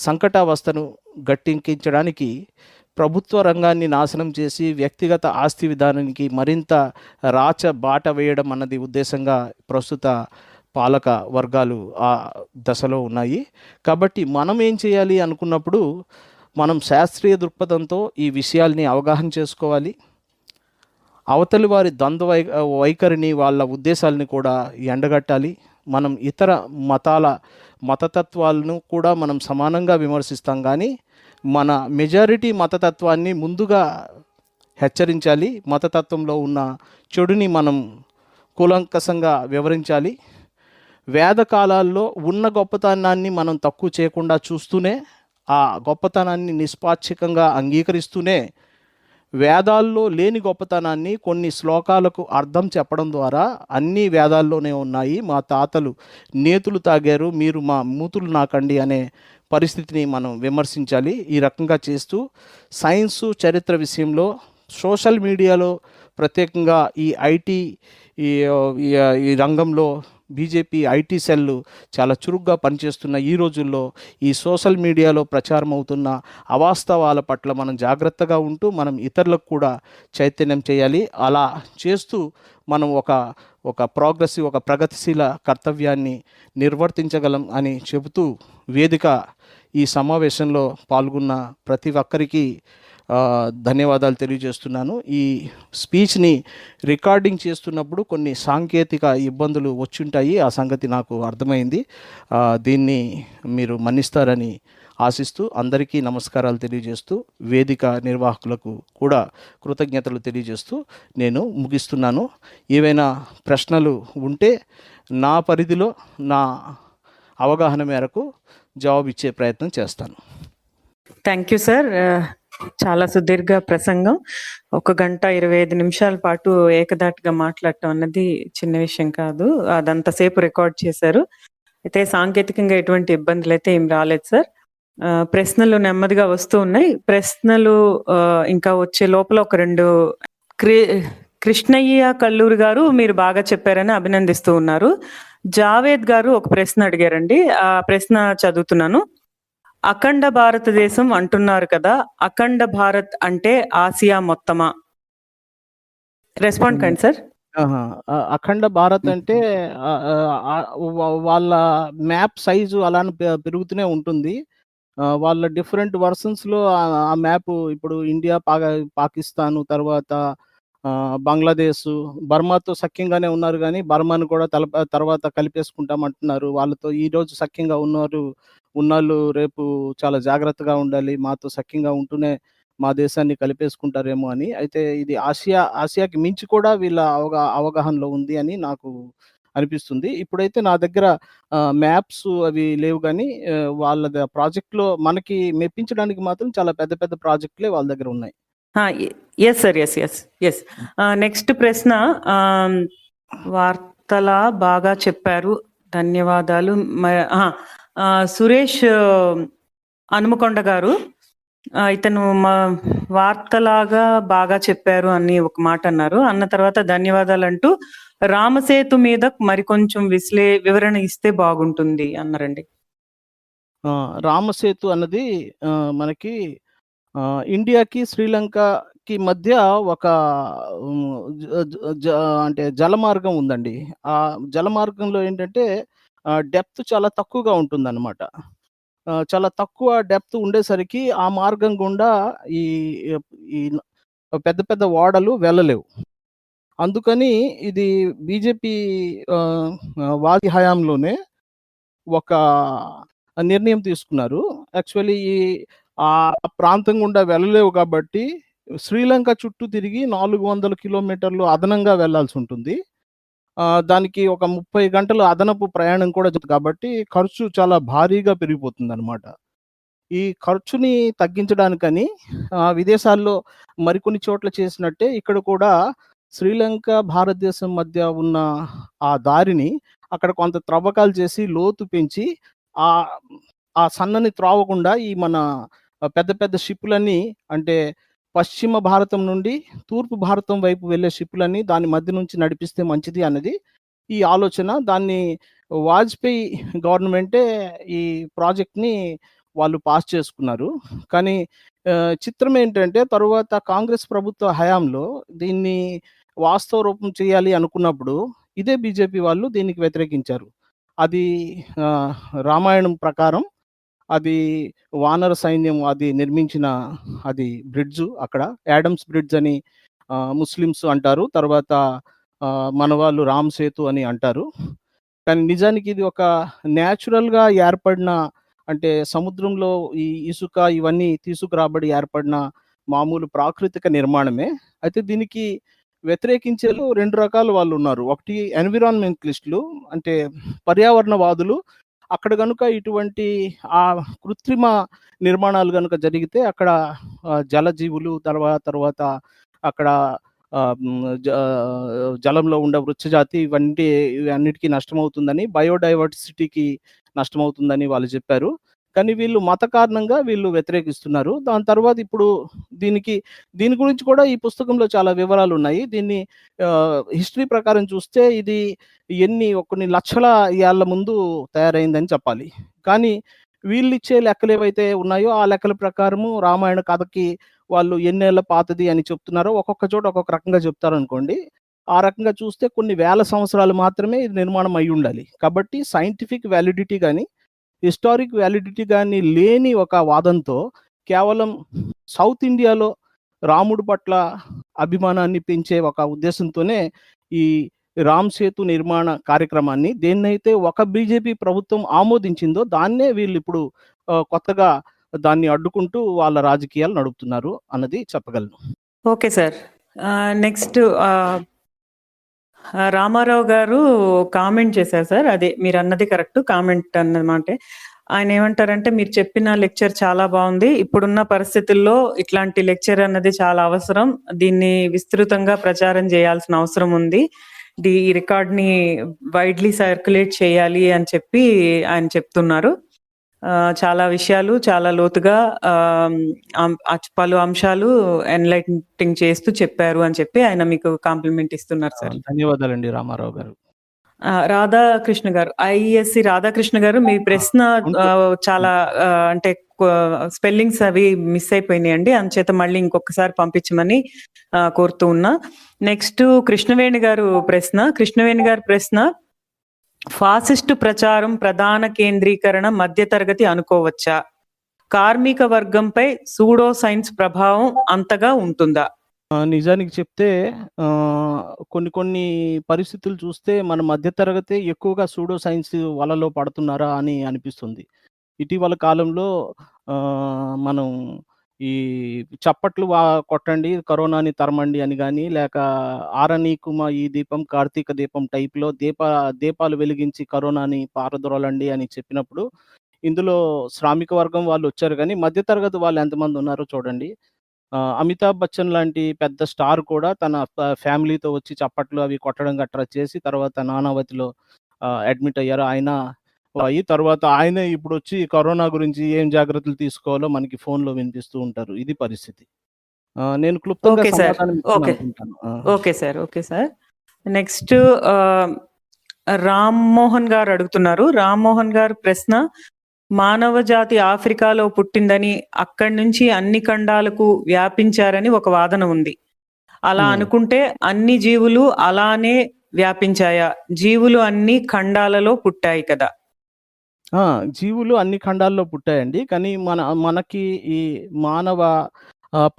సంకటావస్థను గట్టెక్కించడానికి ప్రభుత్వ రంగాన్ని నాశనం చేసి వ్యక్తిగత ఆస్తి విధానానికి మరింత రాచ బాట వేయడం అన్నది ఉద్దేశంగా ప్రస్తుత పాలక వర్గాలు ఆ దశలో ఉన్నాయి. కాబట్టి మనం ఏం చేయాలి అనుకున్నప్పుడు మనం శాస్త్రీయ దృక్పథంతో ఈ విషయాల్ని అవగాహన చేసుకోవాలి. అవతలి వారి ద్వంద్వ వైఖరిని, వాళ్ళ ఉద్దేశాలని కూడా ఎండగట్టాలి. మనం ఇతర మతతత్వాలను కూడా మనం సమానంగా విమర్శిస్తాం, కానీ మన మెజారిటీ మతతత్వాన్ని ముందుగా హెచ్చరించాలి. మతతత్వంలో ఉన్న చెడుని మనం కూలంకషంగా వివరించాలి. వేదకాలాల్లో ఉన్న గొప్పతనాన్ని మనం తక్కువ చేయకుండా చూస్తూనే, ఆ గొప్పతనాన్ని నిష్పాక్షికంగా అంగీకరిస్తూనే, వేదాల్లో లేని గొప్పతనాన్ని కొన్ని శ్లోకాలకు అర్థం చెప్పడం ద్వారా అన్నీ వేదాల్లోనే ఉన్నాయి, మా తాతలు నేతులు తాగారు, మీరు మా మూతులు నాకండి అనే పరిస్థితిని మనం విమర్శించాలి. ఈ రకంగా చేస్తూ సైన్సు చరిత్ర విషయంలో సోషల్ మీడియాలో ప్రత్యేకంగా ఈ ఐటీ ఈ రంగంలో బీజేపీ ఐటీ సెల్లు చాలా చురుగ్గా పనిచేస్తున్న ఈ రోజుల్లో ఈ సోషల్ మీడియాలో ప్రచారం అవుతున్న అవాస్తవాల పట్ల మనం జాగ్రత్తగా ఉంటూ మనం ఇతరులకు కూడా చైతన్యం చేయాలి. అలా చేస్తూ మనం ఒక ప్రోగ్రెసివ్, ఒక ప్రగతిశీల కర్తవ్యాన్ని నిర్వర్తించగలం అని చెబుతూ వేదిక ఈ సమావేశంలో పాల్గొన్న ప్రతి ఒక్కరికి ధన్యవాదాలు తెలియజేస్తున్నాను. ఈ స్పీచ్ని రికార్డింగ్ చేస్తున్నప్పుడు కొన్ని సాంకేతిక ఇబ్బందులు వచ్చుంటాయి, ఆ సంగతి నాకు అర్థమైంది. దీన్ని మీరు మన్నిస్తారని ఆశిస్తూ అందరికీ నమస్కారాలు తెలియజేస్తూ వేదిక నిర్వాహకులకు కూడా కృతజ్ఞతలు తెలియజేస్తూ నేను ముగిస్తున్నాను. ఏవైనా ప్రశ్నలు ఉంటే నా పరిధిలో, నా అవగాహన మేరకు జవాబు ఇచ్చే ప్రయత్నం చేస్తాను. Thank you sir. చాలా సుదీర్ఘ ప్రసంగం, 1 గంట 25 నిమిషాల పాటు ఏకదాటిగా మాట్లాడటం అన్నది చిన్న విషయం కాదు. అదంతసేపు రికార్డ్ చేశారు. అయితే సాంకేతికంగా ఎటువంటి ఇబ్బందులు అయితే ఏం రాలేదు సార్. ప్రశ్నలు నెమ్మదిగా వస్తూ ఉన్నాయి. ప్రశ్నలు ఇంకా వచ్చే లోపల ఒక 2 కృష్ణయ్య కల్లూరి గారు మీరు బాగా చెప్పారని అభినందిస్తూ ఉన్నారు. జావేద్ గారు ఒక ప్రశ్న అడిగారండి, ఆ ప్రశ్న చదువుతున్నాను. అఖండ భారతదేశం అంటున్నారు కదా, అఖండ భారత్ అంటే ఆసియా మొత్తమా? రెస్పాండ్ కండి సార్. అఖండ భారత్ అంటే వాళ్ళ మ్యాప్ సైజు అలా పెరుగుతూనే ఉంటుంది. వాళ్ళ డిఫరెంట్ వర్షన్స్లో ఆ మ్యాప్ ఇప్పుడు ఇండియా, పాకిస్తాను, తర్వాత బంగ్లాదేశ్, బర్మాతో సఖ్యంగానే ఉన్నారు, కానీ బర్మాను కూడా తర్వాత కలిపేసుకుంటామంటున్నారు. వాళ్ళతో ఈరోజు సఖ్యంగా ఉన్నాళ్ళు రేపు చాలా జాగ్రత్తగా ఉండాలి, మాతో సఖ్యంగా ఉంటూనే మా దేశాన్ని కలిపేసుకుంటారేమో అని. అయితే ఇది ఆసియాకి మించి కూడా వీళ్ళ అవగాహనలో ఉంది అని నాకు అనిపిస్తుంది. ఇప్పుడైతే నా దగ్గర మ్యాప్స్ అవి లేవు, కానీ వాళ్ళ ప్రాజెక్ట్లో మనకి మెప్పించడానికి మాత్రం చాలా పెద్ద పెద్ద ప్రాజెక్టులే వాళ్ళ దగ్గర ఉన్నాయి. Yes sir, yes. నెక్స్ట్ ప్రశ్న, వార్తలా బాగా చెప్పారు, ధన్యవాదాలు. సురేష్ హనుమకొండ గారు, ఇతను మా వార్తలాగా బాగా చెప్పారు అని ఒక మాట అన్నారు. అన్న తర్వాత ధన్యవాదాలు అంటూ రామసేతు మీద మరికొంచెం వివరణ ఇస్తే బాగుంటుంది అన్నారండి. రామసేతు అన్నది మనకి ఇండియాకి శ్రీలంకకి మధ్య ఒక అంటే జలమార్గం ఉందండి. ఆ జలమార్గంలో ఏంటంటే డెప్త్ చాలా తక్కువగా ఉంటుందన్నమాట. చాలా తక్కువ డెప్త్ ఉండేసరికి ఆ మార్గం గుండా ఈ పెద్ద పెద్ద ఓడలు వెళ్ళలేవు. అందుకని ఇది బీజేపీ వారి హయాంలోనే ఒక నిర్ణయం తీసుకున్నారు. యాక్చువల్లీ ఆ ప్రాంతం గుండా వెళ్ళలేవు కాబట్టి శ్రీలంక చుట్టూ తిరిగి 400 కిలోమీటర్లు అదనంగా వెళ్లాల్సి ఉంటుంది. దానికి ఒక 30 గంటలు అదనపు ప్రయాణం కూడా కాబట్టి ఖర్చు చాలా భారీగా పెరిగిపోతుందన్నమాట. ఈ ఖర్చుని తగ్గించడానికని విదేశాల్లో మరికొన్ని చోట్ల చేసినట్టే ఇక్కడ కూడా శ్రీలంక, భారతదేశం మధ్య ఉన్న ఆ దారిని అక్కడ కొంత త్రవ్వకాలు చేసి లోతు పెంచి ఆహ్, ఆ సన్నని త్రోవ గుండా ఈ మన పెద్ద పెద్ద షిప్పులన్నీ అంటే పశ్చిమ భారతం నుండి తూర్పు భారతం వైపు వెళ్ళే షిప్పులన్నీ దాని మధ్య నుంచి నడిపిస్తే మంచిది అన్నది ఈ ఆలోచన. దాన్ని వాజ్పేయి గవర్నమెంటే ఈ ప్రాజెక్ట్‌ని వాళ్ళు పాస్ చేసుకున్నారు. కానీ చిత్రం ఏంటంటే తరువాత కాంగ్రెస్ ప్రభుత్వ హయాంలో దీన్ని వాస్తవ రూపం చేయాలి అనుకున్నప్పుడు ఇదే బీజేపీ వాళ్ళు దీనికి వ్యతిరేకించారు. అది ఆహ్, రామాయణం ప్రకారం అది వానర సైన్యం అది నిర్మించిన అది బ్రిడ్జు అక్కడ. యాడమ్స్ బ్రిడ్జ్ అని ముస్లిమ్స్ అంటారు. తర్వాత మన వాళ్ళు రామ్ సేతు అని అంటారు. కానీ నిజానికి ఇది ఒక న్యాచురల్‌గా ఏర్పడిన అంటే సముద్రంలో ఈ ఇసుక ఇవన్నీ తీసుకురాబడి ఏర్పడిన మామూలు ప్రాకృతిక నిర్మాణమే. అయితే దీనికి వ్యతిరేకించేలో 2 రకాల వాళ్ళున్నారు. ఒకటి ఎన్విరాన్మెంటలిస్టులు అంటే పర్యావరణవాదులు. అక్కడ గనుక ఇటువంటి కృత్రిమ నిర్మాణాలు గనుక జరిగితే అక్కడ జలజీవులు తర్వాత అక్కడ ఆహ్, హ్మ్. జలంలో ఉండే వృక్షజాతి ఇవన్నిటికి నష్టమవుతుందని, బయోడైవర్సిటీకి నష్టమవుతుందని వాళ్ళు చెప్పారు. కానీ వీళ్ళు మత కారణంగా వీళ్ళు వ్యతిరేకిస్తున్నారు. దాని తర్వాత ఇప్పుడు దీని గురించి కూడా ఈ పుస్తకంలో చాలా వివరాలున్నాయి. దీన్ని హిస్టరీ ప్రకారం చూస్తే ఇది కొన్ని లక్షల ఏళ్ల ముందు తయారైందని చెప్పాలి. కానీ వీళ్ళిచ్చే లెక్కలేవైతే ఉన్నాయో ఆ లెక్కల ప్రకారము రామాయణ కథకి వాళ్ళు ఎన్నేళ్ల పాతది అని చెప్తున్నారో ఒక్కొక్క చోట ఒక్కొక్క రకంగా చెప్తారనుకోండి. ఆ రకంగా చూస్తే కొన్ని వేల సంవత్సరాలు మాత్రమే ఇది నిర్మాణం అయ్యుండాలి. కాబట్టి సైంటిఫిక్ వాలిడిటీ గాని, హిస్టారిక్ వాలిడిటీ గాని లేని ఒక వాదంతో కేవలం సౌత్ ఇండియాలో రాముడు పట్ల అభిమానాన్ని పెంచే ఒక ఉద్దేశంతోనే ఈ రామ్ సేతు నిర్మాణ కార్యక్రమాన్ని దేన్నైతే ఒక బీజేపీ ప్రభుత్వం ఆమోదించిందో దాన్నే వీళ్ళిప్పుడు కొత్తగా దాన్ని అడ్డుకుంటూ వాళ్ళ రాజకీయాలు నడుపుతున్నారు అన్నది చెప్పగలను. Okay sir. నెక్స్ట్ రామారావు గారు కామెంట్ చేశారు సార్. అదే మీరు అన్నది కరెక్ట్. కామెంట్ అన్నమాట. ఆయన ఏమంటారంటే, మీరు చెప్పిన లెక్చర్ చాలా బాగుంది. ఇప్పుడున్న పరిస్థితుల్లో ఇట్లాంటి లెక్చర్ అన్నది చాలా అవసరం. దీన్ని విస్తృతంగా ప్రచారం చేయాల్సిన అవసరం ఉంది. ఈ రికార్డ్ని వైడ్లీ సర్క్యులేట్ చేయాలి అని చెప్పి ఆయన చెప్తున్నారు. చాలా విషయాలు చాలా లోతుగా పలు అంశాలు ఎన్లైటింగ్ చేస్తూ చెప్పారు అని చెప్పి ఆయన మీకు కాంప్లిమెంట్ ఇస్తున్నారు సార్. ధన్యవాదాలండి రామారావు గారు. రాధాకృష్ణ గారు, ఐఎస్సి రాధాకృష్ణ గారు, మీ ప్రశ్న చాలా అంటే స్పెల్లింగ్స్ అవి మిస్ అయిపోయినాయండి. అందుచేత మళ్ళీ ఇంకొకసారి పంపించమని కోరుతూ ఉన్నా. నెక్స్ట్ కృష్ణవేణి గారు ప్రశ్న, ఫాసిస్టు ప్రచారం ప్రధాన కేంద్రీకరణ మధ్యతరగతి అనుకోవచ్చా? కార్మిక వర్గంపై సూడో సైన్స్ ప్రభావం అంతగా ఉంటుందా? నిజానికి చెప్తే కొన్ని పరిస్థితులు చూస్తే మన మధ్య తరగతే ఎక్కువగా సూడో సైన్స్ వలలో పడుతున్నారా అని అనిపిస్తుంది. ఇటీవల కాలంలో మనం ఈ చప్పట్లు కొట్టండి, కరోనాని తరమండి అని గాని, లేక ఆరనీకుమ ఈ దీపం కార్తీక దీపం టైప్‌లో దీపాలు వెలిగించి కరోనాని పారద్రోలండి అని చెప్పినప్పుడు, ఇందులో శ్రామిక వర్గం వాళ్ళొచ్చారు గానీ, మధ్య తరగతి వాళ్ళు ఎంతమంది ఉన్నారో చూడండి. అమితాబ్ బచ్చన్ లాంటి పెద్ద స్టార్ కూడా తన ఫ్యామిలీతో వచ్చి చప్పట్లు అవి కొట్టడం గట్రా చేసి తర్వాత నానావతిలో అడ్మిట్ అయ్యారు. తర్వాత ఆయనే ఇప్పుడొచ్చి కరోనా గురించి ఏం జాగ్రత్తలు తీసుకోవాలో మనకి ఫోన్‌లో వినిపిస్తూ ఉంటారు. ఇది పరిస్థితి. నేను క్లుప్తంగా ఓకే సార్. సమాధానం ఇచ్చాను ఓకే. అనుకుంటాను. Okay sir. నెక్స్ట్ రామ్మోహన్ గారు అడుగుతున్నారు. రామ్మోహన్ గారు ప్రశ్న, మానవ జాతి ఆఫ్రికాలో పుట్టిందని, అక్కడి నుంచి అన్ని ఖండాలకు వ్యాపించారని ఒక వాదన ఉంది. అలా అనుకుంటే అన్ని జీవులు అలానే వ్యాపించాయా? జీవులు అన్ని ఖండాలలో పుట్టాయి కదా? జీవులు అన్ని ఖండాల్లో పుట్టాయండి. కానీ మనకి ఈ మానవ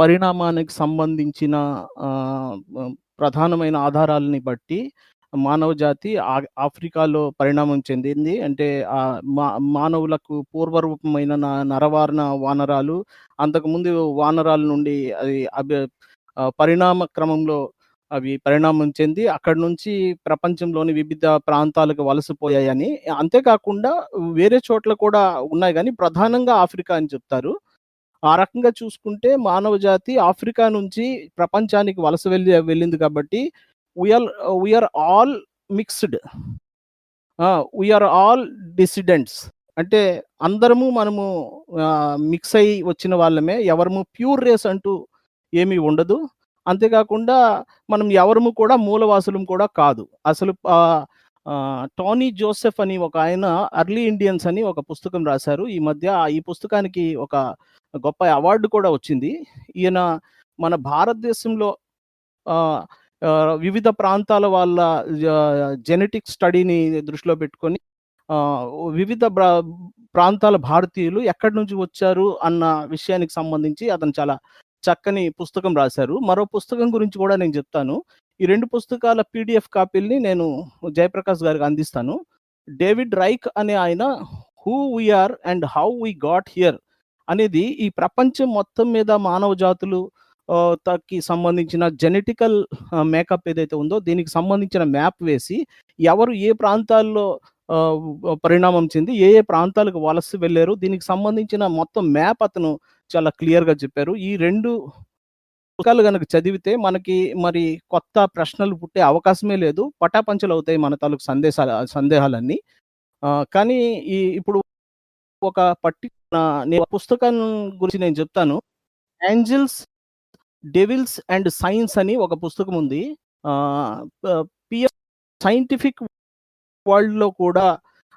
పరిణామానికి సంబంధించిన ప్రధానమైన ఆధారాలని బట్టి మానవ జాతి ఆఫ్రికాలో పరిణామం చెందింది. అంటే మానవులకు పూర్వరూపమైన నరవారణ వానరాలు, అంతకుముందు వానరాల నుండి అది పరిణామ క్రమంలో అవి పరిణామం చెంది అక్కడి నుంచి ప్రపంచంలోని వివిధ ప్రాంతాలకు వలసపోయాయని. అంతేకాకుండా వేరే చోట్ల కూడా ఉన్నాయి గానీ ప్రధానంగా ఆఫ్రికా అని చెప్తారు. ఆ రకంగా చూసుకుంటే మానవ జాతి ఆఫ్రికా నుంచి ప్రపంచానికి వలస వెళ్ళింది కాబట్టి we are all mixed. We are all descendants. అంటే అందరము మనము మిక్స్ అయ్యి వచ్చిన వాళ్ళమే. ఎవరము ప్యూర్ రేస్ అంటూ ఏమీ ఉండదు. అంతేకాకుండా మనం ఎవరము కూడా మూలవాసులం కూడా కాదు. అసలు టోనీ జోసెఫ్ అని ఒక ఆయన 'ఎర్లీ ఇండియన్స్' అని ఒక పుస్తకం రాశారు. ఈ మధ్య ఈ పుస్తకానికి ఒక గొప్ప అవార్డు కూడా వచ్చింది. ఈయన మన భారతదేశంలో ఆహ్, వివిధ ప్రాంతాల వాళ్ళ జెనెటిక్ స్టడీని దృష్టిలో పెట్టుకొని ఆహ్, వివిధ ప్రాంతాల భారతీయులు ఎక్కడి నుంచి వచ్చారు అన్న విషయానికి సంబంధించి అతను చాలా చక్కని పుస్తకం రాశారు. మరో పుస్తకం గురించి కూడా నేను చెప్తాను. ఈ 2 పుస్తకాల పీడీఎఫ్ కాపీలని నేను జయప్రకాష్ గారికి అందిస్తాను. డేవిడ్ రైక్ అనే ఆయన 'who we are and how we got here' అనేది ఈ ప్రపంచం మొత్తం మీద మానవ జాతులు కి సంబంధించిన జెనెటికల్ మేకప్ ఏదైతే ఉందో దీనికి సంబంధించిన మ్యాప్ వేసి ఎవరు ఏ ప్రాంతాల్లో పరిణామం చెంది ఏ ప్రాంతాలకు వలస వెళ్ళారు దీనికి సంబంధించిన మొత్తం మ్యాప్ అతను చాలా క్లియర్‌గా చెప్పారు. ఈ 2 పుస్తకాలు గనక చదివితే మనకి మరి కొత్త ప్రశ్నలు పుట్టే అవకాశమే లేదు. పటాపంచలవుతాయి మన తాలూకు సందేహాలన్నీ. కానీ ఇప్పుడు ఒక నేను పుస్తకం గురించి నేను చెప్తాను. 'ఏంజెల్స్, డెవిల్స్ అండ్ సైన్స్' అని ఒక పుస్తకం ఉంది. పిఎస్ సైంటిఫిక్ వరల్డ్‌లో కూడా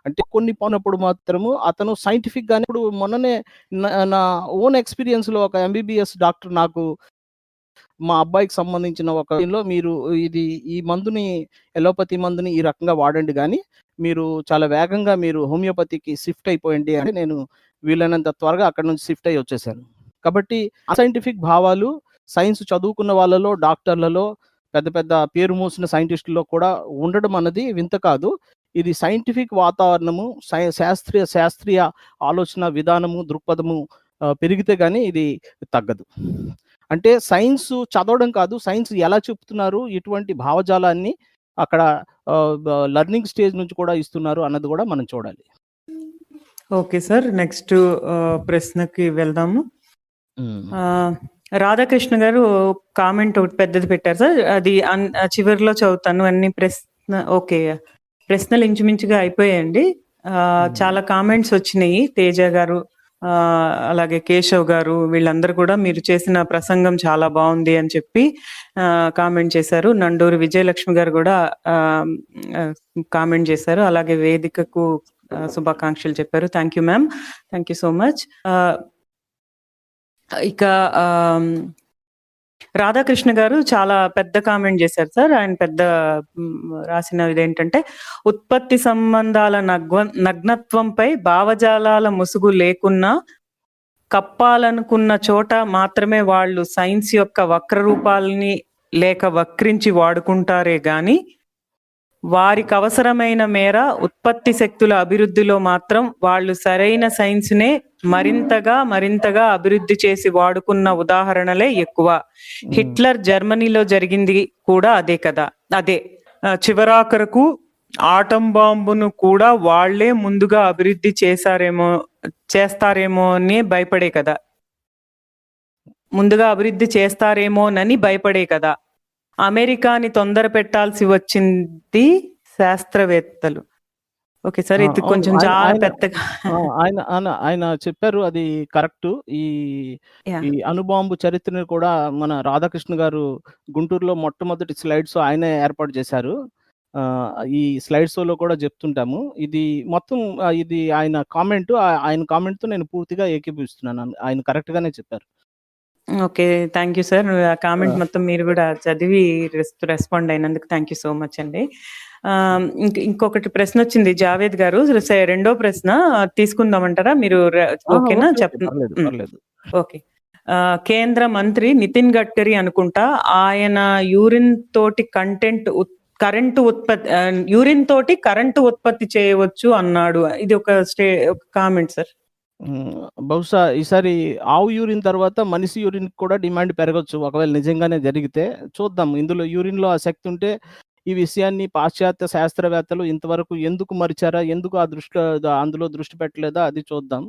అంటే కొన్ని పోనప్పుడు మాత్రము అతను సైంటిఫిక్ గానే ఇప్పుడు మొన్ననే నా ఓన్ ఎక్స్‌పీరియన్స్‌లో ఒక ఎంబీబీఎస్ డాక్టర్ నాకు మా అబ్బాయికి సంబంధించిన ఒక దీనిలో మీరు ఈ మందుని ఎలోపతి మందుని ఈ రకంగా వాడండి గానీ, మీరు చాలా వేగంగా మీరు హోమియోపతికి షిఫ్ట్ అయిపోయండి అంటే నేను వీలైనంత త్వరగా అక్కడి నుంచి షిఫ్ట్ అయ్యి వచ్చేసాను. కాబట్టి అసైంటిఫిక్ భావాలు సైన్స్ చదువుకున్న వాళ్ళలో, డాక్టర్లలో, పెద్ద పెద్ద పేరు మోసిన సైంటిస్టుల్లో కూడా ఉండడం అన్నది వింత కాదు. ఇది సైంటిఫిక్ వాతావరణము, శాస్త్రీయ ఆలోచన విధానము, దృక్పథము పెరిగితే గానీ ఇది తగ్గదు. అంటే సైన్స్ చదవడం కాదు, సైన్స్ ఎలా చెప్తున్నారు, ఎటువంటి భావజాలాన్ని అక్కడ లెర్నింగ్ స్టేజ్ నుంచి కూడా ఇస్తున్నారు అన్నది కూడా మనం చూడాలి. Okay sir. నెక్స్ట్ ప్రశ్నకి వెళ్దాము. రాధాకృష్ణ గారు కామెంట్ ఒకటి పెద్దది పెట్టారు సార్. అది చివరిలో చదువుతాను. అన్ని ఓకే, ప్రశ్నలు ఇంచుమించుగా అయిపోయాయండి. చాలా కామెంట్స్ వచ్చినాయి. తేజ గారు, అలాగే కేశవ్ గారు, వీళ్ళందరూ కూడా మీరు చేసిన ప్రసంగం చాలా బాగుంది అని చెప్పి కామెంట్ చేశారు. నండూరి విజయలక్ష్మి గారు కూడా కామెంట్ చేశారు. అలాగే వేదికకు శుభాకాంక్షలు చెప్పారు. Thank you ma'am, thank you so much. ఇక రాధాకృష్ణ గారు చాలా పెద్ద కామెంట్ చేశారు సార్. ఆయన పెద్ద రాసిన ఇదేంటంటే, ఉత్పత్తి సంబంధాల నగ్నత్వంపై భావజాలాల ముసుగు లేకున్నా కప్పాలనుకున్న చోట మాత్రమే వాళ్ళు సైన్స్ యొక్క వక్ర రూపాలని లేక వక్రించి వాడుకుంటారే గాని వారికి అవసరమైన మేర ఉత్పత్తి శక్తుల అభివృద్ధిలో మాత్రం వాళ్ళు సరైన సైన్స్నే మరింతగా అభివృద్ధి చేసి వాడుకున్న ఉదాహరణలే ఎక్కువ. హిట్లర్ జర్మనీలో జరిగింది కూడా అదే కదా. అదే చివరాఖరకు ఆటం బాంబును కూడా వాళ్లే ముందుగా అభివృద్ధి చేస్తారేమో అని భయపడే కదా. ముందుగా అభివృద్ధి చేస్తారేమోనని భయపడే కదా అమెరికాని తొందర పెట్టాల్సి వచ్చింది శాస్త్రవేత్తలు. ఓకే సార్, ఇది కొంచెం చాలా పెద్దగా ఆయన చెప్పారు, అది కరెక్ట్. ఈ అణుబాంబు చరిత్రను కూడా మన రాధాకృష్ణ గారు గుంటూరులో మొట్టమొదటి స్లైడ్స్ ఆయనే ఏర్పాటు చేశారు. ఈ స్లైడ్ షోలో కూడా చెప్తుంటాము. ఇది మొత్తం ఇది ఆయన కామెంట్తో నేను పూర్తిగా ఏకీభవిస్తున్నాను. ఆయన కరెక్ట్ గానే చెప్పారు. Okay, thank you sir. ఆ కామెంట్ మొత్తం మీరు కూడా చదివి రెస్పాండ్ అయినందుకు థ్యాంక్ యూ సో మచ్ అండి. ఇంకొకటి ప్రశ్న వచ్చింది జావేద్ గారు. రెండో ప్రశ్న తీసుకుందామంటారా మీరు? ఓకేనా? చెప్పండి. ఓకే. కేంద్ర మంత్రి నితిన్ గడ్కరీ అనుకుంటా, ఆయన యూరిన్ తోటి కరెంటు ఉత్పత్తి చేయవచ్చు అన్నాడు. ఇది ఒక కామెంట్ సార్. హ్మ్. బహుశా ఈసారి ఆవు యూరిన్ తర్వాత మనిషి యూరిన్‌కి కూడా డిమాండ్ పెరగొచ్చు. ఒకవేళ నిజంగానే జరిగితే చూద్దాం. ఇందులో యూరిన్‌లో ఆ శక్తి ఉంటే ఈ విషయాన్ని పాశ్చాత్య శాస్త్రవేత్తలు ఇంతవరకు ఎందుకు మరిచారా? ఎందుకు ఆ అందులో దృష్టి పెట్టలేదా? అది చూద్దాం.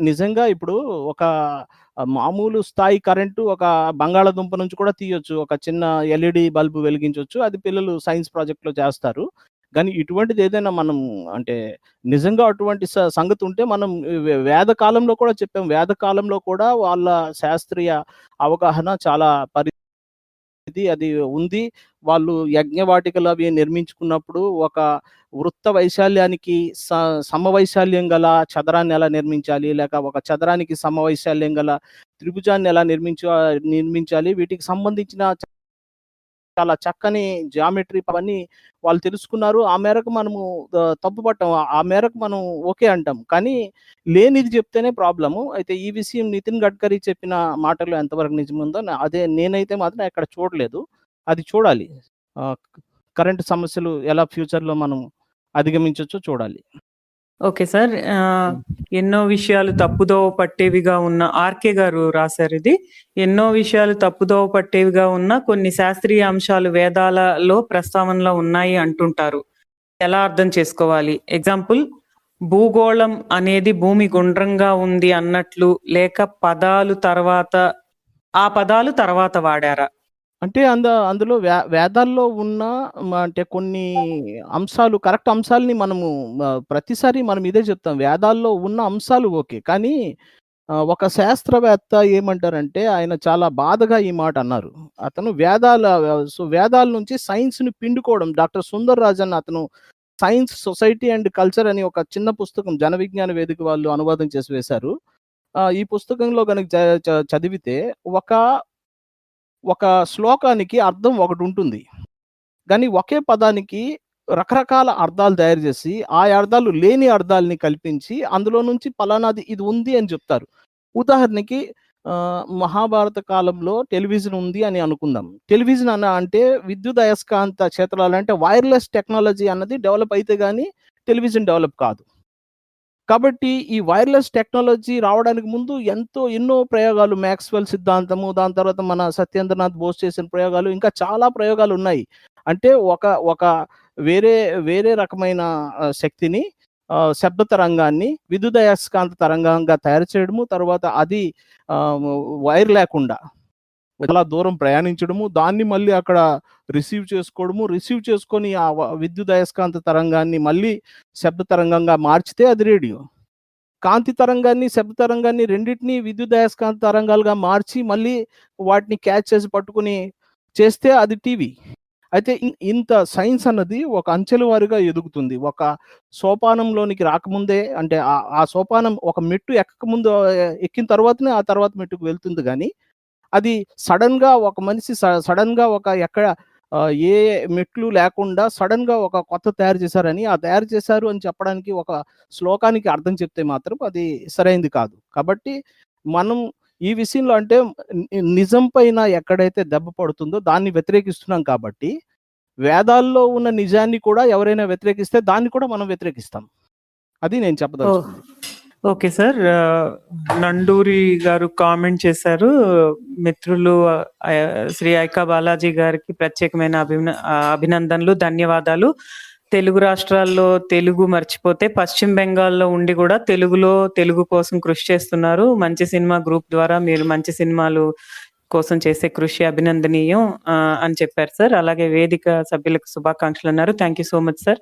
నిజంగా ఇప్పుడు ఒక మామూలు స్థాయి కరెంటు ఒక బంగాళాదుంప నుంచి కూడా తీయొచ్చు. ఒక చిన్న ఎల్‌ఈడీ బల్బ్ వెలిగించొచ్చు. అది పిల్లలు సైన్స్ ప్రాజెక్ట్‌లో చేస్తారు. గానీ ఇటువంటిది ఏదైనా మనం అంటే నిజంగా అటువంటి సంగతి ఉంటే మనం వేద కాలంలో కూడా చెప్పాం. వేద కాలంలో కూడా వాళ్ళ శాస్త్రీయ అవగాహన చాలా అది ఉంది. వాళ్ళు యజ్ఞవాటికలవి నిర్మించుకున్నప్పుడు ఒక వృత్త వైశాల్యానికి స సమవైశాల్యం గల చదరాన్ని ఎలా నిర్మించాలి? లేక ఒక చదరానికి సమవైశాల్యం గల త్రిభుజాన్ని ఎలా నిర్మించాలి? వీటికి సంబంధించిన చాలా చక్కని జియోమెట్రీ అవన్నీ వాళ్ళు తెలుసుకున్నారు. ఆ మేరకు మనము తప్పు పట్టాం. ఆ మేరకు మనం ఓకే అంటాం. కానీ లేనిది చెప్తేనే ప్రాబ్లము. అయితే ఈ విషయం నితిన్ గడ్కరీ చెప్పిన మాటల్లో ఎంతవరకు నిజముందో నేనైతే మాత్రం ఎక్కడ చూడలేదు. అది చూడాలి. ఆహ్, కరెంట్ సమస్యలు ఎలా ఫ్యూచర్‌లో మనం అధిగమించొచ్చో చూడాలి. Okay sir. ఎన్నో విషయాలు తప్పుదోవ పట్టేవిగా ఉన్న ఆర్‌కే గారు రాశారిది. ఎన్నో విషయాలు తప్పుదోవ పట్టేవిగా ఉన్న కొన్ని శాస్త్రీయ అంశాలు వేదాలలో ప్రస్తావనలో ఉన్నాయి అంటుంటారు. ఎలా అర్థం చేసుకోవాలి? ఎగ్జాంపుల్ భూగోళం అనేది భూమి గుండ్రంగా ఉంది అన్నట్లు లేక ఆ పదాలు తర్వాత వాడారా? అంటే అందులో వేదాల్లో ఉన్న అంటే కొన్ని అంశాలు కరెక్ట్ అంశాలని మనము ప్రతిసారి మనం ఇదే చెప్తాం. వేదాల్లో ఉన్న అంశాలు ఓకే. కానీ ఒక శాస్త్రవేత్త ఏమంటారంటే ఆయన చాలా బాధగా ఈ మాట అన్నారు. అతను వేదాల నుంచి సైన్స్‌ని పిండుకోవడం డాక్టర్ సుందర్ రాజన్ అతను 'సైన్స్, సొసైటీ అండ్ కల్చర్' అని ఒక చిన్న పుస్తకం జన విజ్ఞాన వేదిక వాళ్ళు అనువాదం చేసి వేశారు. ఈ పుస్తకంలో గనుక చ చ చదివితే ఒక ఒక శ్లోకానికి అర్థం ఒకటుంటుంది. గానీ ఒకే పదానికి రకరకాల అర్థాలు తయారు జేసి, ఆ అర్థాలు లేని అర్థాల్ని కల్పించి, అందులో నుంచి పలానాది ఇది ఉంది అని జెప్తారు. ఉదాహరణకి మహాభారత కాలంలో టెలివిజన్ ఉంది అని అనుకుందాం. టెలివిజన్ అంటే విద్యుద్ అయస్కాంత క్షేత్రాలు అంటే వైర్‌లెస్ టెక్నాలజీ అన్నది డెవలప్ అయితే గాని టెలివిజన్ డెవలప్ కాదు. కాబట్టి ఈ వైర్‌లెస్ టెక్నాలజీ రావడానికి ముందు ఎన్నో ప్రయోగాలు 'మాక్స్‌వెల్' సిద్ధాంతము, దాని తర్వాత మన 'సత్యేంద్రనాథ్ బోస్' చేసిన ప్రయోగాలు, ఇంకా చాలా ప్రయోగాలున్నాయి. అంటే ఒక వేరే వేరే రకమైన శక్తిని శబ్ద తరంగాన్ని విద్యుదయస్కాంత తరంగంగా తయారు చేయడము, తర్వాత అది ఆహ్, వైర్ లేకుండా చాలా దూరం ప్రయాణించడము, దాన్ని మళ్ళీ అక్కడ రిసీవ్ చేసుకొని ఆ విద్యుదయస్కాంత తరంగాన్ని మళ్ళీ శబ్ద తరంగంగా మార్చితే అది రేడియో. కాంతి తరంగాన్ని, శబ్ద తరంగాన్ని రెండిటిని విద్యుదయస్కాంత తరంగాలుగా మార్చి మళ్ళీ వాటిని క్యాచ్ చేసి పట్టుకొని చేస్తే అది టీవీ. అయితే ఇంత సైన్స్ అన్నది ఒక అంచెల వారీగా ఎదుగుతుంది. ఒక సోపానంలోనికి రాకముందే అంటే ఆ సోపానం ఒక మెట్టు ఎక్కకముందు ఎక్కిన తర్వాతనే ఆ తర్వాత మెట్టుకు వెళ్తుంది గానీ అది సడెన్‌గా ఒక మనిషి సడెన్‌గా ఒక ఏ మెట్లు లేకుండా సడెన్‌గా ఒక కొత్తది తయారు చేశారని, ఆ తయారు చేశారు అని చెప్పడానికి ఒక శ్లోకానికి అర్థం చెప్తే మాత్రం అది సరైంది కాదు. కాబట్టి మనం ఈ విషయంలో అంటే నిజం పైన ఎక్కడైతే దెబ్బ పడుతుందో దాన్ని వ్యతిరేకిస్తున్నాం కాబట్టి, వేదాల్లో ఉన్న నిజాన్ని కూడా ఎవరైనా వ్యతిరేకిస్తే దాన్ని కూడా మనం వ్యతిరేకిస్తాం. అది నేను ఓహ్! చెప్పదలుచుకుంది. Okay sir. నండూరి గారు కామెంట్ చేశారు. మిత్రులు శ్రీ ఐకా బాలాజీ గారికి ప్రత్యేకమైన అభినందనలు, ధన్యవాదాలు. తెలుగు రాష్ట్రాల్లో తెలుగు మర్చిపోతే పశ్చిమ బెంగాల్‌లో ఉండి గూడా తెలుగు కోసం కృషి చేస్తున్నారు. మంచి సినిమా గ్రూప్ ద్వారా మీరు మంచి సినిమాలు కోసం చేసే కృషి అభినందనీయం అని చెప్పారు సార్. అలాగే వేదిక సభ్యులకు శుభాకాంక్షలన్నారు. Thank you so much sir.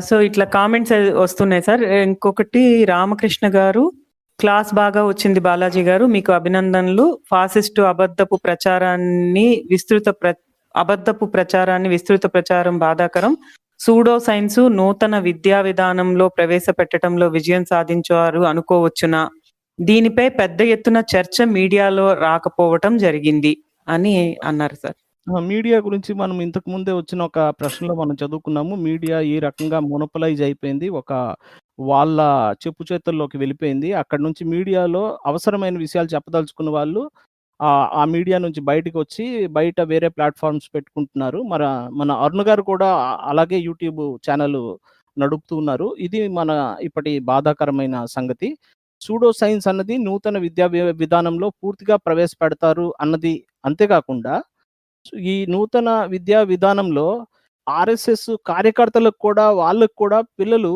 So, ఇట్లా కామెంట్స్ వస్తున్నాయి సార్. ఇంకొకటి రామకృష్ణ గారు, క్లాస్ బాగా వచ్చింది బాలాజీ గారు. మీకు అభినందనలు. ఫాసిస్టు అబద్ధపు ప్రచారాన్ని విస్తృత ప్రచారం బాధాకరం. సూడో సైన్సు నూతన విద్యా విధానంలో ప్రవేశపెట్టడంలో విజయం సాధించారు అనుకోవచ్చునా? దీనిపై పెద్ద ఎత్తున చర్చ మీడియాలో రాకపోవటం జరిగింది అని అన్నారు సార్. మీడియా గురించి మనం ఇంతకు ముందే వచ్చిన ఒక ప్రశ్నలో మనం చదువుకున్నాము. మీడియా ఏ రకంగా మోనోపలైజ్ అయిపోయింది. వాళ్ళ చెప్పు చేతుల్లోకి వెళ్ళిపోయింది. అక్కడి నుంచి మీడియాలో అవసరమైన విషయాలు చెప్పదలుచుకున్న వాళ్ళు ఆ మీడియా నుంచి బయటకొచ్చి బయట వేరే ప్లాట్‌ఫార్మ్స్ పెట్టుకుంటున్నారు. మన అరుణ్ గారు కూడా అలాగే యూట్యూబ్ ఛానెల్ నడుపుతూ ఉన్నారు. ఇది మన ఇప్పటి బాధాకరమైన సంగతి. సూడో సైన్స్ అన్నది నూతన విద్యా విధానంలో పూర్తిగా ప్రవేశపెడతారు అన్నది అంతేకాకుండా ఈ నూతన విద్యా విధానంలో ఆర్ఎస్ఎస్ కార్యకర్తలకు కూడా వాళ్ళకి కూడా పిల్లలు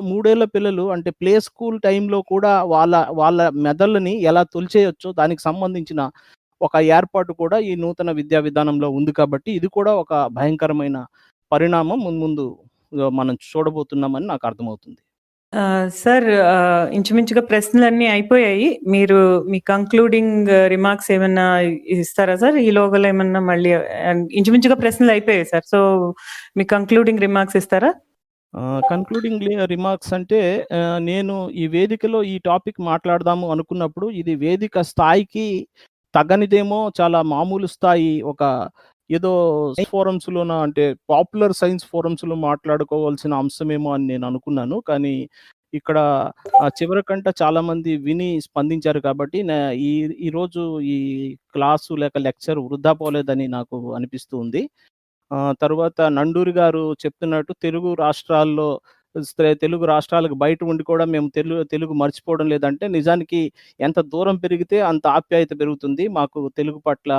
మూడేళ్ల పిల్లలు అంటే ప్లే స్కూల్ టైంలో కూడా వాళ్ళ మెదళ్ళని ఎలా తొలిచేయొచ్చో దానికి సంబంధించిన ఒక ఏర్పాటు కూడా ఈ నూతన విద్యా విధానంలో ఉంది కాబట్టి ఇది కూడా ఒక భయంకరమైన పరిణామం ముందు మనం చూడబోతున్నామని నాకు అర్థమవుతుంది. సార్, ఇంచుమించుగా ప్రశ్నలన్నీ అయిపోయాయి. మీరు మీ కంక్లూడింగ్ రిమార్క్స్ ఏమన్నా ఇస్తారా సార్? ఈ లోగలో ఏమన్నా మళ్ళీ ఇంచుమించుగా ప్రశ్నలు అయిపోయాయి సార్. సో మీ కంక్లూడింగ్ రిమార్క్స్ ఇస్తారా? కంక్లూడింగ్ రిమార్క్స్ అంటే నేను ఈ వేదికలో ఈ టాపిక్ మాట్లాడదాము అనుకున్నప్పుడు ఇది వేదిక స్థాయికి తగ్గనిదేమో, చాలా మామూలు స్థాయి ఒక ఏదో ఫోరమ్స్‌లోన అంటే పాపులర్ సైన్స్ ఫోరమ్స్‌లో మాట్లాడుకోవాల్సిన అంశమేమో అని నేను అనుకున్నాను. కానీ ఇక్కడ చివరికంట చాలామంది విని స్పందించారు కాబట్టి ఈరోజు ఈ క్లాసు లేక లెక్చర్ వృధా పోలేదని నాకు అనిపిస్తూ ఉంది. తరువాత నండూరి గారు చెప్తున్నట్టు తెలుగు రాష్ట్రాలకు బయట ఉండి కూడా మేము తెలుగు మర్చిపోవడం లేదంటే నిజానికి ఎంత దూరం పెరిగితే అంత ఆప్యాయత పెరుగుతుంది. మాకు తెలుగు పట్ల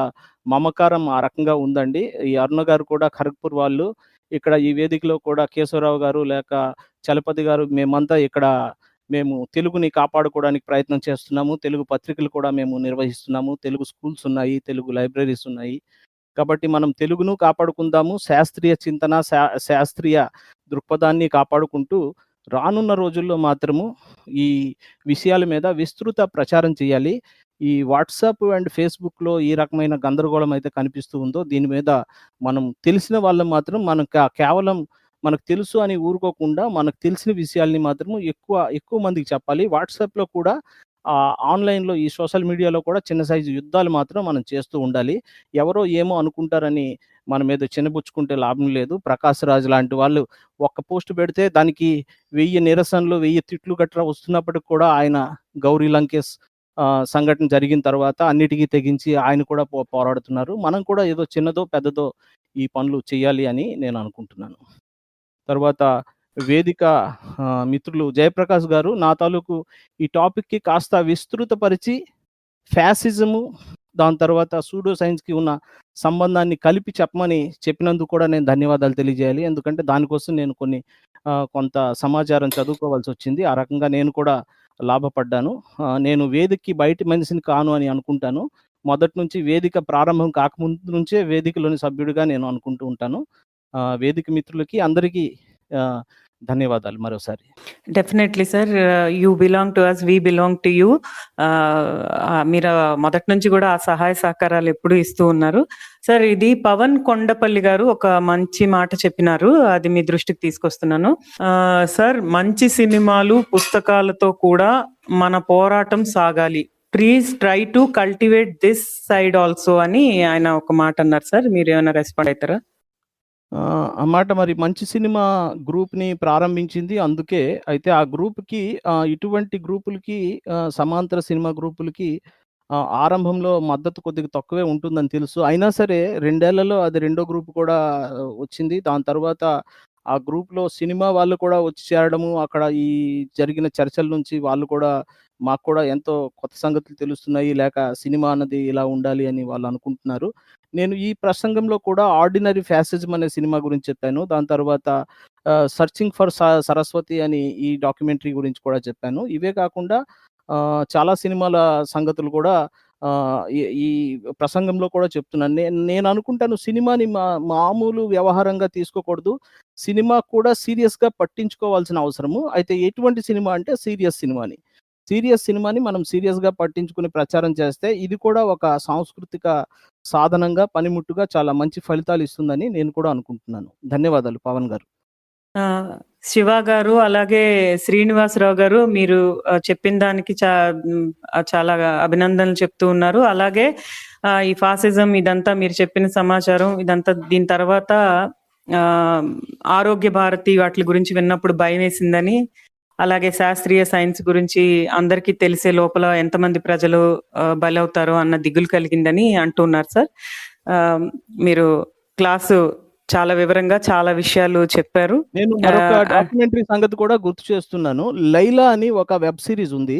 మమకారం ఆ రకంగా ఉందండి. ఈ అరుణ గారు కూడా ఖరగ్పూర్ వాళ్ళు, ఇక్కడ ఈ వేదికలో కూడా కేశవరావు గారు లేక చలపతి గారు మేమంతా ఇక్కడ మేము తెలుగుని కాపాడుకోవడానికి ప్రయత్నం చేస్తున్నాము. తెలుగు పత్రికలు కూడా మేము నిర్వహిస్తున్నాము. తెలుగు స్కూల్స్ ఉన్నాయి, తెలుగు లైబ్రరీస్ ఉన్నాయి. కాబట్టి మనం తెలుగును కాపాడుకుందాము. శాస్త్రీయ చింతన, శాస్త్రీయ దృక్పథాన్ని కాపాడుకుంటూ రానున్న రోజుల్లో మాత్రము ఈ విషయాల మీద విస్తృత ప్రచారం చేయాలి. ఈ వాట్సాప్ అండ్ ఫేస్బుక్‌లో ఈ రకమైన గందరగోళం అయితే కనిపిస్తూ ఉందో దీని మీద మనం తెలిసిన వాళ్ళం మాత్రం కేవలం మనకు తెలుసు అని ఊరుకోకుండా మనకు తెలిసిన విషయాల్ని మాత్రము ఎక్కువ మందికి చెప్పాలి. వాట్సాప్‌లో కూడా ఆన్‌లైన్‌లో ఈ సోషల్ మీడియాలో కూడా చిన్న సైజు యుద్ధాలు మాత్రం మనం చేస్తూ ఉండాలి. ఎవరో ఏమో అనుకుంటారని మన మీద చిన్నబుచ్చుకుంటే లాభం లేదు. ప్రకాష్ రాజ్ లాంటి వాళ్ళు ఒక్క పోస్ట్ పెడితే దానికి 1000 నిరసనలు, 1000 తిట్లు గట్రా వస్తున్నప్పటికి కూడా ఆయన గౌరీ లంకేష్ సంఘటన జరిగిన తర్వాత అన్నిటికీ తెగించి ఆయన కూడా పోరాడుతున్నారు. మనం కూడా ఏదో చిన్నదో పెద్దదో ఈ పనులు చేయాలి అని నేను అనుకుంటున్నాను. తర్వాత వేదిక మిత్రులు జయప్రకాష్ గారు నా తాలూకు ఈ టాపిక్‌కి కాస్త విస్తృతపరిచి ఫ్యాసిజము, దాని తర్వాత సూడో సైన్స్‌కి ఉన్న సంబంధాన్ని కలిపి చెప్పినందుకు కూడా నేను ధన్యవాదాలు తెలియజేయాలి. ఎందుకంటే దానికోసం నేను కొంత సమాచారం చదువుకోవాల్సొచ్చింది. ఆ రకంగా నేను కూడా లాభపడ్డాను. నేను వేదికకి బయటి మనిషిని కాను అని అనుకుంటాను. మొదటి నుంచి వేదిక ప్రారంభం కాకముందు నుంచే వేదికలోని సభ్యుడిగా నేను అనుకుంటూ ఉంటాను. వేదిక మిత్రులకి అందరికీ ధన్యవాదాలు మరోసారి. Definitely sir. You belong to us, we belong to you. మీరు మొదటి నుంచి కూడా ఆ సహాయ సహకారాలు ఎప్పుడు ఇస్తూ ఉన్నారు సార్. ఇది పవన్ కొండపల్లి గారు ఒక మంచి మాట చెప్పినారు, అది మీ దృష్టికి తీసుకొస్తున్నాను. సార్, మంచి సినిమాలు, పుస్తకాలతో కూడా మన పోరాటం సాగాలి. Please try to cultivate this side also అని ఆయన ఒక మాట అన్నారు సార్. మీరు ఏమైనా రెస్పాండ్ అవుతారా? ఆ మాట మరి మంచి సినిమా గ్రూప్‌ని ప్రారంభించింది అందుకే. అయితే ఆ గ్రూప్‌కి ఇటువంటి గ్రూపులకి సమాంతర సినిమా గ్రూపులకి ఆరంభంలో మద్దతు కొద్దిగా తక్కువే ఉంటుందని తెలుసు. అయినా సరే 2 ఏళ్లలో అది రెండో గ్రూప్ కూడా వచ్చింది. దాని తర్వాత ఆ గ్రూప్‌లో సినిమా వాళ్ళు కూడా వచ్చి చేరడము, అక్కడ ఈ జరిగిన చర్చల నుంచి వాళ్ళు కూడా మాకు కూడా ఎంతో కొత్త సంగతులు తెలుస్తున్నాయి. లేక సినిమా అన్నది ఇలా ఉండాలి అని వాళ్ళు అనుకుంటున్నారు. నేను ఈ ప్రసంగంలో కూడా 'ఆర్డినరీ ఫ్యాసిజం' అనే సినిమా గురించి చెప్పాను. దాని తర్వాత 'సర్చింగ్ ఫర్ సరస్వతి' అని ఈ డాక్యుమెంటరీ గురించి కూడా చెప్పాను. ఇవే కాకుండా చాలా సినిమాల సంగతులు కూడా ఈ ఈ ప్రసంగంలో కూడా చెప్తున్నాను. నేను అనుకుంటాను సినిమాని మామూలు వ్యవహారంగా తీసుకోకూడదు. సినిమా కూడా సీరియస్‌గా పట్టించుకోవాల్సిన అవసరము. అయితే ఎటువంటి సినిమా అంటే సీరియస్ సినిమాని మనం సీరియస్‌గా పట్టించుకుని ప్రచారం చేస్తే ఇది కూడా ఒక సాంస్కృతిక సాధనంగా, పనిముట్టుగా చాలా మంచి ఫలితాలు ఇస్తుందని నేను కూడా అనుకుంటున్నాను. ధన్యవాదాలు పవన్ గారు. శివ గారు, అలాగే శ్రీనివాసరావు గారు, మీరు చెప్పిన దానికి చాలా అభినందనలు చెప్తూ ఉన్నారు. అలాగే ఈ ఫాసిజం ఇదంతా మీరు చెప్పిన సమాచారం ఇదంతా దీని తర్వాత ఆరోగ్య భారతి వాటి గురించి విన్నప్పుడు భయం వేసిందని, అలాగే శాస్త్రీయ సైన్స్ గురించి అందరికీ తెలిసే లోపల ఎంతమంది ప్రజలు బలవుతారో అన్న దిగులు కలిగిందని అంటున్నారు సార్. మీరు క్లాసు చాలా వివరంగా చాలా విషయాలు చెప్పారు. నేను మరొక ఆహ్, ఆహ్, డాక్యుమెంటరీ సంగతి కూడా గుర్తు చేస్తున్నాను. 'లైలా' అని ఒక వెబ్ సీరీస్ ఉంది.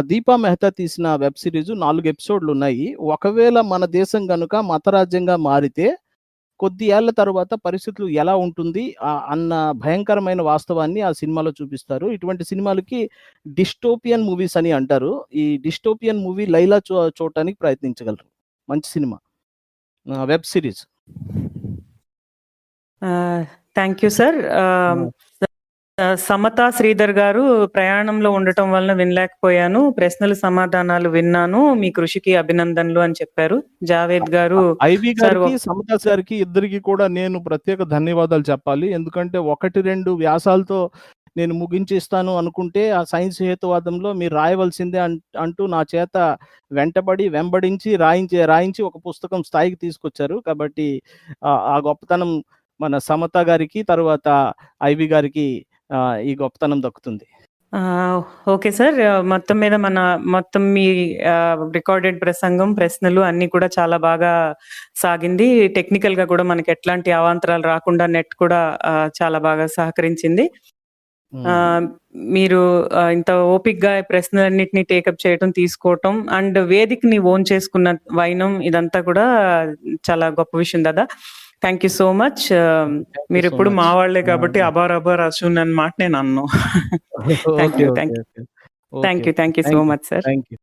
దీపా మెహతా తీసిన వెబ్ సీరీస్ 4 ఎపిసోడ్‌లున్నాయి. ఒకవేళ మన దేశం గనుక మతరాజ్యంగా మారితే కొద్ది ఏళ్ల తరువాత పరిస్థితులు ఎలా ఉంటుంది అన్న భయంకరమైన వాస్తవాన్ని ఆ సినిమాలో చూపిస్తారు. ఇటువంటి సినిమాలకి డిస్టోపియన్ మూవీస్ అని అంటారు. ఈ డిస్టోపియన్ మూవీ 'లైలా' చూడటానికి ప్రయత్నించగలరు. మంచి సినిమా. Web series. Thank you sir. Samatha Sridhar garu ప్రయాణంలో ఉండటం వలన వినలేకపోయాను. ప్రశ్నలు సమాధానాలు విన్నాను. మీ కృషికి అభినందనలు అని చెప్పారు. జావేద్ గారు ఐవి సార్ గారికి, సమతా గారికి ఇద్దరికి కూడా నేను ప్రత్యేక ధన్యవాదాలు చెప్పాలి. ఎందుకంటే 1, 2 వ్యాసాలతో నేను ముగించేస్తాను అనుకుంటే ఆ సైన్స్ హేతువాదంలో మీరు రాయవలసిందే అంటూ నా చేత వెంబడించి రాయించి ఒక పుస్తకం స్థాయికి తీసుకొచ్చారు. కాబట్టి ఆ గొప్పతనం మన సమత గారికి, తరువాత ఐవి గారికి ఈ గొప్పతనం దక్కుతుంది. Okay sir. మొత్తం మీ రికార్డెడ్ ప్రసంగం, ప్రశ్నలు అన్నీ కూడా చాలా బాగా సాగింది. టెక్నికల్‌గా కూడా మనకి ఎట్లాంటి అవాంతరాలు రాకుండా నెట్ కూడా చాలా బాగా సహకరించింది. మీరు ఇంత ఓపికగా ప్రశ్నలన్నిటిని టేకప్ చేయటం, తీసుకోవటం అండ్ వేదికని ఓన్ చేసుకున్న వైనం ఇదంతా కూడా చాలా గొప్ప విషయం దాదా. Thank you so much. మీరెప్పుడు మా వాళ్ళే కాబట్టి అబార్ అబార్ అశ్విన్ అన్న మాట నేను అన్ను. Thank you so much sir. Thank you.